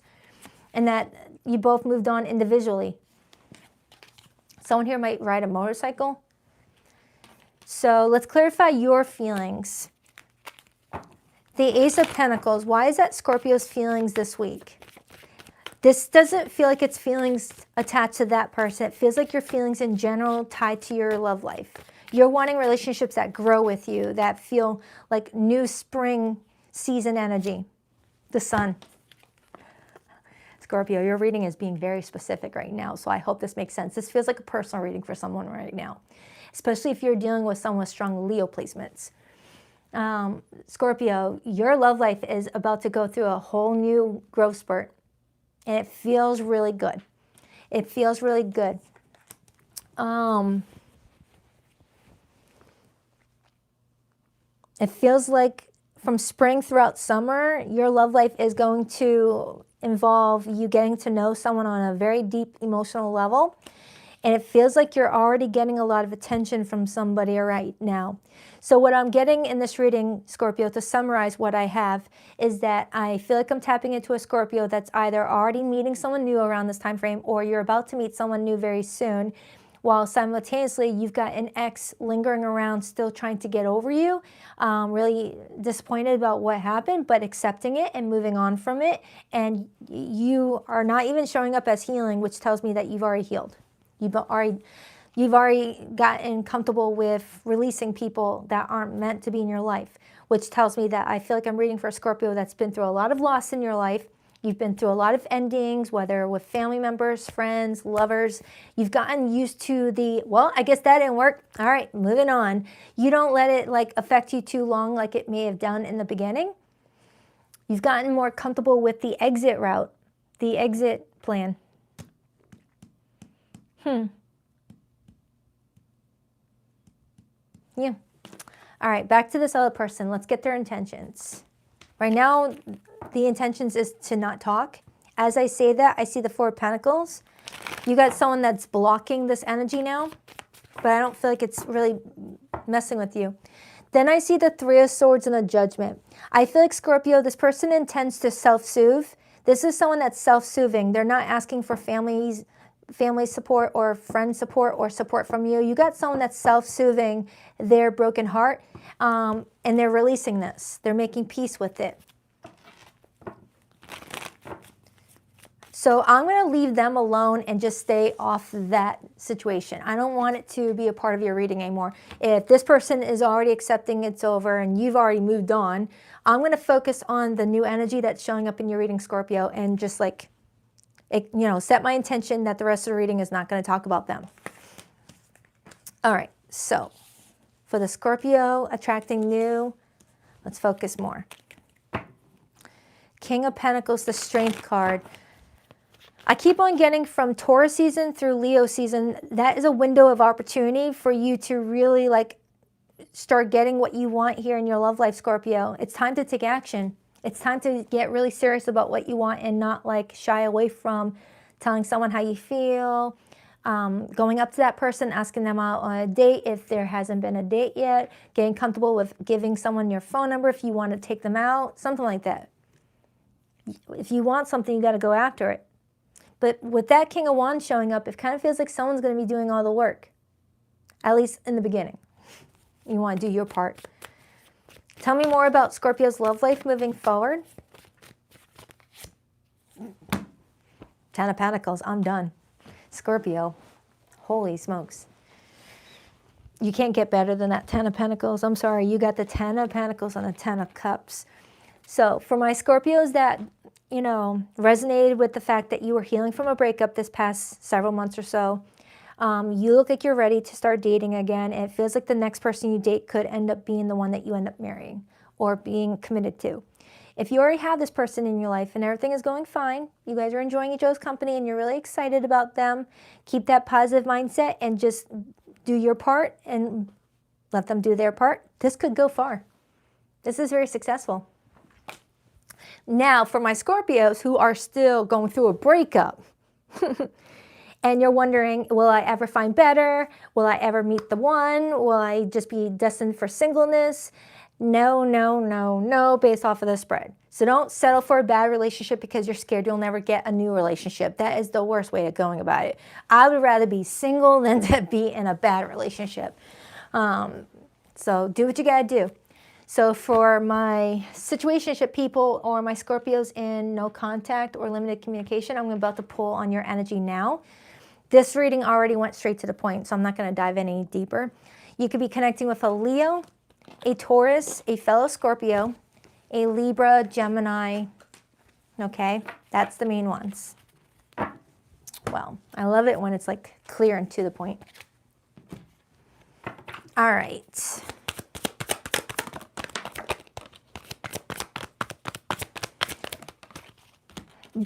and that you both moved on individually. Someone here might ride a motorcycle. So let's clarify your feelings. The Ace of Pentacles, why is that Scorpio's feelings this week? This doesn't feel like it's feelings attached to that person. It feels like your feelings in general tied to your love life. You're wanting relationships that grow with you, that feel like new spring season energy. The Sun. Scorpio, your reading is being very specific right now, so I hope this makes sense. This feels like a personal reading for someone right now, especially if you're dealing with someone with strong Leo placements. Scorpio, your love life is about to go through a whole new growth spurt, and it feels really good. It feels really good. It feels like from spring throughout summer, your love life is going to involve you getting to know someone on a very deep emotional level. And it feels like you're already getting a lot of attention from somebody right now. So what I'm getting in this reading, Scorpio, to summarize what I have, is that I feel like I'm tapping into a Scorpio that's either already meeting someone new around this time frame, or you're about to meet someone new very soon, while simultaneously you've got an ex lingering around still trying to get over you, really disappointed about what happened, but accepting it and moving on from it. And you are not even showing up as healing, which tells me that you've already healed. You've already gotten comfortable with releasing people that aren't meant to be in your life, which tells me that I feel like I'm reading for a Scorpio that's been through a lot of loss in your life. You've been through a lot of endings, whether with family members, friends, lovers. You've gotten used to well, I guess that didn't work. All right, moving on. You don't let it affect you too long like it may have done in the beginning. You've gotten more comfortable with the exit route, the exit plan. Yeah. All right, back to this other person. Let's get their intentions. Right now, the intentions is to not talk. As I say that, I see the Four of Pentacles. You got someone that's blocking this energy now, but I don't feel like it's really messing with you. Then I see the Three of Swords and the Judgment. I feel like, Scorpio, this person intends to self-soothe. This is someone that's self-soothing. They're not asking for family support or friend support or support from you. You got someone that's self-soothing their broken heart, and they're releasing this. They're making peace with it. So I'm going to leave them alone and just stay off that situation. I don't want it to be a part of your reading anymore. If this person is already accepting it's over and you've already moved on, I'm going to focus on the new energy that's showing up in your reading, Scorpio, and just like, set my intention that the rest of the reading is not going to talk about them. All right, so for the Scorpio attracting new, let's focus more. King of Pentacles, the Strength card. I keep on getting from Taurus season through Leo season, that is a window of opportunity for you to really like start getting what you want here in your love life, Scorpio. It's time to take action. It's time to get really serious about what you want and not like shy away from telling someone how you feel, going up to that person, asking them out on a date if there hasn't been a date yet, getting comfortable with giving someone your phone number if you want to take them out, something like that. If you want something, you got to go after it. But with that King of Wands showing up, it kind of feels like someone's going to be doing all the work, at least in the beginning. You want to do your part. Tell me more about Scorpio's love life moving forward. Ten of Pentacles, I'm done. Scorpio, holy smokes. You can't get better than that Ten of Pentacles. I'm sorry, you got the Ten of Pentacles and the Ten of Cups. So for my Scorpios that, resonated with the fact that you were healing from a breakup this past several months or so, you look like you're ready to start dating again. And it feels like the next person you date could end up being the one that you end up marrying or being committed to. If you already have this person in your life and everything is going fine, you guys are enjoying each other's company and you're really excited about them, keep that positive mindset and just do your part and let them do their part. This could go far. This is very successful. Now, for my Scorpios who are still going through a breakup, and you're wondering, will I ever find better? Will I ever meet the one? Will I just be destined for singleness? No, no, no, no, based off of the spread. So don't settle for a bad relationship because you're scared you'll never get a new relationship. That is the worst way of going about it. I would rather be single than to be in a bad relationship. So do what you gotta do. So for my situationship people or my Scorpios in no contact or limited communication, I'm about to pull on your energy now. This reading already went straight to the point, so I'm not going to dive any deeper. You could be connecting with a Leo, a Taurus, a fellow Scorpio, a Libra, Gemini. Okay, that's the main ones. Well, I love it when it's like clear and to the point. All right.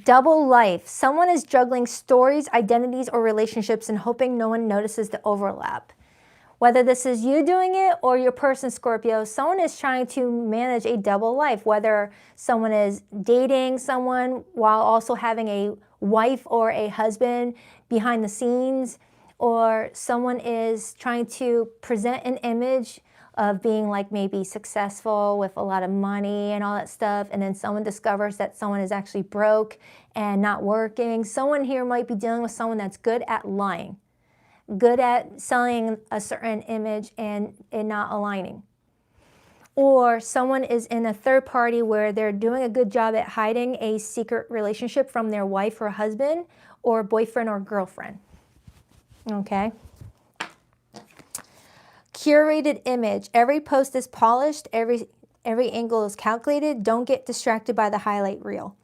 Double life. Someone is juggling stories, identities, or relationships and hoping no one notices the overlap. Whether this is you doing it or your person, Scorpio, someone is trying to manage a double life. Whether someone is dating someone while also having a wife or a husband behind the scenes, or someone is trying to present an image of being like maybe successful with a lot of money and all that stuff, and then someone discovers that someone is actually broke and not working. Someone here might be dealing with someone that's good at lying, good at selling a certain image and it not aligning. Or someone is in a third party where they're doing a good job at hiding a secret relationship from their wife or husband or boyfriend or girlfriend. Okay? Curated image. Every post is polished. Every angle is calculated. Don't get distracted by the highlight reel.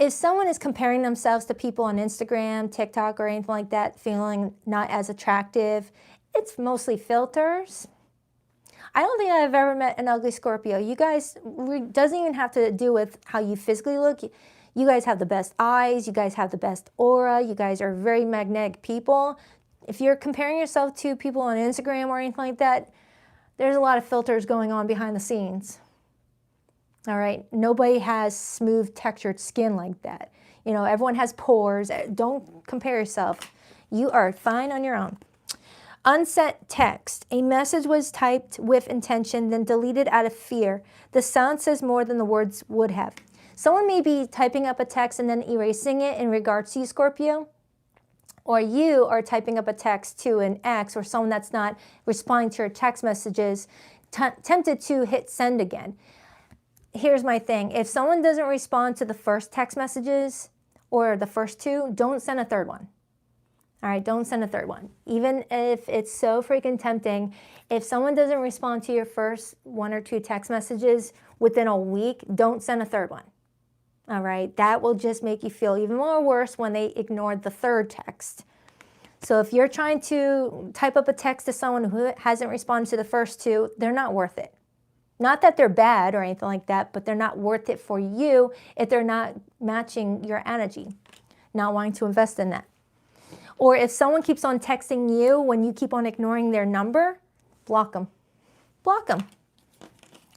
If someone is comparing themselves to people on Instagram, TikTok, or anything like that, feeling not as attractive, it's mostly filters. I don't think I've ever met an ugly Scorpio. You guys, it doesn't even have to do with how you physically look. You guys have the best eyes. You guys have the best aura. You guys are very magnetic people. If you're comparing yourself to people on Instagram or anything like that, there's a lot of filters going on behind the scenes. All right, nobody has smooth textured skin like that. Everyone has pores. Don't compare yourself. You are fine on your own. Unsent text. A message was typed with intention, then deleted out of fear. The sound says more than the words would have. Someone may be typing up a text and then erasing it in regards to you, Scorpio. Or you are typing up a text to an ex or someone that's not responding to your text messages, tempted to hit send again. Here's my thing. If someone doesn't respond to the first text messages or the first two, don't send a third one. All right, don't send a third one. Even if it's so freaking tempting, if someone doesn't respond to your first 1 or 2 text messages within a week, don't send a third one. All right, that will just make you feel even more worse when they ignored the third text. So if you're trying to type up a text to someone who hasn't responded to the first 2, they're not worth it. Not that they're bad or anything like that, but they're not worth it for you if they're not matching your energy, not wanting to invest in that. Or if someone keeps on texting you when you keep on ignoring their number, block them. Block them.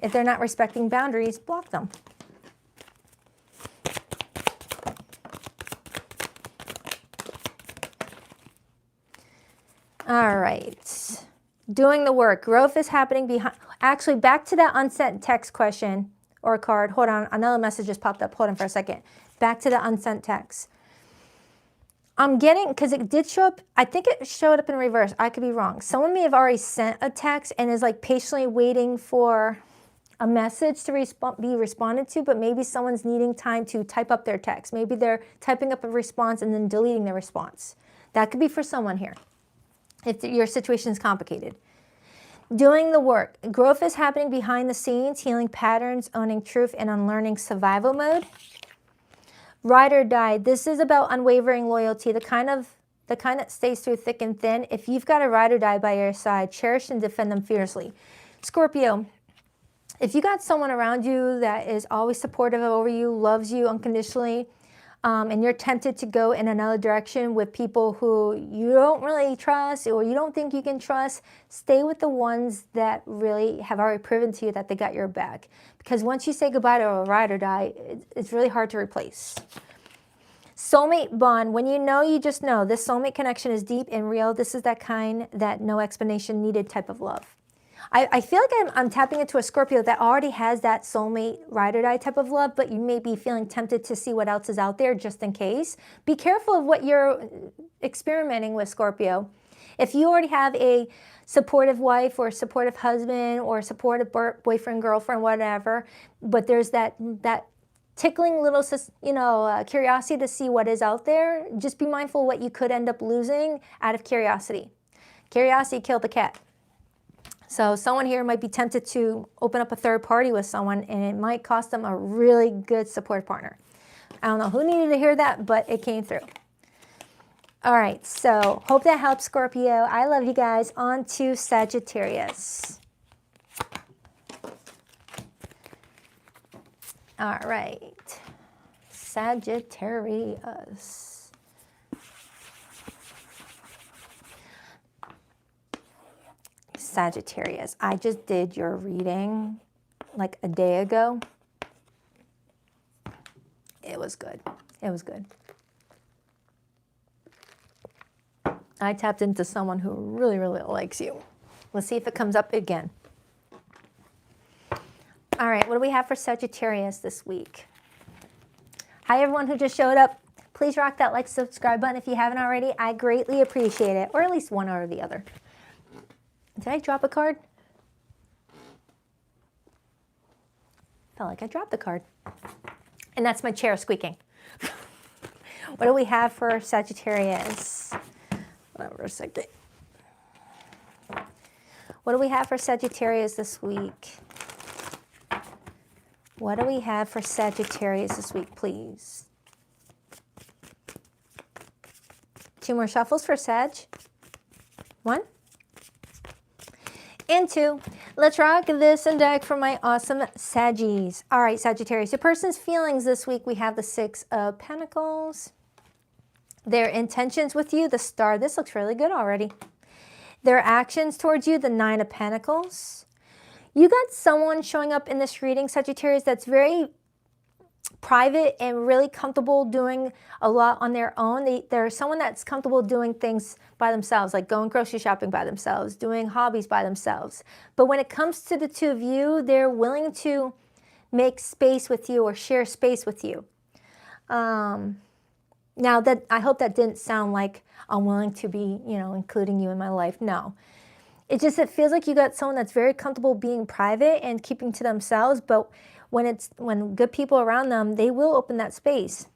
If they're not respecting boundaries, block them. All right. Doing the work. Growth is happening behind. Actually, back to that unsent text question or card. Hold on. Another message just popped up. Hold on for a second. Back to the unsent text. I'm getting, because it did show up, I think it showed up in reverse. I could be wrong. Someone may have already sent a text and is like patiently waiting for a message to be responded to, but maybe someone's needing time to type up their text. Maybe they're typing up a response and then deleting the response. That could be for someone here, if your situation is complicated. Doing the work. Growth is happening behind the scenes, healing patterns, owning truth, and unlearning survival mode. Ride or die. This is about unwavering loyalty, the kind that stays through thick and thin. If you've got a ride or die by your side, cherish and defend them fiercely. Scorpio, if you got someone around you that is always supportive over you, loves you unconditionally, and you're tempted to go in another direction with people who you don't really trust or you don't think you can trust, stay with the ones that really have already proven to you that they got your back. Because once you say goodbye to a ride or die, it's really hard to replace. Soulmate bond. When you know, you just know. This soulmate connection is deep and real. This is that kind that no explanation needed type of love. I feel like I'm tapping into a Scorpio that already has that soulmate ride or die type of love, but you may be feeling tempted to see what else is out there just in case. Be careful of what you're experimenting with, Scorpio. If you already have a supportive wife or supportive husband or supportive boyfriend, girlfriend, whatever, but there's that tickling little, curiosity to see what is out there, just be mindful what you could end up losing out of curiosity. Curiosity killed the cat. So someone here might be tempted to open up a third party with someone, and it might cost them a really good support partner. I don't know who needed to hear that, but it came through. All right, so hope that helps, Scorpio. I love you guys. On to Sagittarius. All right, Sagittarius. Sagittarius, I just did your reading like a day ago. It was good. It was good. I tapped into someone who really, really likes you. Let's see if it comes up again. All right, what do we have for Sagittarius this week? Hi, everyone who just showed up. Please rock that like, subscribe button if you haven't already. I greatly appreciate it, or at least one or the other. Did I drop a card? Felt like I dropped the card. And that's my chair squeaking. What do we have for Sagittarius? Hold on for a second. What do we have for Sagittarius this week? What do we have for Sagittarius this week, please? 2 more shuffles for Sag. 1. And 2. Let's rock this and deck for my awesome Saggies. All right, Sagittarius, your person's feelings this week, we have the 6 of Pentacles. Their intentions with you, the Star. This looks really good already. Their actions towards you, the 9 of Pentacles. You got someone showing up in this reading, Sagittarius, that's very private and really comfortable doing a lot on their own. They're someone that's comfortable doing things by themselves, like going grocery shopping by themselves, doing hobbies by themselves. But when it comes to the 2 of you, they're willing to make space with you or share space with you. Now, that I hope that didn't sound like I'm willing to be, including you in my life. No. It feels like you got someone that's very comfortable being private and keeping to themselves, but when good people around them, they will open that space.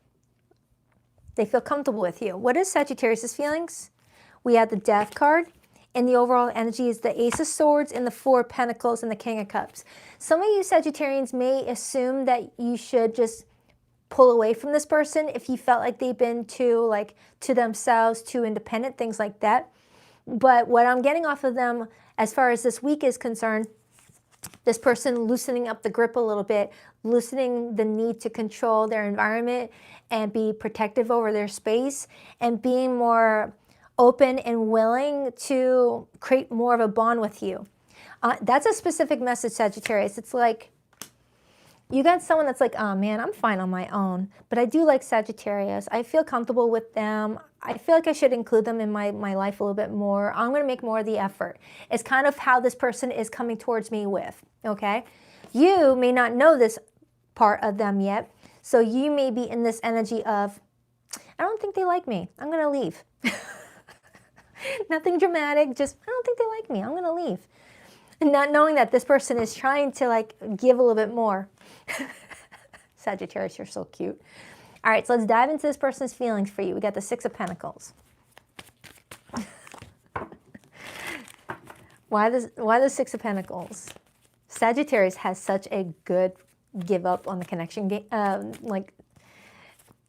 They feel comfortable with you. What is Sagittarius' feelings? We have the Death card, and the overall energy is the Ace of Swords and the Four of Pentacles and the King of Cups. Some of you Sagittarians may assume that you should just pull away from this person if you felt like they've been too, to themselves, too independent, things like that. But what I'm getting off of them as far as this week is concerned, this person loosening up the grip a little bit, loosening the need to control their environment and be protective over their space, and being more open and willing to create more of a bond with you. That's a specific message, Sagittarius. It's like, you got someone that's like, oh man, I'm fine on my own, but I do like Sagittarius. I feel comfortable with them. I feel like I should include them in my life a little bit more. I'm going to make more of the effort. It's kind of how this person is coming towards me with, okay? You may not know this part of them yet, so you may be in this energy of, I don't think they like me. I'm going to leave. Nothing dramatic, just, I don't think they like me. I'm going to leave. And not knowing that this person is trying to give a little bit more. Sagittarius, you're so cute. All right, so let's dive into this person's feelings for you. We got the Six of Pentacles. Why the Six of Pentacles? Sagittarius has such a good give up on the connection game.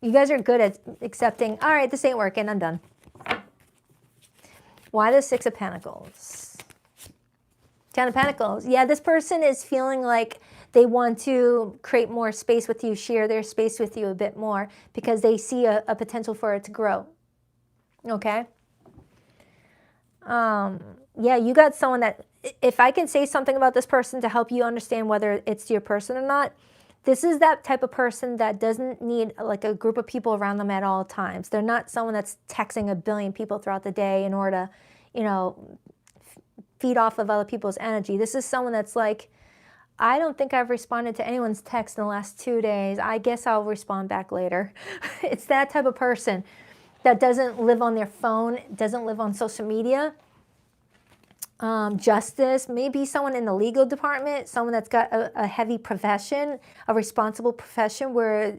You guys are good at accepting, all right, this ain't working, I'm done. Why the Six of Pentacles? Ten of Pentacles. Yeah, this person is feeling like they want to create more space with you, share their space with you a bit more because they see a potential for it to grow. Okay? Yeah, you got someone that, if I can say something about this person to help you understand whether it's your person or not, this is that type of person that doesn't need a group of people around them at all times. They're not someone that's texting a billion people throughout the day in order to, feed off of other people's energy. This is someone that's like, I don't think I've responded to anyone's text in the last 2 days. I guess I'll respond back later. It's that type of person that doesn't live on their phone, doesn't live on social media. Justice, maybe someone in the legal department, someone that's got a heavy profession, a responsible profession where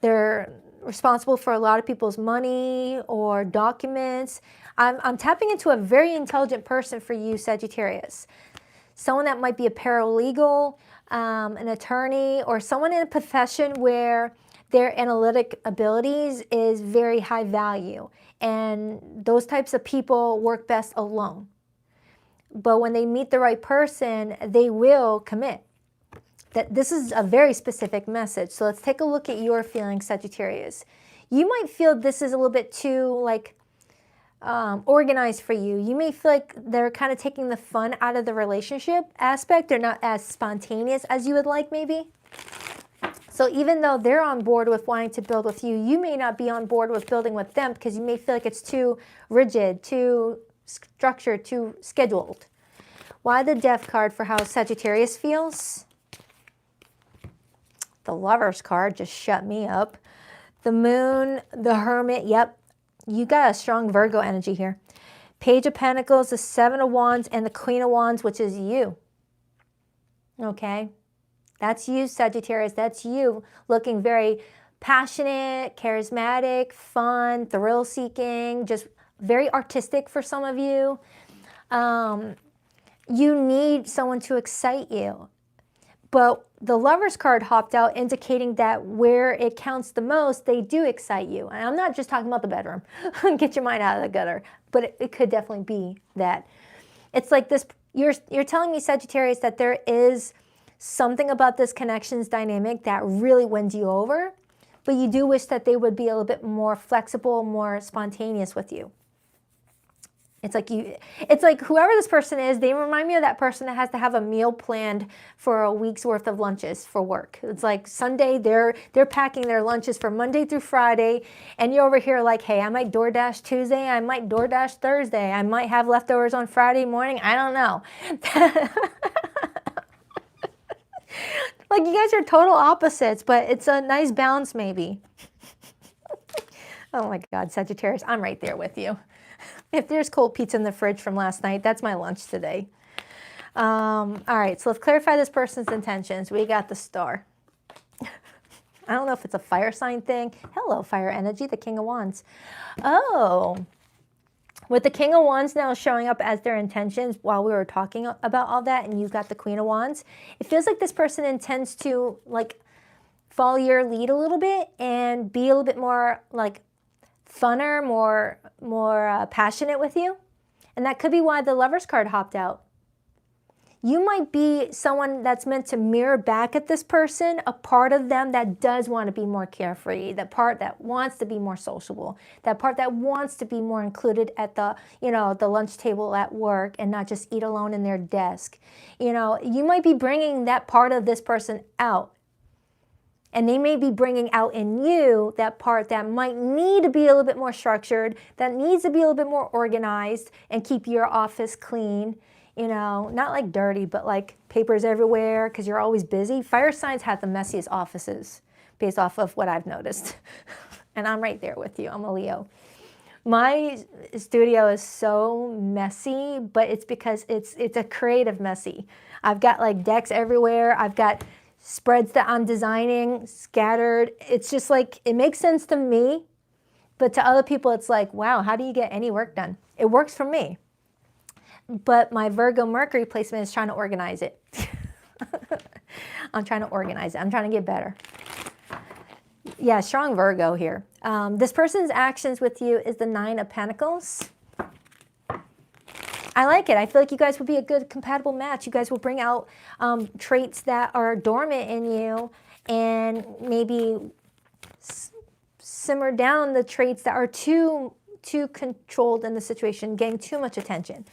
they're responsible for a lot of people's money or documents. I'm tapping into a very intelligent person for you, Sagittarius. Someone that might be a paralegal, an attorney, or someone in a profession where their analytic abilities is very high value. And those types of people work best alone. But when they meet the right person, they will commit. This is a very specific message. So let's take a look at your feelings, Sagittarius. You might feel this is a little bit too organized for you. You may feel like they're kind of taking the fun out of the relationship aspect. They're not as spontaneous as you would like, maybe. So even though they're on board with wanting to build with you, you may not be on board with building with them because you may feel like it's too rigid, too structured, too scheduled. Why the Death card for how Sagittarius feels? The Lovers card just shut me up. The Moon, the Hermit, yep. You got a strong Virgo energy here. Page of Pentacles, the Seven of Wands, and the Queen of Wands, which is you. Okay? That's you, Sagittarius. That's you looking very passionate, charismatic, fun, thrill-seeking, just very artistic for some of you. You need someone to excite you. But the Lovers card hopped out, indicating that where it counts the most, they do excite you. And I'm not just talking about the bedroom. Get your mind out of the gutter. But it could definitely be that. It's like this, you're telling me, Sagittarius, that there is something about this connections dynamic that really wins you over. But you do wish that they would be a little bit more flexible, more spontaneous with you. It's like whoever this person is, they remind me of that person that has to have a meal planned for a week's worth of lunches for work. It's like Sunday, they're packing their lunches for Monday through Friday, and you're over here like, hey, I might DoorDash Tuesday, I might DoorDash Thursday, I might have leftovers on Friday morning, I don't know. Like you guys are total opposites, but it's a nice balance maybe. Oh my God, Sagittarius, I'm right there with you. If there's cold pizza in the fridge from last night, that's my lunch today. All right, so let's clarify this person's intentions. We got the Star. I don't know if it's a fire sign thing. Hello, fire energy, the King of Wands. Oh, with the King of Wands now showing up as their intentions while we were talking about all that, and you've got the Queen of Wands, it feels like this person intends to like follow your lead a little bit and be a little bit more like funner, more passionate with you. And that could be why the Lovers card hopped out. You might be someone that's meant to mirror back at this person, a part of them that does want to be more carefree, that part that wants to be more sociable, that part that wants to be more included at the, you know, the lunch table at work and not just eat alone in their desk. You know, you might be bringing that part of this person out. And they may be bringing out in you that part that might need to be a little bit more structured, that needs to be a little bit more organized and keep your office clean. You know, not like dirty, but like papers everywhere because you're always busy. Fire signs have the messiest offices based off of what I've noticed. And I'm right there with you. I'm a Leo. My studio is so messy, but it's because it's a creative messy. I've got like decks everywhere. I've got spreads that I'm designing scattered. It's just like, it makes sense to me, but to other people, it's like, wow, how do you get any work done? It works for me. But my Virgo Mercury placement is trying to organize it. I'm trying to organize it. I'm trying to get better. Yeah, strong Virgo here. This person's actions with you is the 9 of Pentacles. I like it. I feel like you guys would be a good compatible match. You guys will bring out traits that are dormant in you and maybe simmer down the traits that are too controlled in the situation, getting too much attention.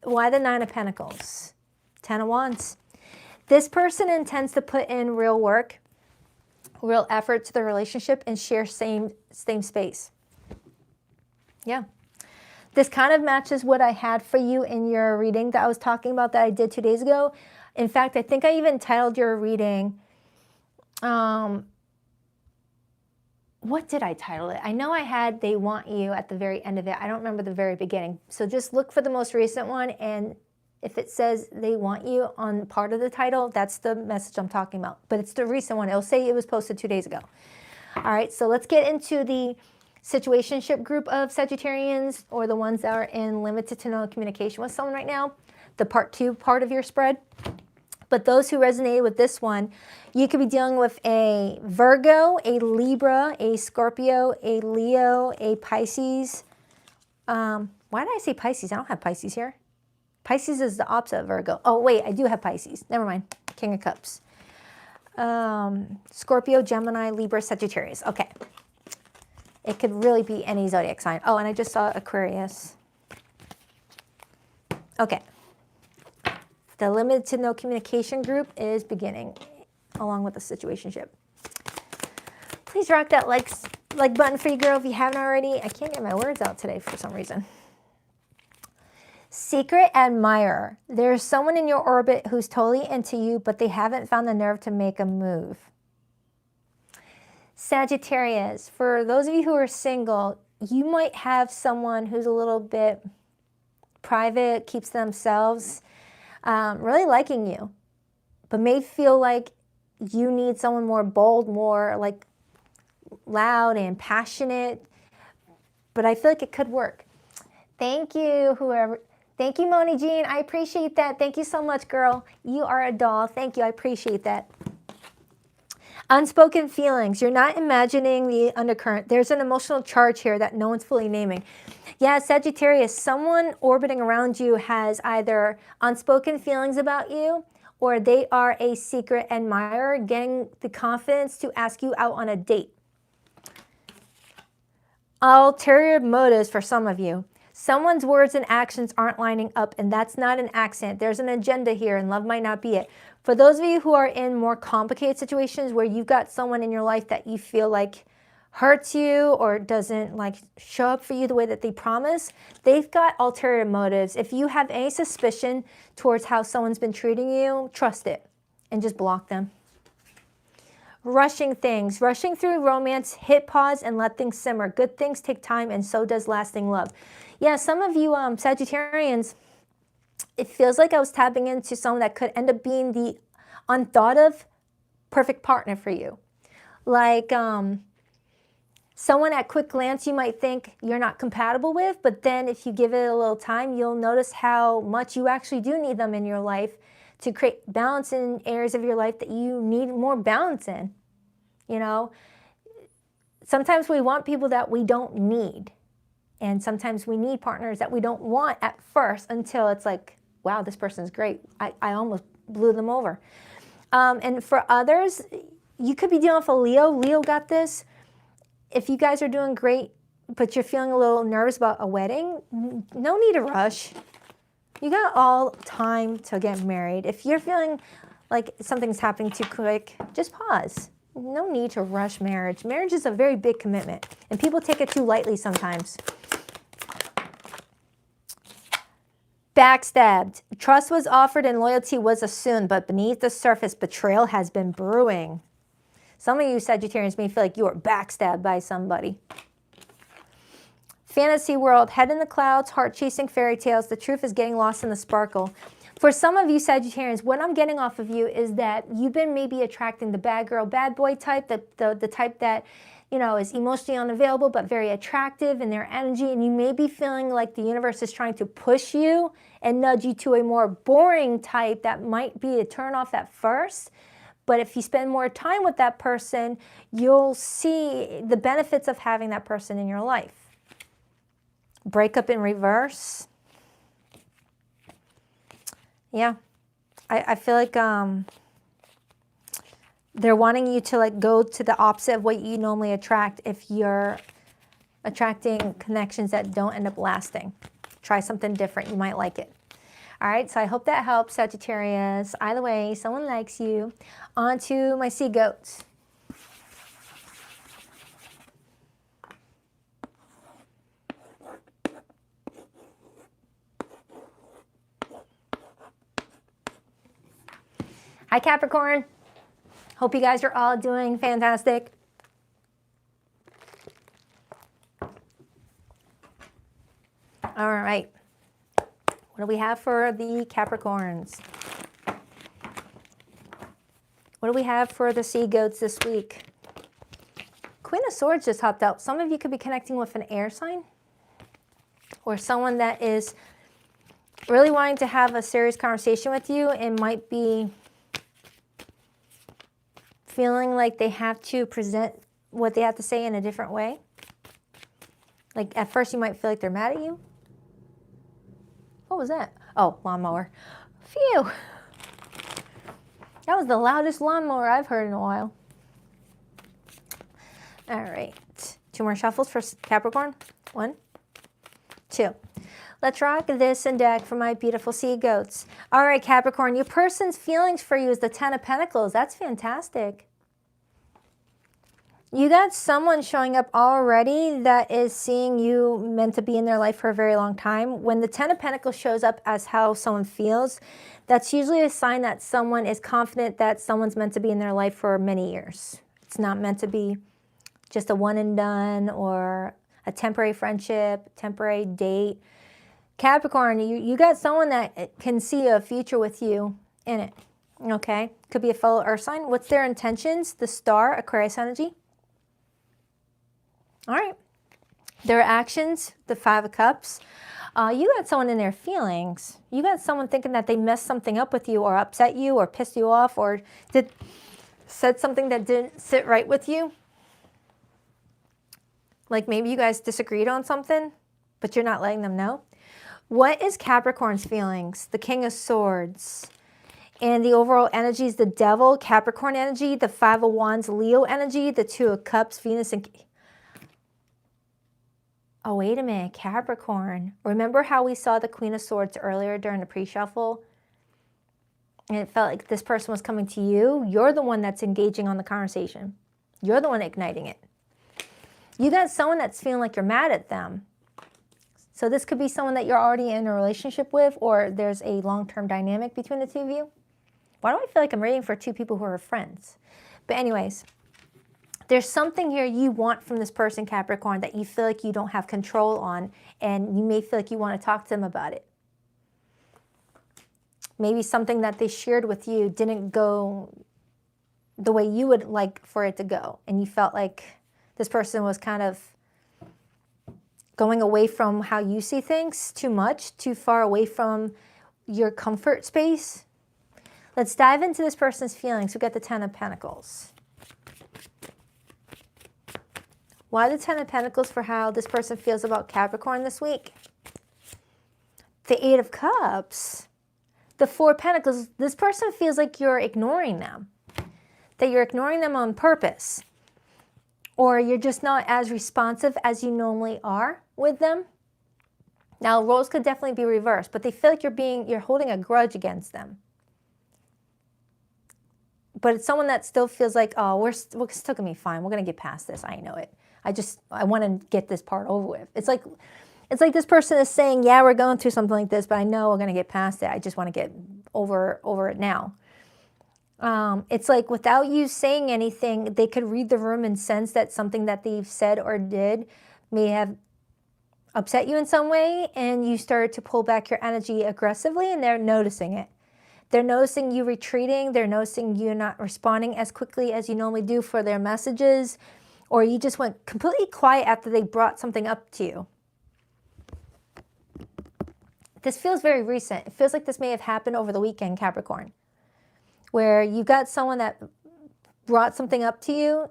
Why the 9 of Pentacles? 10 of Wands. This person intends to put in real work, real effort to the relationship and share same space. Yeah. This kind of matches what I had for you in your reading that I was talking about that I did 2 days ago. In fact, I think I even titled your reading, what did I title it? I know I had They Want You at the very end of it. I don't remember the very beginning. So just look for the most recent one, and if it says They Want You on part of the title, that's the message I'm talking about. But it's the recent one. It'll say it was posted 2 days ago. All right, so let's get into the situationship group of Sagittarians, or the ones that are in limited to no communication with someone right now, the part 2 part of your spread. But those who resonated with this one, you could be dealing with a Virgo, a Libra, a Scorpio, a Leo, a Pisces. Why did I say Pisces? I don't have Pisces here. Pisces is the opposite of Virgo. Oh, wait, I do have Pisces. Never mind. King of Cups. Scorpio, Gemini, Libra, Sagittarius. Okay. It could really be any zodiac sign. Oh, and I just saw Aquarius. Okay. The limited to no communication group is beginning, along with the situationship. Please rock that like button for you, girl, if you haven't already. I can't get my words out today for some reason. Secret admirer. There's someone in your orbit who's totally into you, but they haven't found the nerve to make a move. Sagittarius. For those of you who are single, you might have someone who's a little bit private, keeps to themselves, really liking you, but may feel like you need someone more bold, more like loud and passionate, but I feel like it could work. Thank you, whoever. Thank you, Moni Jean. I appreciate that. Thank you so much, girl. You are a doll. Thank you. I appreciate that. Unspoken feelings. You're not imagining the undercurrent. There's an emotional charge here that no one's fully naming. Yeah, Sagittarius, someone orbiting around you has either unspoken feelings about you, or they are a secret admirer getting the confidence to ask you out on a date. Ulterior motives for some of you. Someone's words and actions aren't lining up, and that's not an accident. There's an agenda here, and love might not be it. For those of you who are in more complicated situations where you've got someone in your life that you feel like hurts you or doesn't like show up for you the way that they promise, they've got ulterior motives. If you have any suspicion towards how someone's been treating you, trust it and just block them. Rushing things. Rushing through romance, hit pause and let things simmer. Good things take time, and so does lasting love. Yeah, some of you Sagittarians, it feels like I was tapping into someone that could end up being the unthought of perfect partner for you. like someone at quick glance you might think you're not compatible with, but then if you give it a little time, you'll notice how much you actually do need them in your life to create balance in areas of your life that you need more balance in. You know, sometimes we want people that we don't need. And sometimes we need partners that we don't want at first until it's like, wow, this person's great. I almost blew them over. And for others, you could be dealing with a Leo. Leo got this. If you guys are doing great, but you're feeling a little nervous about a wedding, no need to rush. You got all time to get married. If you're feeling like something's happening too quick, just pause. No need to rush marriage. Marriage is a very big commitment, and people take it too lightly sometimes. Backstabbed. Trust was offered and loyalty was assumed, but beneath the surface, betrayal has been brewing. Some of you Sagittarians may feel like you were backstabbed by somebody. Fantasy world, head in the clouds, heart chasing fairy tales. The truth is getting lost in the sparkle. For some of you Sagittarians, what I'm getting off of you is that you've been maybe attracting the bad girl, bad boy type, the type that, you know, is emotionally unavailable but very attractive in their energy, and you may be feeling like the universe is trying to push you and nudge you to a more boring type that might be a turn off at first. But if you spend more time with that person, you'll see the benefits of having that person in your life. Breakup in reverse. Yeah, I feel like they're wanting you to like go to the opposite of what you normally attract if you're attracting connections that don't end up lasting. Try something different. You might like it. All right, so I hope that helps, Sagittarius. Either way, someone likes you. On to my sea goats. Hi, Capricorn. Hope you guys are all doing fantastic. All right. What do we have for the Capricorns? What do we have for the sea goats this week? Queen of Swords just hopped out. Some of you could be connecting with an air sign or someone that is really wanting to have a serious conversation with you and might be feeling like they have to present what they have to say in a different way. Like at first you might feel like they're mad at you. What was that? Oh, lawnmower. Phew. That was the loudest lawnmower I've heard in a while. All right. 2 more shuffles for Capricorn. 1, 2. Let's rock this and deck for my beautiful sea goats. All right, Capricorn, your person's feelings for you is the 10 of Pentacles. That's fantastic. You got someone showing up already that is seeing you meant to be in their life for a very long time. When the 10 of Pentacles shows up as how someone feels, that's usually a sign that someone is confident that someone's meant to be in their life for many years. It's not meant to be just a one and done or a temporary friendship, temporary date. Capricorn, you got someone that can see a future with you in it, okay? Could be a fellow earth sign. What's their intentions? The star, Aquarius energy. All right. Their actions, the 5 of Cups. You got someone in their feelings. You got someone thinking that they messed something up with you or upset you or pissed you off or said something that didn't sit right with you. Like maybe you guys disagreed on something, but you're not letting them know. What is Capricorn's feelings? The King of Swords. And the overall energy is the Devil, Capricorn energy, the 5 of Wands, Leo energy, the 2 of Cups, Venus and... Oh, wait a minute, Capricorn. Remember how we saw the Queen of Swords earlier during the pre-shuffle? And it felt like this person was coming to you. You're the one that's engaging on the conversation. You're the one igniting it. You got someone that's feeling like you're mad at them. So this could be someone that you're already in a relationship with, or there's a long-term dynamic between the two of you. Why do I feel like I'm reading for 2 people who are friends? But anyways, there's something here you want from this person, Capricorn, that you feel like you don't have control on, and you may feel like you want to talk to them about it. Maybe something that they shared with you didn't go the way you would like for it to go. And you felt like this person was kind of going away from how you see things too much, too far away from your comfort space. Let's dive into this person's feelings. We got the Ten of Pentacles. Why the Ten of Pentacles for how this person feels about Capricorn this week? The Eight of Cups. The Four of Pentacles. This person feels like you're ignoring them. That you're ignoring them on purpose. Or you're just not as responsive as you normally are with them. Now, roles could definitely be reversed, but they feel like you're holding a grudge against them. But it's someone that still feels like, oh, we're still gonna be fine. We're gonna get past this. I know it. I want to get this part over with. It's like this person is saying, yeah, we're going through something like this, but I know we're gonna get past it. I just want to get over it now. It's like without you saying anything, they could read the room and sense that something that they've said or did may have upset you in some way, and you start to pull back your energy aggressively, and they're noticing it. They're noticing you retreating. They're noticing you not responding as quickly as you normally do for their messages, or you just went completely quiet after they brought something up to you. This feels very recent. It feels like this may have happened over the weekend, Capricorn, where you got someone that brought something up to you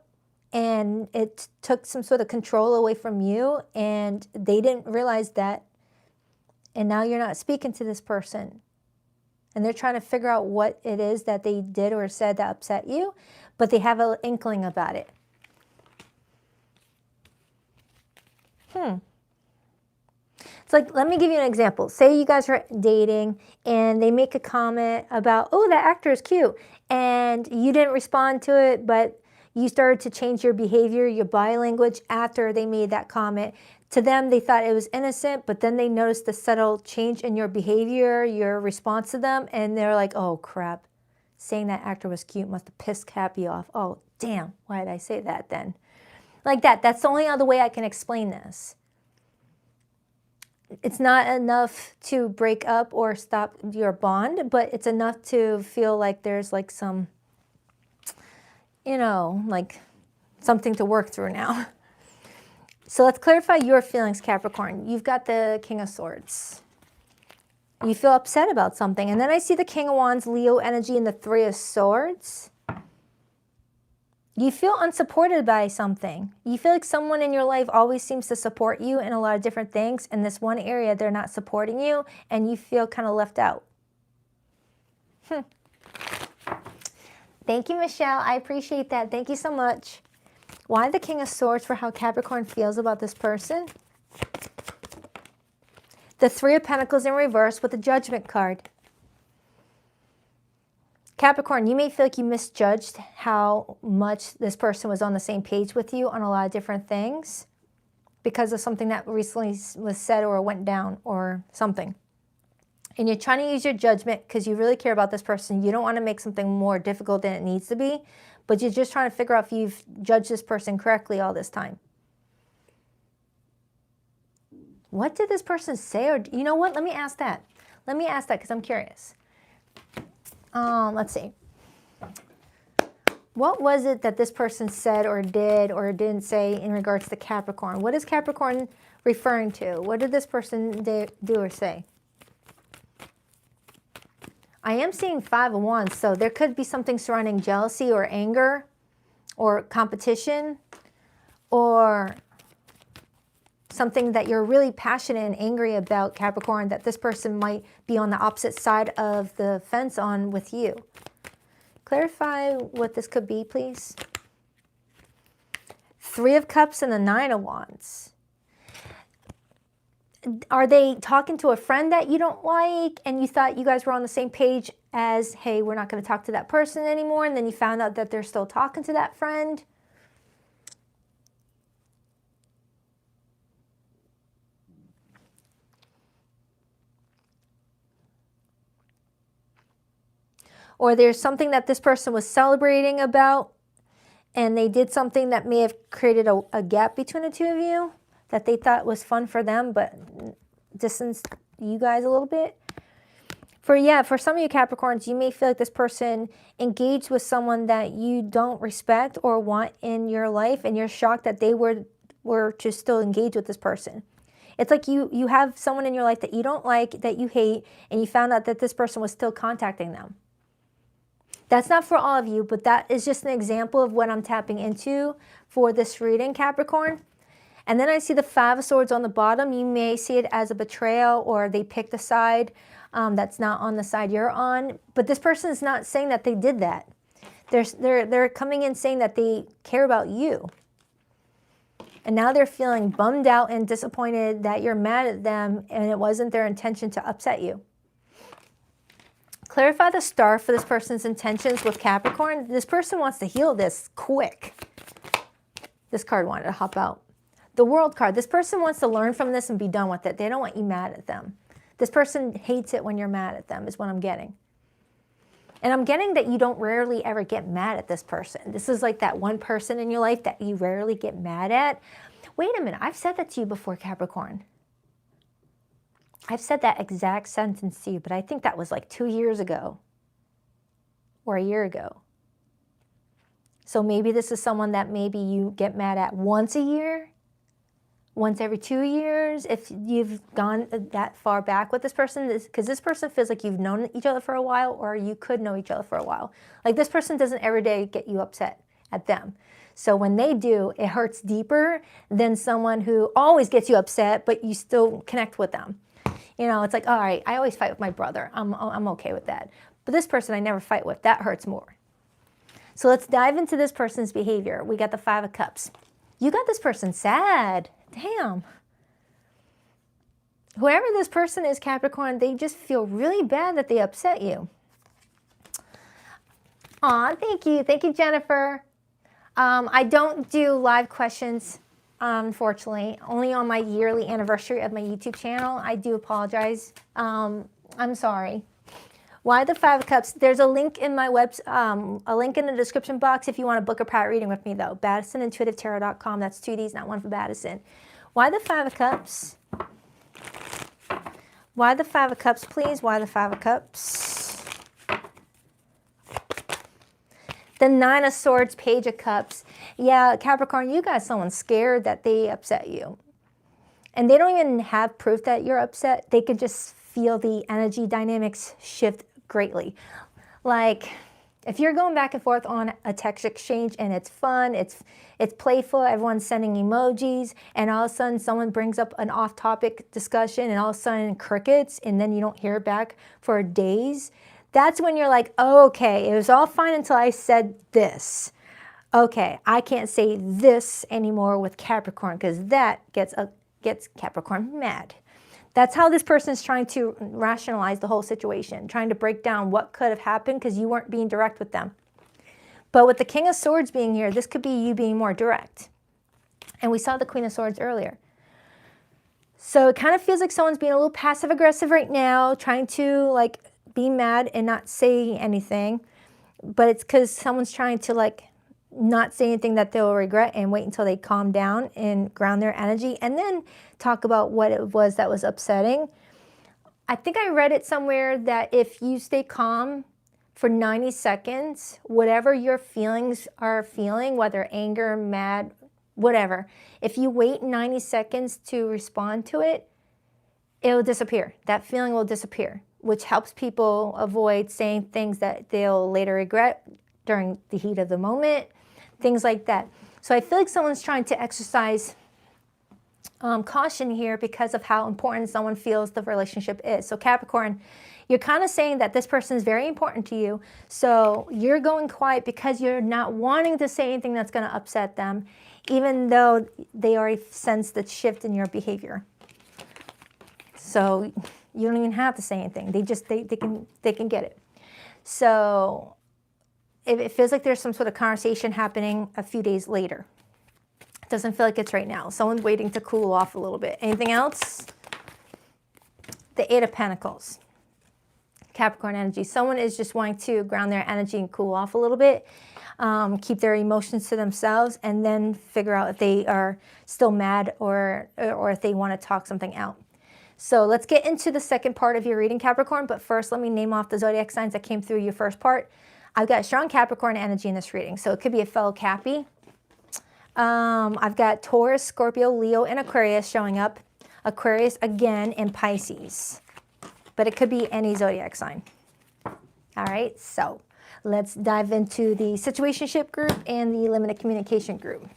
and it took some sort of control away from you, and they didn't realize that, and now you're not speaking to this person. And they're trying to figure out what it is that they did or said that upset you, but they have an inkling about it. It's like, let me give you an example. Say you guys are dating and they make a comment about, oh, that actor is cute. And you didn't respond to it, but you started to change your behavior, your body language after they made that comment. To them, they thought it was innocent, but then they noticed the subtle change in your behavior, your response to them, and they're like, oh, crap. Saying that actor was cute must have pissed Cappy off. Oh, damn, why did I say that then? Like that. That's the only other way I can explain this. It's not enough to break up or stop your bond, but it's enough to feel like there's like some, you know, like something to work through now. So let's clarify your feelings, Capricorn. You've got the King of Swords. You feel upset about something. And then I see the King of Wands, Leo energy, and the Three of Swords. You feel unsupported by something. You feel like someone in your life always seems to support you in a lot of different things. In this one area, they're not supporting you, and you feel kind of left out. Thank you, Michelle. I appreciate that. Thank you so much. Why the King of Swords for how Capricorn feels about this person? The Three of Pentacles in reverse with the Judgment card. Capricorn, you may feel like you misjudged how much this person was on the same page with you on a lot of different things because of something that recently was said or went down or something. And you're trying to use your judgment because you really care about this person. You don't want to make something more difficult than it needs to be, but you're just trying to figure out if you've judged this person correctly all this time. What did this person say? Or you know what? Let me ask that. Let me ask that because I'm curious. Let's see. What was it that this person said or did or didn't say in regards to Capricorn? What is Capricorn referring to? What did this person do or say? I am seeing Five of Wands, so there could be something surrounding jealousy or anger or competition or something that you're really passionate and angry about, Capricorn, that this person might be on the opposite side of the fence on with you. Clarify what this could be, please. Three of Cups and the Nine of Wands. Are they talking to a friend that you don't like and you thought you guys were on the same page as, hey, we're not going to talk to that person anymore, and then you found out that they're still talking to that friend? Or there's something that this person was celebrating about and they did something that may have created a gap between the two of you that they thought was fun for them but distanced you guys a little bit. For some of you Capricorns, you may feel like this person engaged with someone that you don't respect or want in your life, and you're shocked that they were to still engage with this person. It's like you have someone in your life that you don't like, that you hate, and you found out that this person was still contacting them. That's not for all of you, but that is just an example of what I'm tapping into for this reading, Capricorn. And then I see the Five of Swords on the bottom. You may see it as a betrayal, or they picked a side that's not on the side you're on. But this person is not saying that they did that. They're coming in saying that they care about you. And now they're feeling bummed out and disappointed that you're mad at them and it wasn't their intention to upset you. Clarify the star for this person's intentions with Capricorn. This person wants to heal this quick. This card wanted to hop out. The World card. This person wants to learn from this and be done with it. They don't want you mad at them. This person hates it when you're mad at them is what I'm getting. And I'm getting that you don't rarely ever get mad at this person. This is like that one person in your life that you rarely get mad at. Wait a minute. I've said that to you before, Capricorn. I've said that exact sentence to you, but I think that was like 2 years ago or a year ago. So maybe this is someone that maybe you get mad at once a year, once every 2 years, if you've gone that far back with this person, because this person feels like you've known each other for a while, or you could know each other for a while. Like this person doesn't every day get you upset at them. So when they do, it hurts deeper than someone who always gets you upset, but you still connect with them. You know, it's like, all right, I always fight with my brother. I'm okay with that. But this person I never fight with, that hurts more. So let's dive into this person's behavior. We got the Five of Cups. You got this person sad. Damn. Whoever this person is, Capricorn, they just feel really bad that they upset you. Aw, thank you. Thank you, Jennifer. I don't do live questions, unfortunately. Only on my yearly anniversary of my YouTube channel. I do apologize. I'm sorry. Why the Five of Cups? There's a link in my a link in the description box if you want to book a private reading with me, though. BaddisonIntuitiveTarot.com. That's 2 Ds, not one for Baddison. Why the Five of Cups? Why the Five of Cups, please? Why the Five of Cups? The Nine of Swords, Page of Cups. Yeah, Capricorn, you got someone scared that they upset you. And they don't even have proof that you're upset. They could just feel the energy dynamics shift greatly. Like, if you're going back and forth on a text exchange and it's fun, it's playful, everyone's sending emojis, and all of a sudden someone brings up an off-topic discussion and all of a sudden crickets, and then you don't hear back for days, that's when you're like, oh, okay, it was all fine until I said this. Okay, I can't say this anymore with Capricorn because that gets Capricorn mad. That's how this person is trying to rationalize the whole situation, trying to break down what could have happened because you weren't being direct with them. But with the King of Swords being here, this could be you being more direct. And we saw the Queen of Swords earlier. So it kind of feels like someone's being a little passive-aggressive right now, trying to like be mad and not say anything. But it's because someone's trying to like not say anything that they'll regret and wait until they calm down and ground their energy and then talk about what it was that was upsetting. I think I read it somewhere that if you stay calm for 90 seconds, whatever your feelings are feeling, whether anger, mad, whatever, if you wait 90 seconds to respond to it, it'll disappear. That feeling will disappear, which helps people avoid saying things that they'll later regret during the heat of the moment, things like that. So I feel like someone's trying to exercise caution here because of how important someone feels the relationship is. So Capricorn, you're kind of saying that this person is very important to you. So you're going quiet because you're not wanting to say anything that's going to upset them, even though they already sense the shift in your behavior. So you don't even have to say anything. They can get it. So it feels like there's some sort of conversation happening a few days later. Doesn't feel like it's right now. Someone's waiting to cool off a little bit. Anything else? The Eight of Pentacles. Capricorn energy. Someone is just wanting to ground their energy and cool off a little bit. Keep their emotions to themselves and then figure out if they are still mad or if they want to talk something out. So let's get into the second part of your reading, Capricorn. But first, let me name off the zodiac signs that came through your first part. I've got strong Capricorn energy in this reading. So it could be a fellow Cappy. I've got Taurus, Scorpio, Leo, and Aquarius showing up. Aquarius again in Pisces. But it could be any zodiac sign. All right, so let's dive into the situationship group and the limited communication group.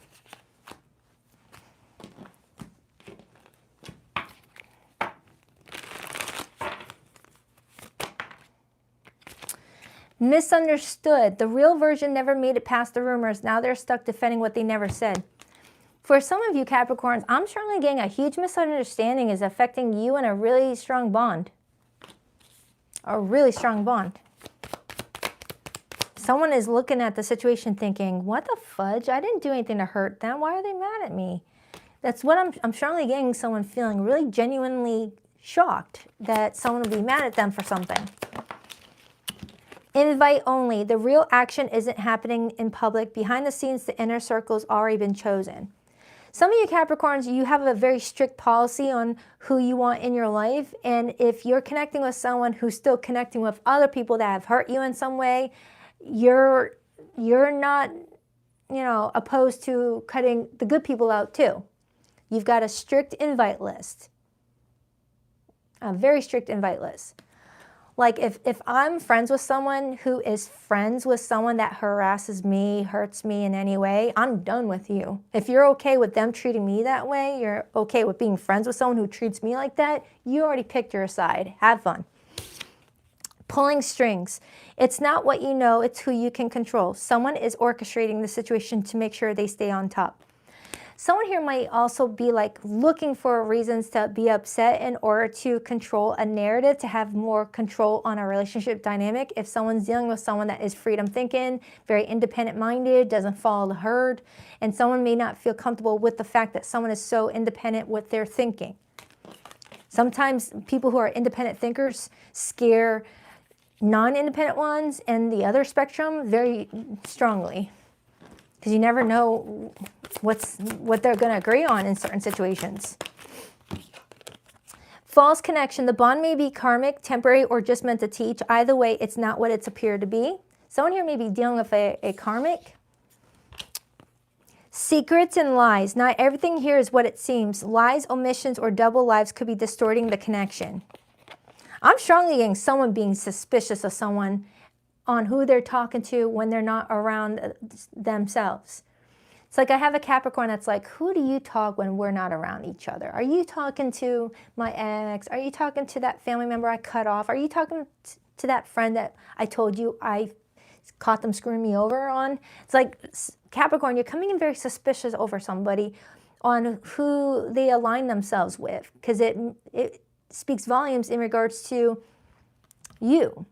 Misunderstood. The real version never made it past the rumors. Now they're stuck defending what they never said. For some of you Capricorns, I'm certainly getting a huge misunderstanding is affecting you in a really strong bond. A really strong bond. Someone is looking at the situation thinking, what the fudge? I didn't do anything to hurt them. Why are they mad at me? That's what I'm certainly getting, someone feeling really genuinely shocked that someone would be mad at them for something. Invite only. The real action isn't happening in public. Behind the scenes, the inner circle's already been chosen. Some of you Capricorns, you have a very strict policy on who you want in your life. And if you're connecting with someone who's still connecting with other people that have hurt you in some way, you're not, opposed to cutting the good people out too. You've got a strict invite list. A very strict invite list. Like if I'm friends with someone who is friends with someone that harasses me, hurts me in any way, I'm done with you. If you're okay with them treating me that way, you're okay with being friends with someone who treats me like that, you already picked your side. Have fun. Pulling strings. It's not what you know, it's who you can control. Someone is orchestrating the situation to make sure they stay on top. Someone here might also be like looking for reasons to be upset in order to control a narrative, to have more control on a relationship dynamic. If someone's dealing with someone that is freedom thinking, very independent minded, doesn't follow the herd, and someone may not feel comfortable with the fact that someone is so independent with their thinking. Sometimes people who are independent thinkers scare non-independent ones and the other spectrum very strongly. Because you never know what they're going to agree on in certain situations. False connection. The bond may be karmic, temporary, or just meant to teach. Either way, it's not what it's appeared to be. Someone here may be dealing with a karmic. Secrets and lies. Not everything here is what it seems. Lies, omissions, or double lives could be distorting the connection. I'm strongly getting someone being suspicious of someone on who they're talking to when they're not around themselves. It's like I have a Capricorn that's like, who do you talk when we're not around each other? Are you talking to my ex? Are you talking to that family member I cut off? Are you talking to that friend that I told you I caught them screwing me over on? It's like, Capricorn, you're coming in very suspicious over somebody on who they align themselves with, because it speaks volumes in regards to you.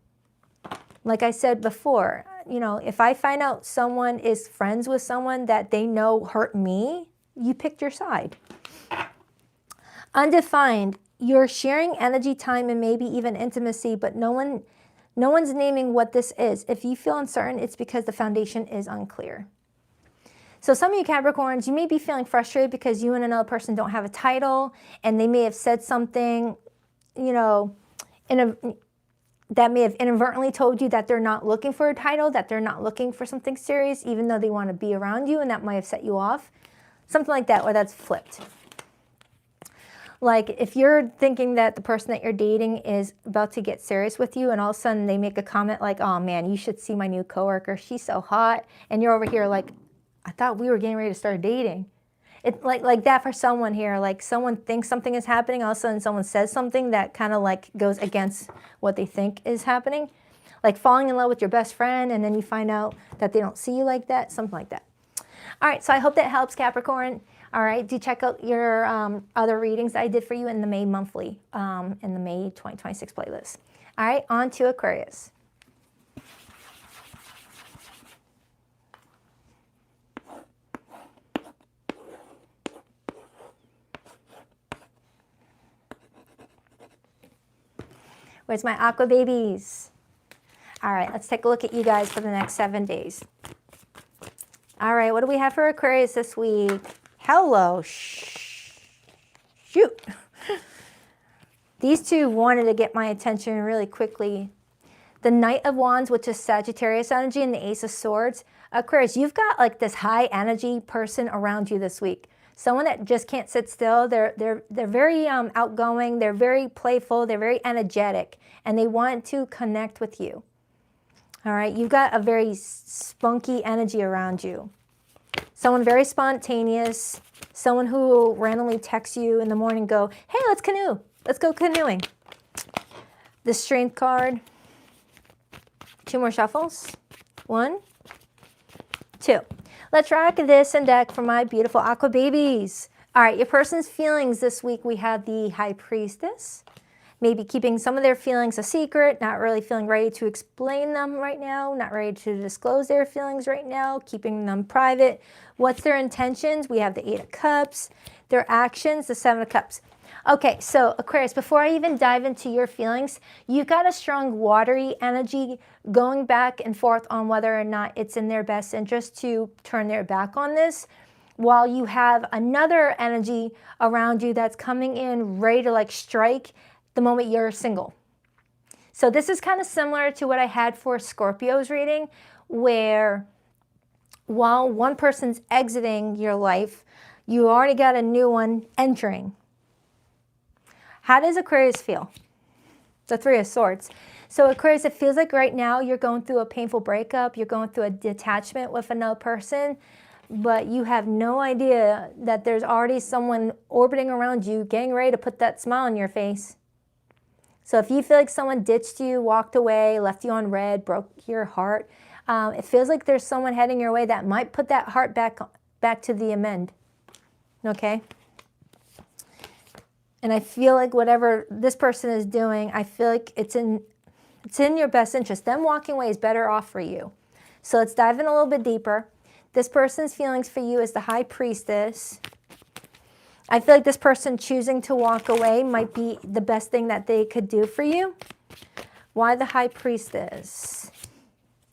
Like I said before, if I find out someone is friends with someone that they know hurt me, you picked your side. Undefined. You're sharing energy, time, and maybe even intimacy, but no one's naming what this is. If you feel uncertain, it's because the foundation is unclear. So some of you Capricorns, you may be feeling frustrated because you and another person don't have a title, and they may have said something, that may have inadvertently told you that they're not looking for a title, that they're not looking for something serious, even though they want to be around you, and that might have set you off. Something like that, or that's flipped. Like if you're thinking that the person that you're dating is about to get serious with you, and all of a sudden they make a comment like, oh man, you should see my new coworker, she's so hot, and you're over here like, I thought we were getting ready to start dating. It's like that for someone here, like someone thinks something is happening, all of a sudden someone says something that kind of like goes against what they think is happening. Like falling in love with your best friend, and then you find out that they don't see you like that, something like that. All right, so I hope that helps, Capricorn. All right, do check out your other readings I did for you in the May monthly, in the May 2026 playlist. All right, on to Aquarius. Where's my aqua babies? All right, let's take a look at you guys for the next 7 days. All right, what do we have for Aquarius this week? Hello. Shoot. These two wanted to get my attention really quickly. The Knight of Wands, which is Sagittarius energy, and the Ace of Swords. Aquarius, you've got like this high energy person around you this week. Someone that just can't sit still. They're very outgoing. They're very playful. They're very energetic, and they want to connect with you. All right, you've got a very spunky energy around you. Someone very spontaneous. Someone who will randomly text you in the morning, go, hey, let's canoe. Let's go canoeing. The Strength card. 2 more shuffles. 1, 2. Let's rock this and deck for my beautiful aqua babies. All right, your person's feelings this week, we have the High Priestess. Maybe keeping some of their feelings a secret, not really feeling ready to explain them right now, not ready to disclose their feelings right now, keeping them private. What's their intentions? We have the 8 of Cups. Their actions, the 7 of Cups. Okay, so Aquarius, before I even dive into your feelings, you've got a strong watery energy going back and forth on whether or not it's in their best interest to turn their back on this, while you have another energy around you that's coming in ready to like strike the moment you're single. So this is kind of similar to what I had for Scorpio's reading, where while one person's exiting your life, you already got a new one entering. How does Aquarius feel? The 3 of Swords. So Aquarius, it feels like right now you're going through a painful breakup, you're going through a detachment with another person, but you have no idea that there's already someone orbiting around you, getting ready to put that smile on your face. So if you feel like someone ditched you, walked away, left you on red, broke your heart, it feels like there's someone heading your way that might put that heart back to the amend. Okay? And I feel like whatever this person is doing, I feel like it's in your best interest. Them walking away is better off for you. So let's dive in a little bit deeper. This person's feelings for you is the High Priestess. I feel like this person choosing to walk away might be the best thing that they could do for you. Why the High Priestess?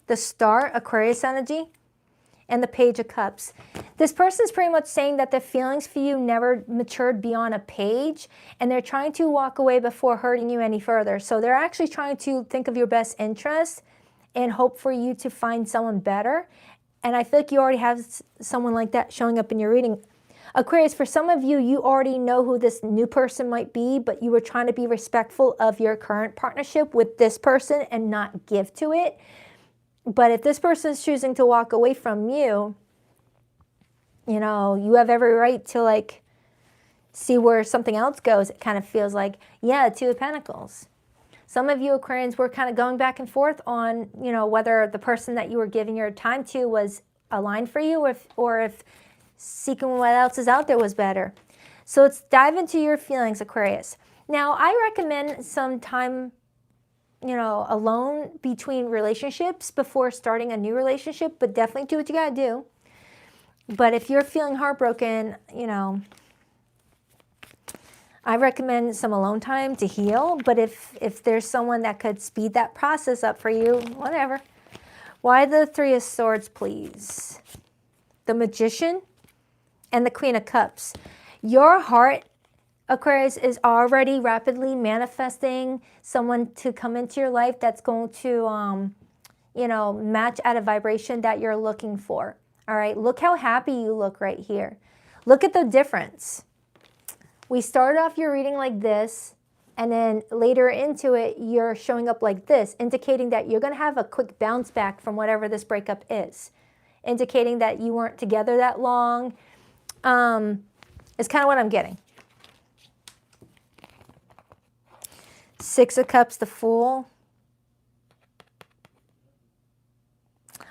The Star, Aquarius energy, and the Page of Cups. This person is pretty much saying that their feelings for you never matured beyond a page, and they're trying to walk away before hurting you any further. So they're actually trying to think of your best interest and hope for you to find someone better. And I feel like you already have someone like that showing up in your reading. Aquarius, for some of you, you already know who this new person might be, but you were trying to be respectful of your current partnership with this person and not give to it. But if this person is choosing to walk away from you, you know, you have every right to like see where something else goes. It kind of feels like, yeah, 2 of Pentacles. Some of you Aquarians were kind of going back and forth on, you know, whether the person that you were giving your time to was aligned for you, or if seeking what else is out there was better. So let's dive into your feelings, Aquarius. Now, I recommend some time, you know, alone between relationships before starting a new relationship, but definitely do what you gotta do. But if you're feeling heartbroken, you know, I recommend some alone time to heal. But if there's someone that could speed that process up for you, whatever. Why the 3 of Swords, please? The Magician and the Queen of Cups. Your heart, Aquarius, is already rapidly manifesting someone to come into your life that's going to, you know, match at a vibration that you're looking for. All right, look how happy you look right here. Look at the difference. We started off your reading like this, and then later into it, you're showing up like this, indicating that you're going to have a quick bounce back from whatever this breakup is, indicating that you weren't together that long. Is kind of what I'm getting. 6 of Cups, the Fool.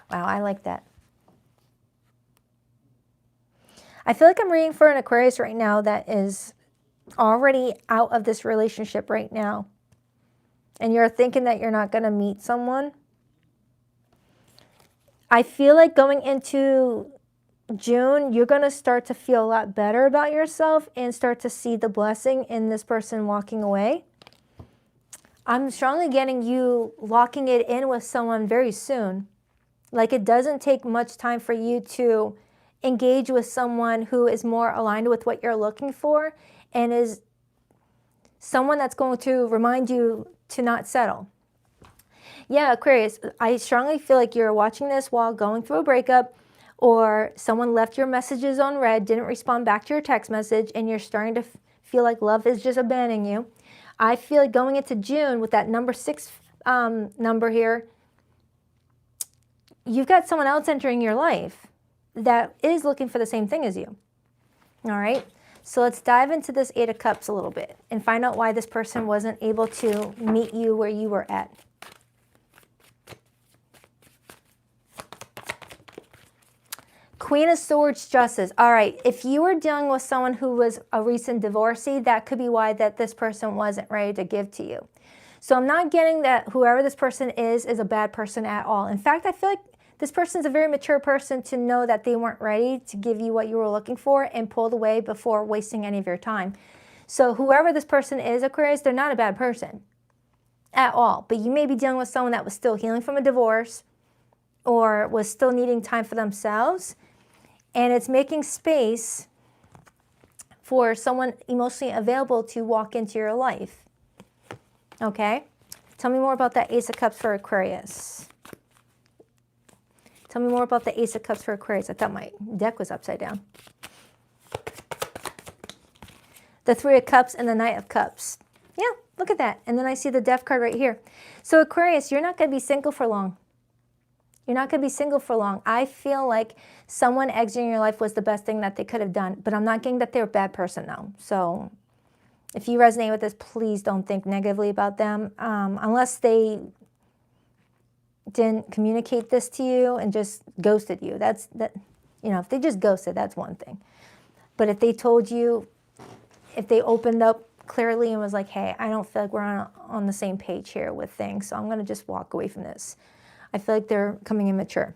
Wow, I like that. I feel like I'm reading for an Aquarius right now that is already out of this relationship right now. And you're thinking that you're not going to meet someone. I feel like going into June, you're going to start to feel a lot better about yourself and start to see the blessing in this person walking away. I'm strongly getting you locking it in with someone very soon. Like, it doesn't take much time for you to engage with someone who is more aligned with what you're looking for and is Someone that's going to remind you to not settle. Yeah, Aquarius, I strongly feel like you're watching this while going through a breakup, or someone left your messages on read, didn't respond back to your text message, and you're starting to feel like love is just abandoning you. I feel like going into June with that number 6 number here, you've got someone else entering your life that is looking for the same thing as you. All right, so let's dive into this 8 of Cups a little bit and find out why this person wasn't able to meet you where you were at. Queen of Swords, Justice. All right, if you were dealing with someone who was a recent divorcee, that could be why that this person wasn't ready to give to you. So I'm not getting that whoever this person is a bad person at all. In fact, I feel like this person's a very mature person to know that they weren't ready to give you what you were looking for and pulled away before wasting any of your time. So whoever this person is, Aquarius, they're not a bad person at all. But you may be dealing with someone that was still healing from a divorce or was still needing time for themselves. And it's making space for someone emotionally available to walk into your life. Okay? Tell me more about that Ace of Cups for Aquarius. Tell me more about the Ace of Cups for Aquarius. I thought my deck was upside down. The 3 of Cups and the Knight of Cups. Yeah, look at that. And then I see the Death card right here. So Aquarius, you're not going to be single for long. You're not going to be single for long. I feel like someone exiting your life was the best thing that they could have done, but I'm not getting that they're a bad person now. So if you resonate with this, please don't think negatively about them unless they didn't communicate this to you and just ghosted you. If they just ghosted, that's one thing. But if they told you, if they opened up clearly and was like, hey, I don't feel like we're on the same page here with things, so I'm going to just walk away from this. I feel like they're coming in mature.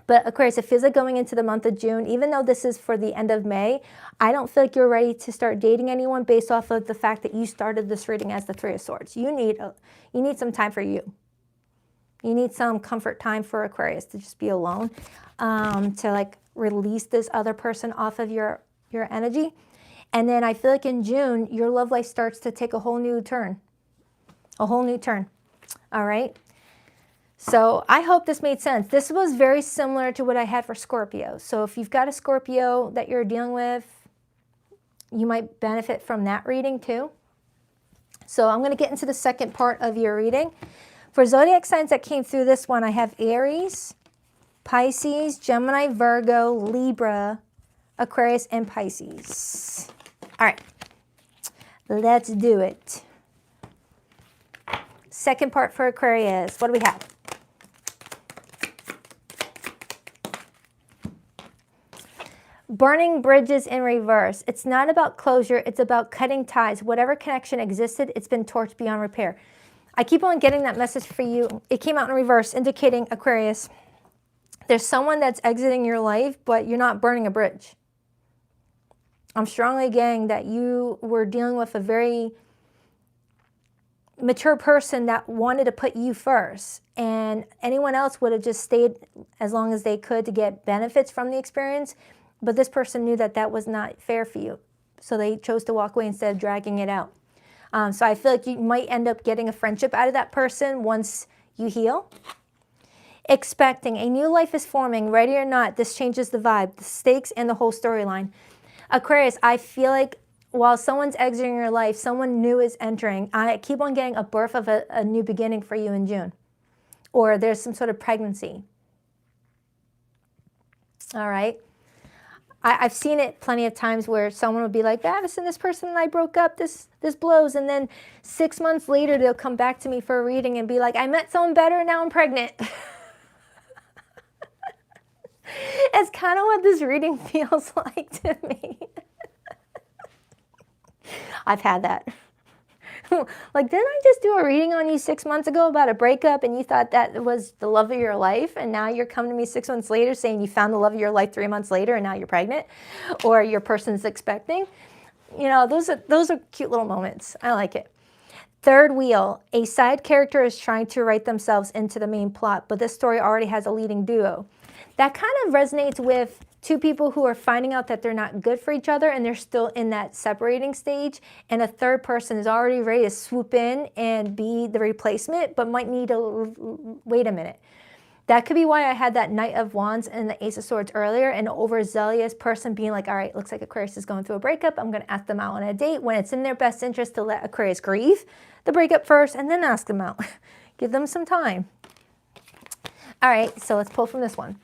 But Aquarius, it feels like going into the month of June, even though this is for the end of May, I don't feel like you're ready to start dating anyone based off of the fact that you started this reading as the 3 of Swords. You need some time for you. You need some comfort time for Aquarius to just be alone, to like release this other person off of your energy. And then I feel like in June, your love life starts to take a whole new turn. A whole new turn. All right? So I hope this made sense. This was very similar to what I had for Scorpio. So if you've got a Scorpio that you're dealing with, you might benefit from that reading too. So I'm going to get into the second part of your reading. For zodiac signs that came through this one, I have Aries, Pisces, Gemini, Virgo, Libra, Aquarius, and Pisces. All right, let's do it. Second part for Aquarius. What do we have? Burning bridges in reverse. It's not about closure. It's about cutting ties. Whatever connection existed, it's been torched beyond repair. I keep on getting that message for you. It came out in reverse, indicating, Aquarius, there's someone that's exiting your life, but you're not burning a bridge. I'm strongly getting that you were dealing with a very mature person that wanted to put you first, and anyone else would have just stayed as long as they could to get benefits from the experience. But this person knew that that was not fair for you. So they chose to walk away instead of dragging it out. So I feel like you might end up getting a friendship out of that person once you heal. Expecting. A new life is forming. Ready or not, this changes the vibe, the stakes, and the whole storyline. Aquarius, I feel like while someone's exiting your life, someone new is entering. I keep on getting a birth of a new beginning for you in June. Or there's some sort of pregnancy. All right. I've seen it plenty of times where someone would be like, Baddison, this person and I broke up, this blows. And then 6 months later, they'll come back to me for a reading and be like, I met someone better and now I'm pregnant. It's kind of what this reading feels like to me. I've had that. Like, didn't I just do a reading on you 6 months ago about a breakup and you thought that was the love of your life, and now you're coming to me 6 months later saying you found the love of your life 3 months later and now you're pregnant, or your person's expecting? You know, those are cute little moments. I like it. Third wheel, a side character is trying to write themselves into the main plot, but this story already has a leading duo. That kind of resonates with Two people who are finding out that they're not good for each other and they're still in that separating stage. And a third person is already ready to swoop in and be the replacement, but might need to wait a minute. That could be why I had that Knight of Wands and the Ace of Swords earlier, an overzealous person being like, all right, looks like Aquarius is going through a breakup. I'm going to ask them out on a date, when it's in their best interest to let Aquarius grieve the breakup first and then ask them out. Give them some time. All right, so let's pull from this one.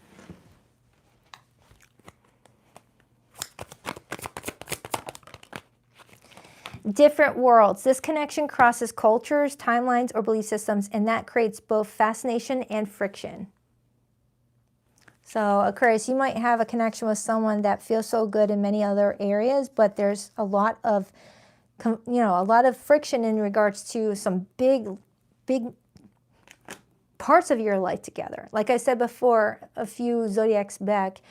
Different worlds. This connection crosses cultures, timelines, or belief systems, and that creates both fascination and friction. So Aquarius, you might have a connection with someone that feels so good in many other areas, but there's a lot of, a lot of friction in regards to some big parts of your life together. Like I said before, a few zodiacs back,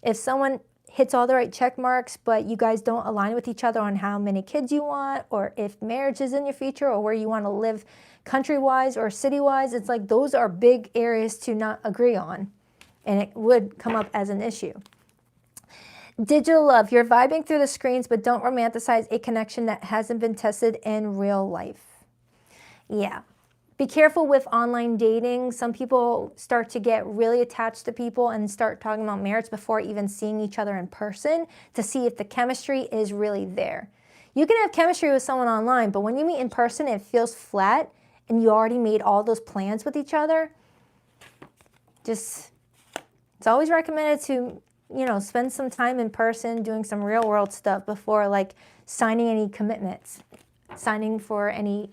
if someone hits all the right check marks, but you guys don't align with each other on how many kids you want, or if marriage is in your future, or where you want to live country-wise or city-wise, it's like those are big areas to not agree on, and it would come up as an issue. Digital love. You're vibing through the screens, but don't romanticize a connection that hasn't been tested in real life. Yeah. Be careful with online dating. Some people start to get really attached to people and start talking about marriage before even seeing each other in person to see if the chemistry is really there. You can have chemistry with someone online, but when you meet in person, it feels flat and you already made all those plans with each other. It's always recommended to, spend some time in person doing some real world stuff before like signing any commitments, signing for any,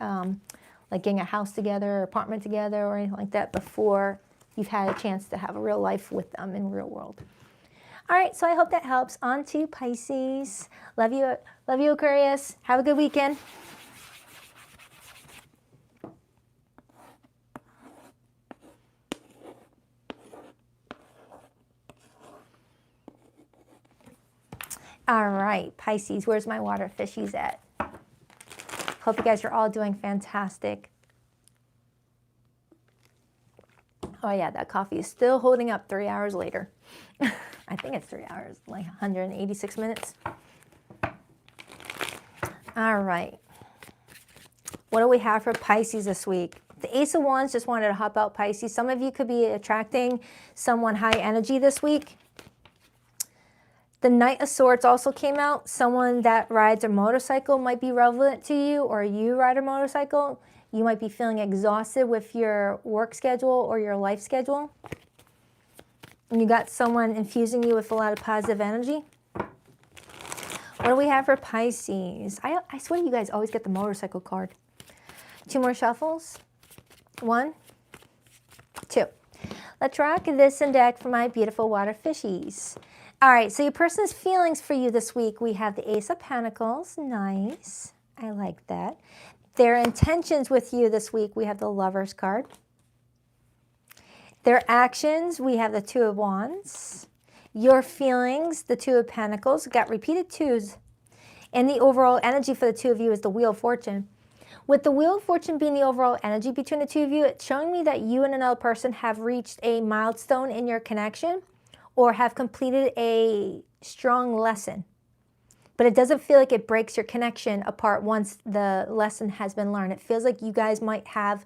like getting a house together, or apartment together, or anything like that before you've had a chance to have a real life with them in real world. All right, so I hope that helps. On to Pisces. Love you, Aquarius. Have a good weekend. All right, Pisces, where's my water fishies at? Hope you guys are all doing fantastic. Oh yeah, that coffee is still holding up 3 hours later. I think it's 3 hours, like 186 minutes. All right. What do we have for Pisces this week? The Ace of Wands just wanted to hop out, Pisces. Some of you could be attracting someone high energy this week. The Knight of Swords also came out. Someone that rides a motorcycle might be relevant to you, or you ride a motorcycle. You might be feeling exhausted with your work schedule or your life schedule. And you got someone infusing you with a lot of positive energy. What do we have for Pisces? I swear you guys always get the motorcycle card. 2 more shuffles. 1, 2. Let's rock this and deck for my beautiful water fishies. All right, so your person's feelings for you this week. We have the Ace of Pentacles. Nice. I like that. Their intentions with you this week. We have the Lovers card. Their actions. We have the 2 of Wands. Your feelings. The 2 of Pentacles. Got repeated 2s. And the overall energy for the 2 of you is the Wheel of Fortune. With the Wheel of Fortune being the overall energy between the 2 of you, it's showing me that you and another person have reached a milestone in your connection, or have completed a strong lesson. But it doesn't feel like it breaks your connection apart once the lesson has been learned. It feels like you guys might have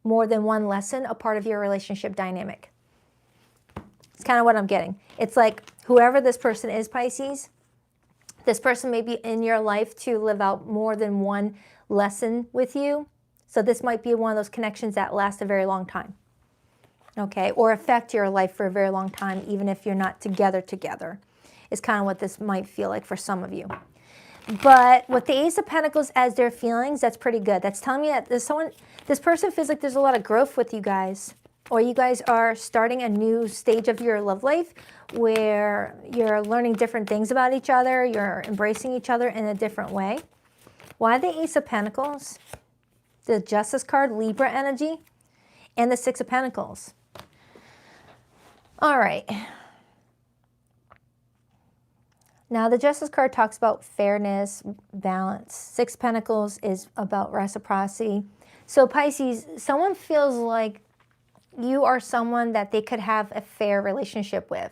more than one lesson a part of your relationship dynamic. It's kind of what I'm getting. It's like whoever this person is, Pisces, this person may be in your life to live out more than one lesson with you. So this might be one of those connections that last a very long time. Okay, or affect your life for a very long time, even if you're not together, is kind of what this might feel like for some of you. But with the Ace of Pentacles as their feelings, that's pretty good. That's telling me that this person feels like there's a lot of growth with you guys, or you guys are starting a new stage of your love life where you're learning different things about each other, you're embracing each other in a different way. Why the Ace of Pentacles? The Justice card, Libra energy, and the 6 of Pentacles. All right. Now, the Justice card talks about fairness, balance. 6 Pentacles is about reciprocity. So, Pisces, someone feels like you are someone that they could have a fair relationship with.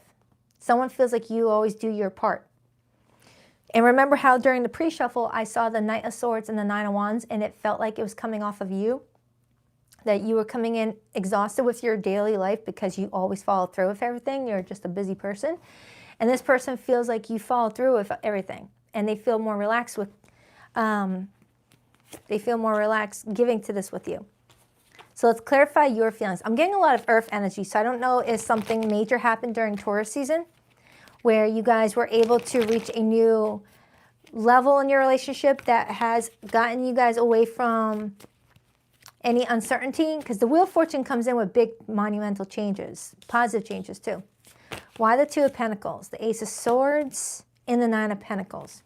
Someone feels like you always do your part. And remember how during the pre-shuffle, I saw the Knight of Swords and the Nine of Wands, and it felt like it was coming off of you, that you were coming in exhausted with your daily life because you always follow through with everything. You're just a busy person. And this person feels like you follow through with everything, and they feel more relaxed with, giving to this with you. So let's clarify your feelings. I'm getting a lot of earth energy, so I don't know if something major happened during Taurus season where you guys were able to reach a new level in your relationship that has gotten you guys away from any uncertainty, because the Wheel of Fortune comes in with big monumental changes, positive changes too. Why the Two of Pentacles, the Ace of Swords, and the Nine of Pentacles?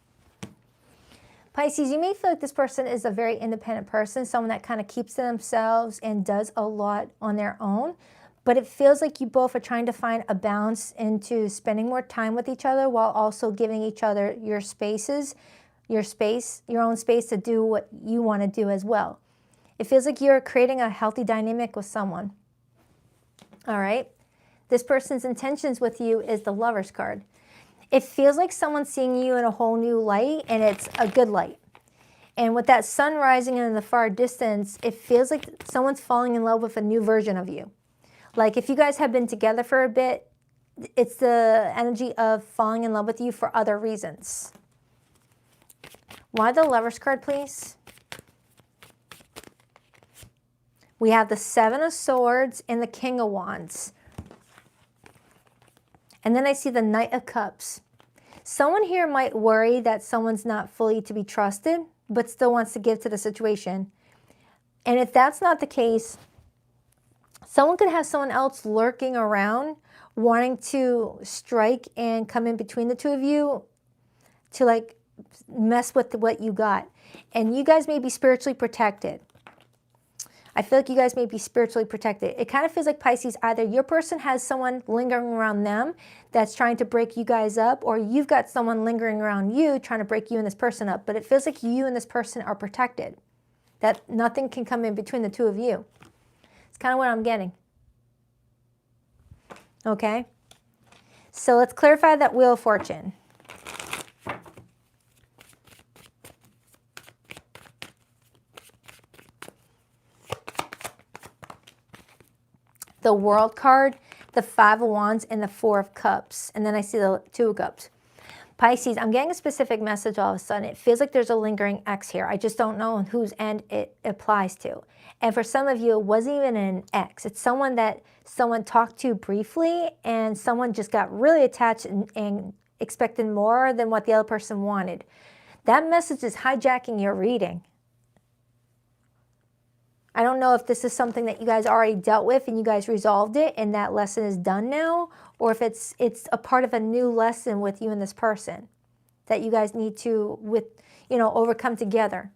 Pisces, you may feel like this person is a very independent person, someone that kind of keeps to themselves and does a lot on their own. But it feels like you both are trying to find a balance into spending more time with each other while also giving each other your spaces, your own space to do what you want to do as well. It feels like you're creating a healthy dynamic with someone. All right. This person's intentions with you is the Lover's card. It feels like someone's seeing you in a whole new light, and it's a good light. And with that sun rising in the far distance, it feels like someone's falling in love with a new version of you. Like if you guys have been together for a bit, it's the energy of falling in love with you for other reasons. Why the Lover's card, please? We have the Seven of Swords and the King of Wands. And then I see the Knight of Cups. Someone here might worry that someone's not fully to be trusted, but still wants to give to the situation. And if that's not the case, someone could have someone else lurking around, wanting to strike and come in between the two of you to like mess with what you got. And you guys may be spiritually protected. I feel like you guys may be spiritually protected. It kind of feels like, Pisces, either your person has someone lingering around them that's trying to break you guys up, or you've got someone lingering around you trying to break you and this person up. But it feels like you and this person are protected, that nothing can come in between the two of you. It's kind of what I'm getting. Okay? So let's clarify that Wheel of Fortune. The World card, the Five of Wands, and the Four of Cups. And then I see the Two of Cups. Pisces, I'm getting a specific message all of a sudden. It feels like there's a lingering ex here. I just don't know on whose end it applies to. And for some of you, it wasn't even an ex. It's someone that someone talked to briefly, and someone just got really attached and expected more than what the other person wanted. That message is hijacking your reading. I don't know if this is something that you guys already dealt with and you guys resolved it and that lesson is done now, or if it's a part of a new lesson with you and this person that you guys need to overcome together.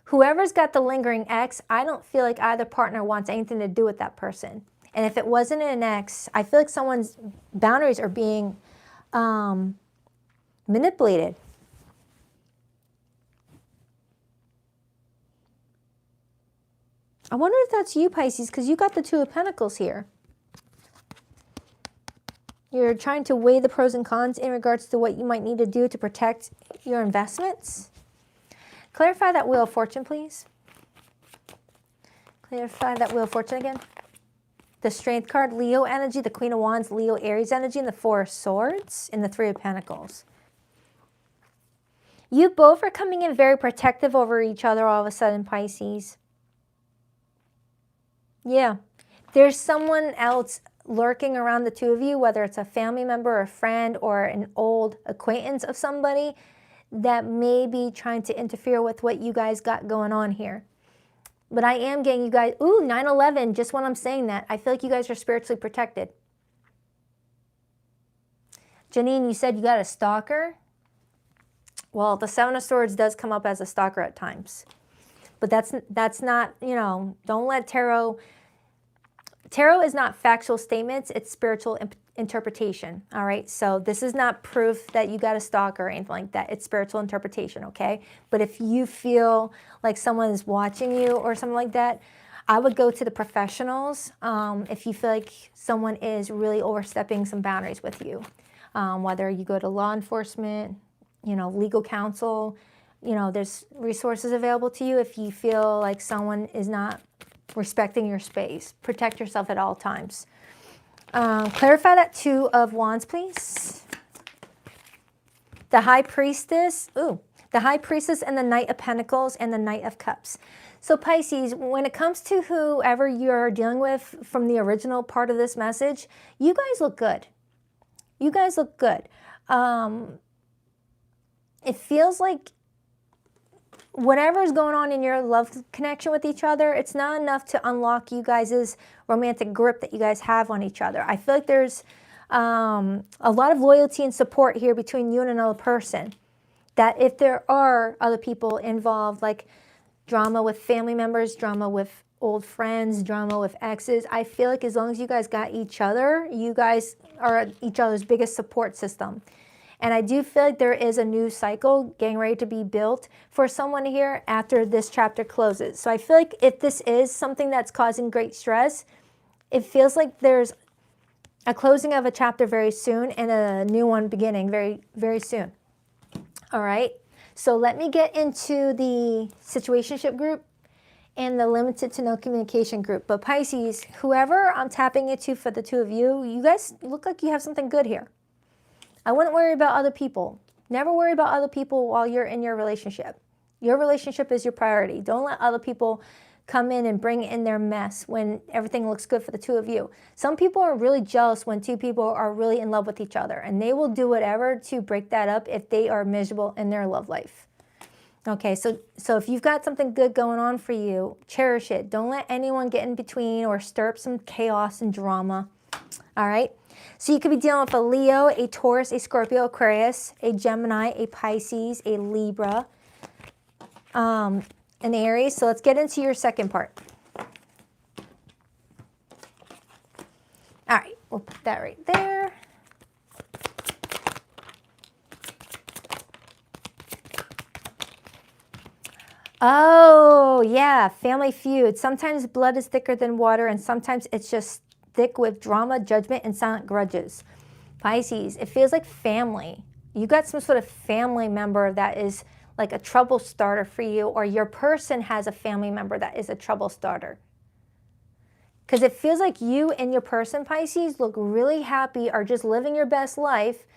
Whoever's got the lingering ex, I don't feel like either partner wants anything to do with that person. And if it wasn't an ex, I feel like someone's boundaries are being manipulated. I wonder if that's you, Pisces, because you got the Two of Pentacles here. You're trying to weigh the pros and cons in regards to what you might need to do to protect your investments. Clarify that Wheel of Fortune, please. Clarify that Wheel of Fortune again. The Strength card, Leo energy, the Queen of Wands, Leo, Aries energy, and the Four of Swords, and the Three of Pentacles. You both are coming in very protective over each other all of a sudden, Pisces. Yeah, there's someone else lurking around the two of you, whether it's a family member or a friend or an old acquaintance of somebody that may be trying to interfere with what you guys got going on here. But I am getting you guys, 9/11, just when I'm saying that, I feel like you guys are spiritually protected. Janine, you said you got a stalker. Well, the Seven of Swords does come up as a stalker at times. But that's not, don't let tarot is not factual statements, it's spiritual interpretation, all right? So this is not proof that you got a stalker or anything like that. It's spiritual interpretation, okay? But if you feel like someone is watching you or something like that, I would go to the professionals if you feel like someone is really overstepping some boundaries with you. Whether you go to law enforcement, legal counsel, there's resources available to you if you feel like someone is not respecting your space. Protect yourself at all times. Clarify that Two of Wands, please. The High Priestess. Ooh, the High Priestess and the Knight of Pentacles and the Knight of Cups. So Pisces, when it comes to whoever you're dealing with from the original part of this message, you guys look good. You guys look good. It feels like whatever is going on in your love connection with each other, it's not enough to unlock you guys' romantic grip that you guys have on each other. I feel like there's a lot of loyalty and support here between you and another person. That if there are other people involved, like drama with family members, drama with old friends, drama with exes, I feel like as long as you guys got each other, you guys are each other's biggest support system. And I do feel like there is a new cycle getting ready to be built for someone here after this chapter closes. So I feel like if this is something that's causing great stress, it feels like there's a closing of a chapter very soon and a new one beginning very, very soon. All right, so let me get into the situationship group and the limited to no communication group. But Pisces, whoever I'm tapping into for the two of you, you guys look like you have something good here. I wouldn't worry about other people. Never worry about other people while you're in your relationship. Your relationship is your priority. Don't let other people come in and bring in their mess when everything looks good for the two of you. Some people are really jealous when two people are really in love with each other, and they will do whatever to break that up if they are miserable in their love life. Okay, so if you've got something good going on for you, cherish it. Don't let anyone get in between or stir up some chaos and drama. All right? So you could be dealing with a Leo, a Taurus, a Scorpio, Aquarius, a Gemini, a Pisces, a Libra, an Aries. So let's get into your second part. All right, we'll put that right there. Oh, yeah, family feud. Sometimes blood is thicker than water, and sometimes it's just thick with drama, judgment, and silent grudges. Pisces, it feels like family. You got some sort of family member that is like a trouble starter for you, or your person has a family member that is a trouble starter. Because it feels like you and your person, Pisces, look really happy, are just living your best life,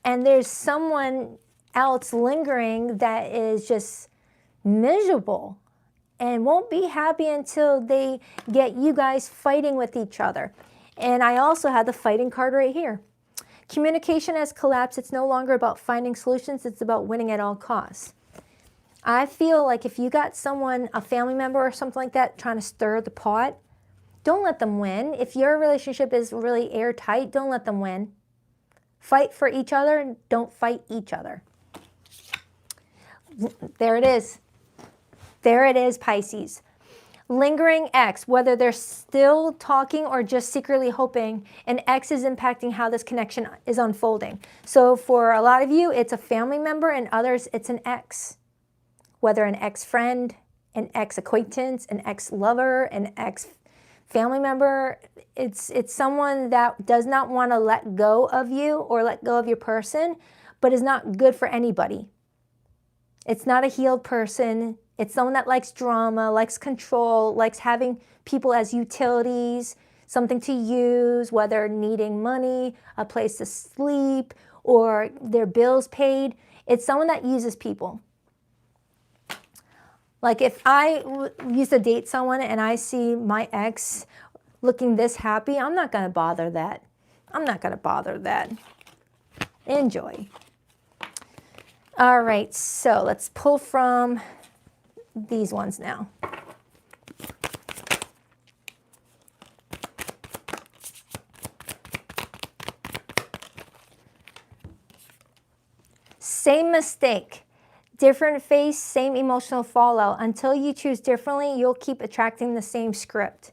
and there's someone else lingering that is just miserable and won't be happy until they get you guys fighting with each other. And I also have the fighting card right here. Communication has collapsed. It's no longer about finding solutions. It's about winning at all costs. I feel like if you got someone, a family member or something like that, trying to stir the pot, don't let them win. If your relationship is really airtight, don't let them win. Fight for each other and don't fight each other. There it is. There it is, Pisces. Lingering ex, whether they're still talking or just secretly hoping, an ex is impacting how this connection is unfolding. So for a lot of you, it's a family member, and others, it's an ex. Whether an ex-friend, an ex-acquaintance, an ex-lover, an ex-family member, it's someone that does not want to let go of you or let go of your person, but is not good for anybody. It's not a healed person. It's someone that likes drama, likes control, likes having people as utilities, something to use, whether needing money, a place to sleep, or their bills paid. It's someone that uses people. Like if I used to date someone and I see my ex looking this happy, I'm not going to bother that. I'm not going to bother that. Enjoy. All right, so let's pull from these ones now. Same mistake. Different face, same emotional fallout. Until you choose differently, you'll keep attracting the same script.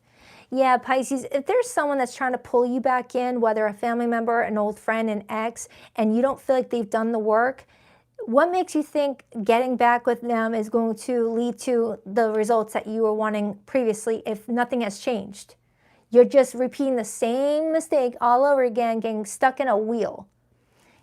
Yeah, Pisces, if there's someone that's trying to pull you back in, whether a family member, an old friend, an ex, and you don't feel like they've done the work, What makes you think getting back with them is going to lead to the results that you were wanting previously if nothing has changed? You're just repeating the same mistake all over again, getting stuck in a wheel.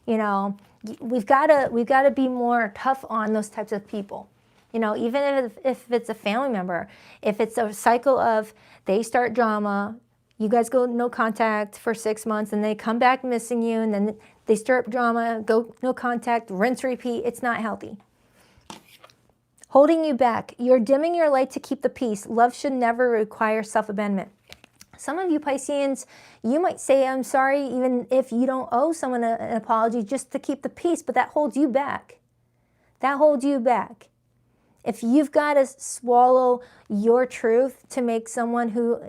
You know, we've got to be more tough on those types of people. You know, even if it's a family member, if it's a cycle of they start drama, you guys go no contact for 6 months and they come back missing you, and then they stir up drama, go no contact, rinse, repeat. It's not healthy. Holding you back. You're dimming your light to keep the peace. Love should never require self-abandonment. Some of you Pisceans, you might say, I'm sorry, even if you don't owe someone an apology, just to keep the peace, but that holds you back. That holds you back. If you've got to swallow your truth to make someone who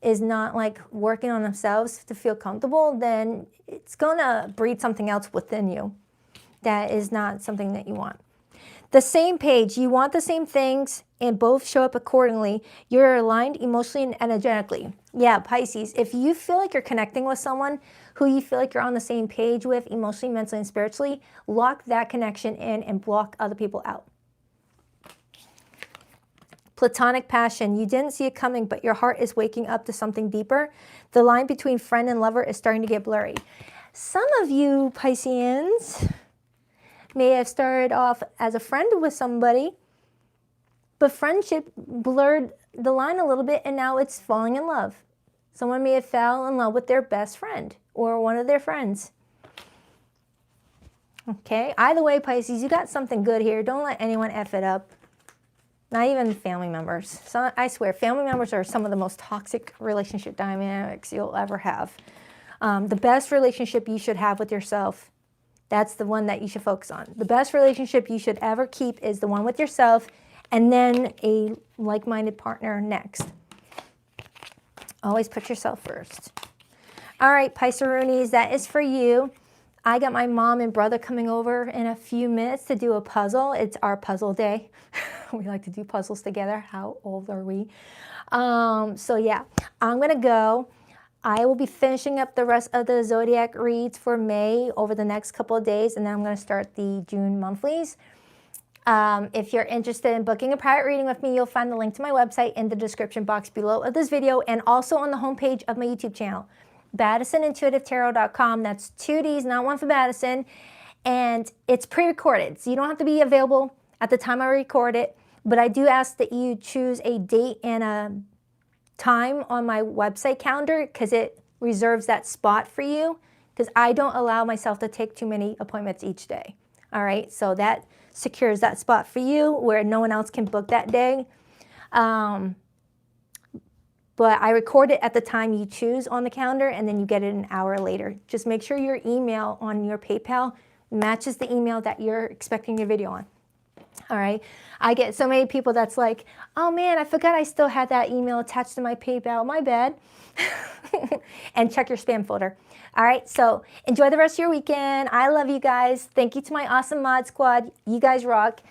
is not like working on themselves to feel comfortable, then it's gonna breed something else within you that is not something that you want. The same page, you want the same things and both show up accordingly. You're aligned emotionally and energetically. Yeah, Pisces, if you feel like you're connecting with someone who you feel like you're on the same page with emotionally, mentally, and spiritually, lock that connection in and block other people out. Platonic passion. You didn't see it coming, but your heart is waking up to something deeper. The line between friend and lover is starting to get blurry. Some of you Pisceans may have started off as a friend with somebody, but friendship blurred the line a little bit, and now it's falling in love. Someone may have fallen in love with their best friend or one of their friends. Okay, either way, Pisces, you got something good here. Don't let anyone F it up. Not even family members. So I swear, family members are some of the most toxic relationship dynamics you'll ever have. The best relationship you should have with yourself, that's the one that you should focus on. The best relationship you should ever keep is the one with yourself, and then a like-minded partner next. Always put yourself first. All right, Pisceroonies, that is for you. I got my mom and brother coming over in a few minutes to do a puzzle. It's our puzzle day. We like to do puzzles together. How old are we? So yeah, I'm going to go. I will be finishing up the rest of the zodiac reads for May over the next couple of days, and then I'm going to start the June monthlies. If you're interested in booking a private reading with me, you'll find the link to my website in the description box below of this video and also on the homepage of my YouTube channel, BaddisonIntuitiveTarot.com. That's 2 D's, not one for Baddison. And it's pre-recorded, so you don't have to be available at the time I record it. But I do ask that you choose a date and a time on my website calendar because it reserves that spot for you, because I don't allow myself to take too many appointments each day. All right, so that secures that spot for you where no one else can book that day. But I record it at the time you choose on the calendar, and then you get it an hour later. Just make sure your email on your PayPal matches the email that you're expecting your video on. All right, I get so many people that's like, oh man, I forgot I still had that email attached to my PayPal, my bad. And check your spam folder. All right, so enjoy the rest of your weekend. I love you guys. Thank you to my awesome mod squad. You guys rock.